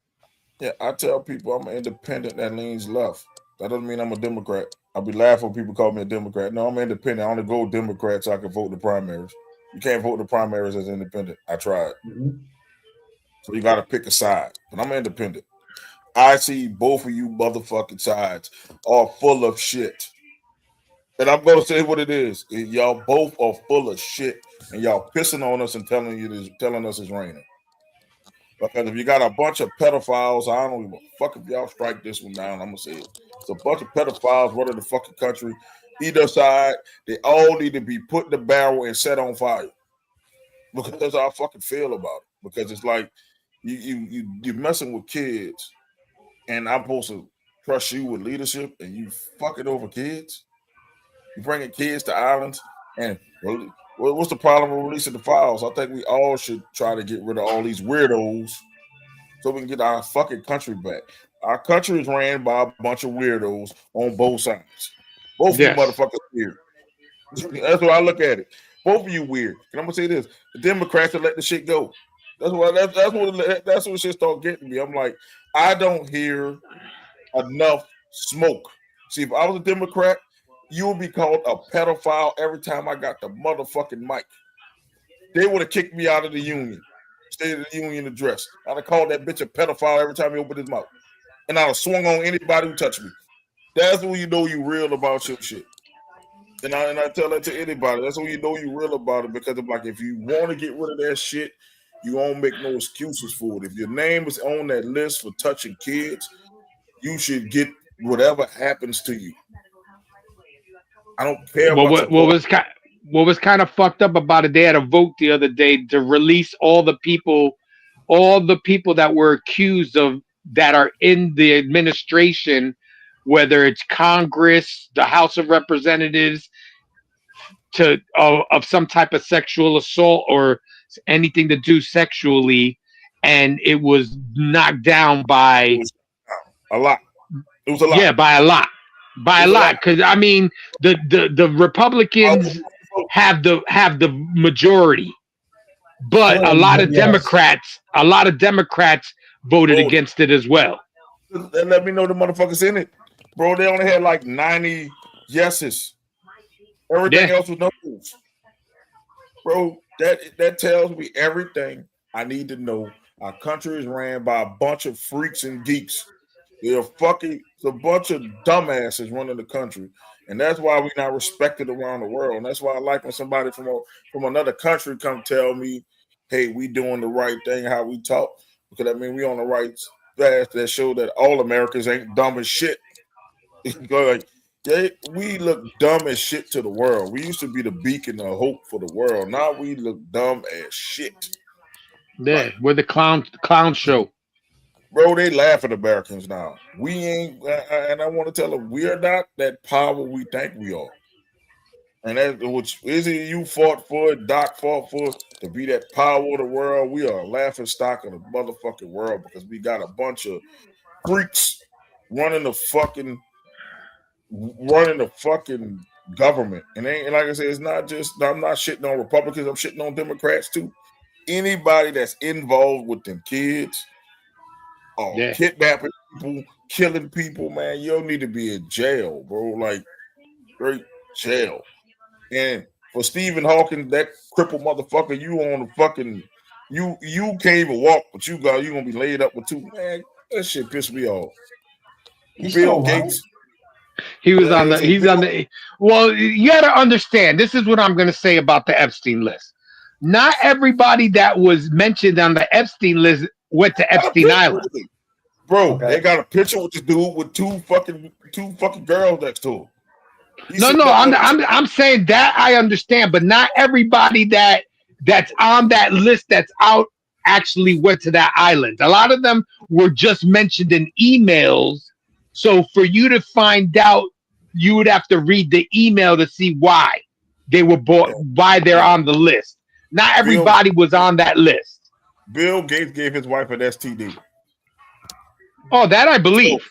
I tell people I'm an independent that leans left. That doesn't mean I'm a Democrat. I'll be laughing when people call me a Democrat. No, I'm independent. I only go Democrat so I can vote the primaries. You can't vote the primaries as independent. I tried. Mhm. So you got to pick a side. But I'm independent. I see both of you motherfucking sides are full of shit. And I'm gonna say what it is. Y'all both are full of shit, and y'all pissing on us and telling us it's raining. Because if you got a bunch of pedophiles, I don't give a fuck if y'all strike this one down. I'm gonna say it. It's a bunch of pedophiles running the fucking country. Either side, they all need to be put in the barrel and set on fire. Because that's how I fucking feel about it. Because it's like you're messing with kids, and I'm supposed to trust you with leadership, and you fucking over kids. You bringing kids to islands, and what's the problem with releasing the files? I think we all should try to get rid of all these weirdos so we can get our fucking country back. Our country is ran by a bunch of weirdos on both sides. Both of you Yes. motherfuckers weird. That's what I look at it. Both of you weird. And I'm gonna say this: the Democrats are letting the shit go. That's what shit start getting me. I'm like, I don't hear enough smoke. See, if I was a Democrat, you would be called a pedophile every time I got the motherfucking mic. They would have kicked me out of the union, State of the Union address. I'd have called that bitch a pedophile every time he opened his mouth. And I'd have swung on anybody who touched me. That's when you know you real about your shit. And I tell that to anybody. That's when you know you real about it. Because I'm like, if you want to get rid of that shit, you won't make no excuses for it. If your name is on that list for touching kids, you should get whatever happens to you. I don't care Well, about your politics. what was kind of fucked up about it? They had a vote the other day to release all the people that were accused of that are in the administration, whether it's Congress, the House of Representatives, to of some type of sexual assault or anything to do sexually, and it was knocked down It by was a lot. It was a lot. yeah by It a was a lot lot. because I mean the Republicans have the majority, but Slim, but yes. A lot of Democrats voted Bro, against it as well. they let me know the motherfuckers in it. Bro, they only had like 90 yeses. Everything Yeah, else was no's. Bro, that tells me everything I need to know. Our country is ran by a bunch of freaks and geeks. It's a bunch of dumbasses running the country, and that's why we're not respected around the world. And that's why I like when somebody from another country come tell me, "Hey, we doing the right thing, how we talk," because I mean we on the right path that show that all Americans ain't dumb as shit. Like we look dumb as shit to the world. We used to be the beacon of hope for the world. Now we look dumb as shit. yeah, Like, we're the clown show. bro, they laugh at Americans now. We ain't, and I want to tell them we are not that power we think we are. And that which is it you fought for, Doc fought for to be that power of the world. We are a laughing stock of the motherfucking world because we got a bunch of freaks running the fucking government. And like I said, it's not just I'm not shitting on Republicans, I'm shitting on Democrats too. Anybody that's involved with them kids or Yeah, kidnapping people, killing people, man, you don't need to be in jail, bro. Like straight jail. And for Stephen Hawking, that crippled motherfucker, you on the fucking you can't even walk, but you gonna be laid up with two. Man, that shit pissed me off. He's still Bill alive. Gates, he was on yeah, the see he's on Bill, the. Well, you got to understand. This is what I'm going to say about the Epstein list. Not everybody that was mentioned on the Epstein list went to got a Epstein picture Island. with it. Bro, Okay. they got a picture with this dude with two fucking girls next to him. He's No, sitting no, up on the I'm saying that I understand, but not everybody that that's on that list that's out actually went to that island. A lot of them were just mentioned in emails. So for you to find out, you would have to read the email to see why they were bought, Yeah, why they're yeah. on the list. Not Bill everybody was on that list. Bill Gates gave his wife an STD. Oh, that I So believe.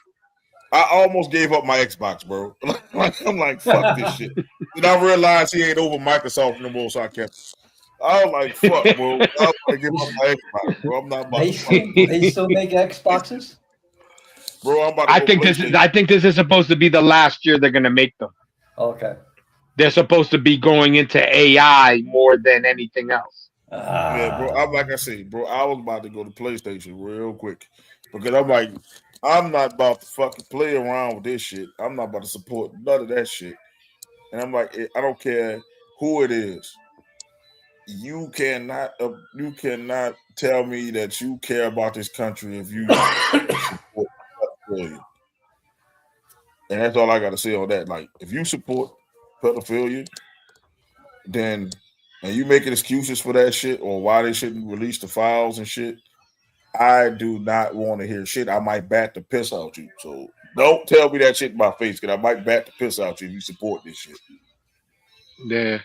I almost gave up my Xbox, bro. I'm like, fuck this shit. Then I realized he ain't over Microsoft no more, so I kept it. I was like, fuck, bro. I was gonna give up my Xbox, bro. I'm not about They to fucking still play. they still make Xboxes. Bro, I'm about to I go think this is. PlayStation. I think this is supposed to be the last year they're gonna make them. Okay. They're supposed to be going into AI more than anything else. Yeah, bro. I'm like I said, bro. I was about to go to PlayStation real quick because I'm like, I'm not about to fucking play around with this shit. I'm not about to support none of that shit. And I'm like, I don't care who it is. You cannot tell me that you care about this country if you support pedophilia. And that's all I got to say on that. Like, if you support pedophilia, then and you making excuses for that shit or why they shouldn't release the files and shit, I do not want to hear shit. I might bat the piss out you. So don't tell me that shit in my face, because I might bat the piss out you if you support this shit. Yeah,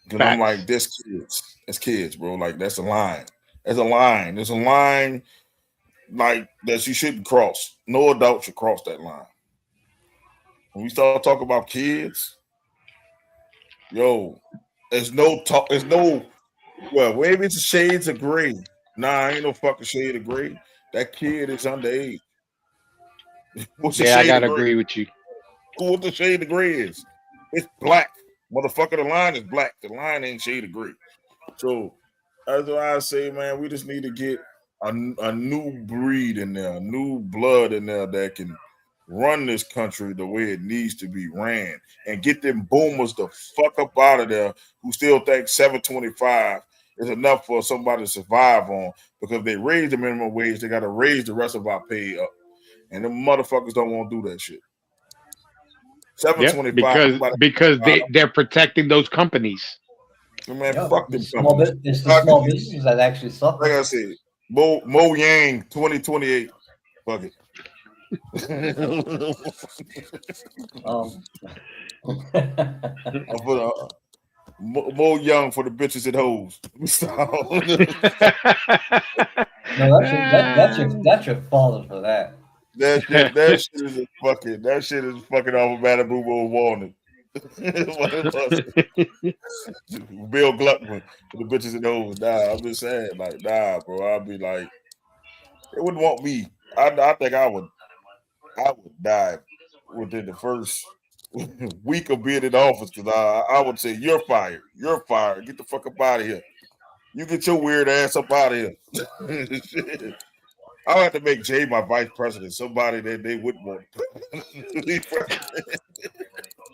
Because I'm like, facts. this kids. That's kids, bro. Like, that's a line. That's a line. There's a line like that you shouldn't cross. No adult should cross that line. When we start talking about kids, yo, there's no talk. There's no, well, maybe it's shades of gray. Nah, ain't no fucking shade of gray. That kid is underage. What's the Yeah, I shade of gotta gray? agree with you. What the shade of gray is? It's black. Motherfucker, the line is black. The line ain't shade of gray. So that's why I say, man, we just need to get a new breed in there, new blood in there that can run this country the way it needs to be ran, and get them boomers the fuck up out of there who still think 725 is enough for somebody to survive on, because they raise the minimum wage, they got to raise the rest of our pay up. And them motherfuckers don't want to do that shit. Yep, 725, because they're protecting those companies. man, Yeah, fuck them companies. it's the small businesses that actually Like suffer. I said, Mo Yang 2028. Fuck it. Um, I put Mo Young for the bitches and hoes. no, that's your father for that. that shit is fucking off of Malibu Road Warning. What it was. Bill Gluckman for the bitches and hoes. Nah, I'm just saying, like, nah, bro. I'd be like, they wouldn't want me. I think I would die within the first week of being in office, because I would say, you're fired. You're fired. Get the fuck up out of here. You get your weird ass up out of here. I'll have to make Jay my vice president, somebody that they wouldn't want to be president.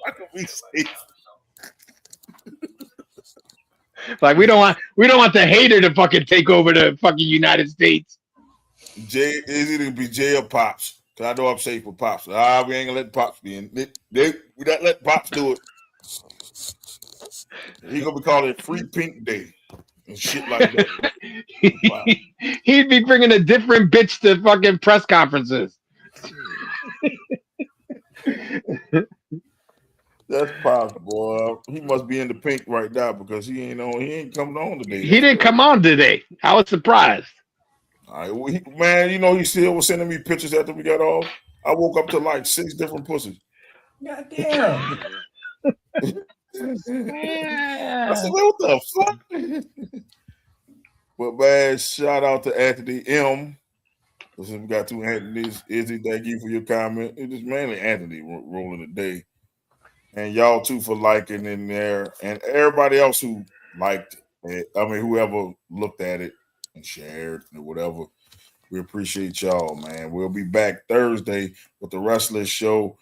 I could be safe. Like we don't want the hater to fucking take over the fucking United States. Jay is either be Jay or Pops. Cause I know I'm safe with Pops. We ain't gonna let Pops be in. We not let Pops do it. He gonna be calling it Free Pink Day and shit like that. Wow. He'd be bringing a different bitch to fucking press conferences. That's Pops, boy. He must be in the pink right now because he ain't coming on today. He didn't come on today. I was surprised. All right, well, man, he still was sending me pictures after we got off. I woke up to like 6 different pussies. God damn. I said, what the fuck? But man, shout out to Anthony M. Listen, we got 2 Anthony's. Izzy, thank you for your comment. It is mainly Anthony rolling the day. And y'all too for liking in there. And everybody else who liked it. I mean, whoever looked at it and shared or whatever. We appreciate y'all, man. We'll be back Thursday with the Wrestlers Show.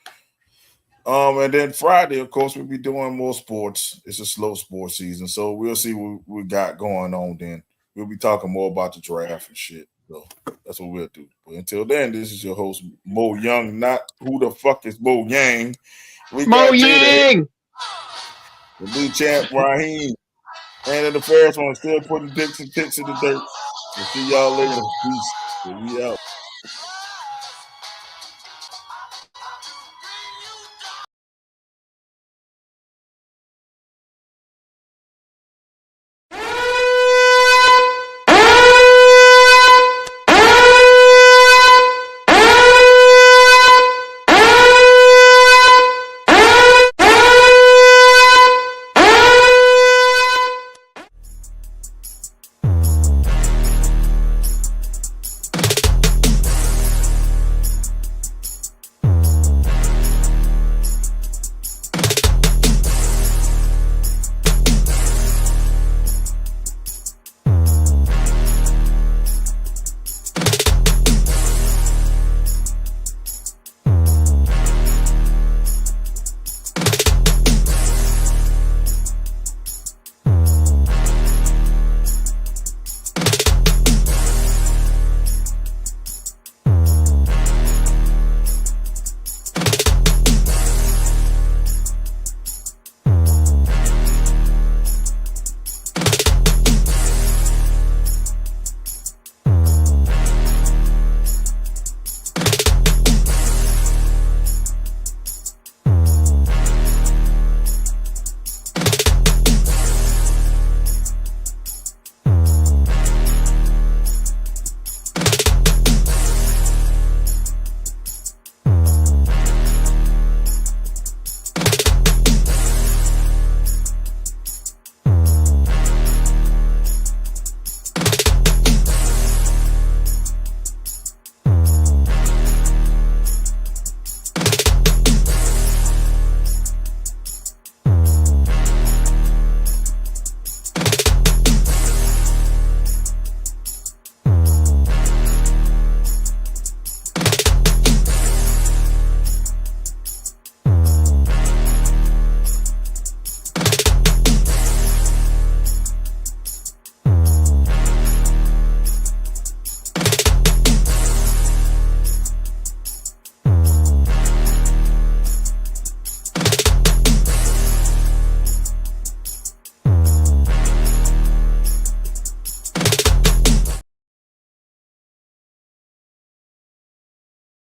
And then Friday, of course, we'll be doing more sports. It's a slow sports season, so we'll see what we got going on then. We'll be talking more about the draft and shit. So that's what we'll do. But until then, this is your host, Mo Young, not who the fuck is Mo Yang. We Mo got Jada, Yang. the new champ, Raheem. And in the first one, still putting dicks and tits in the dirt. We'll see y'all later. Peace. We out.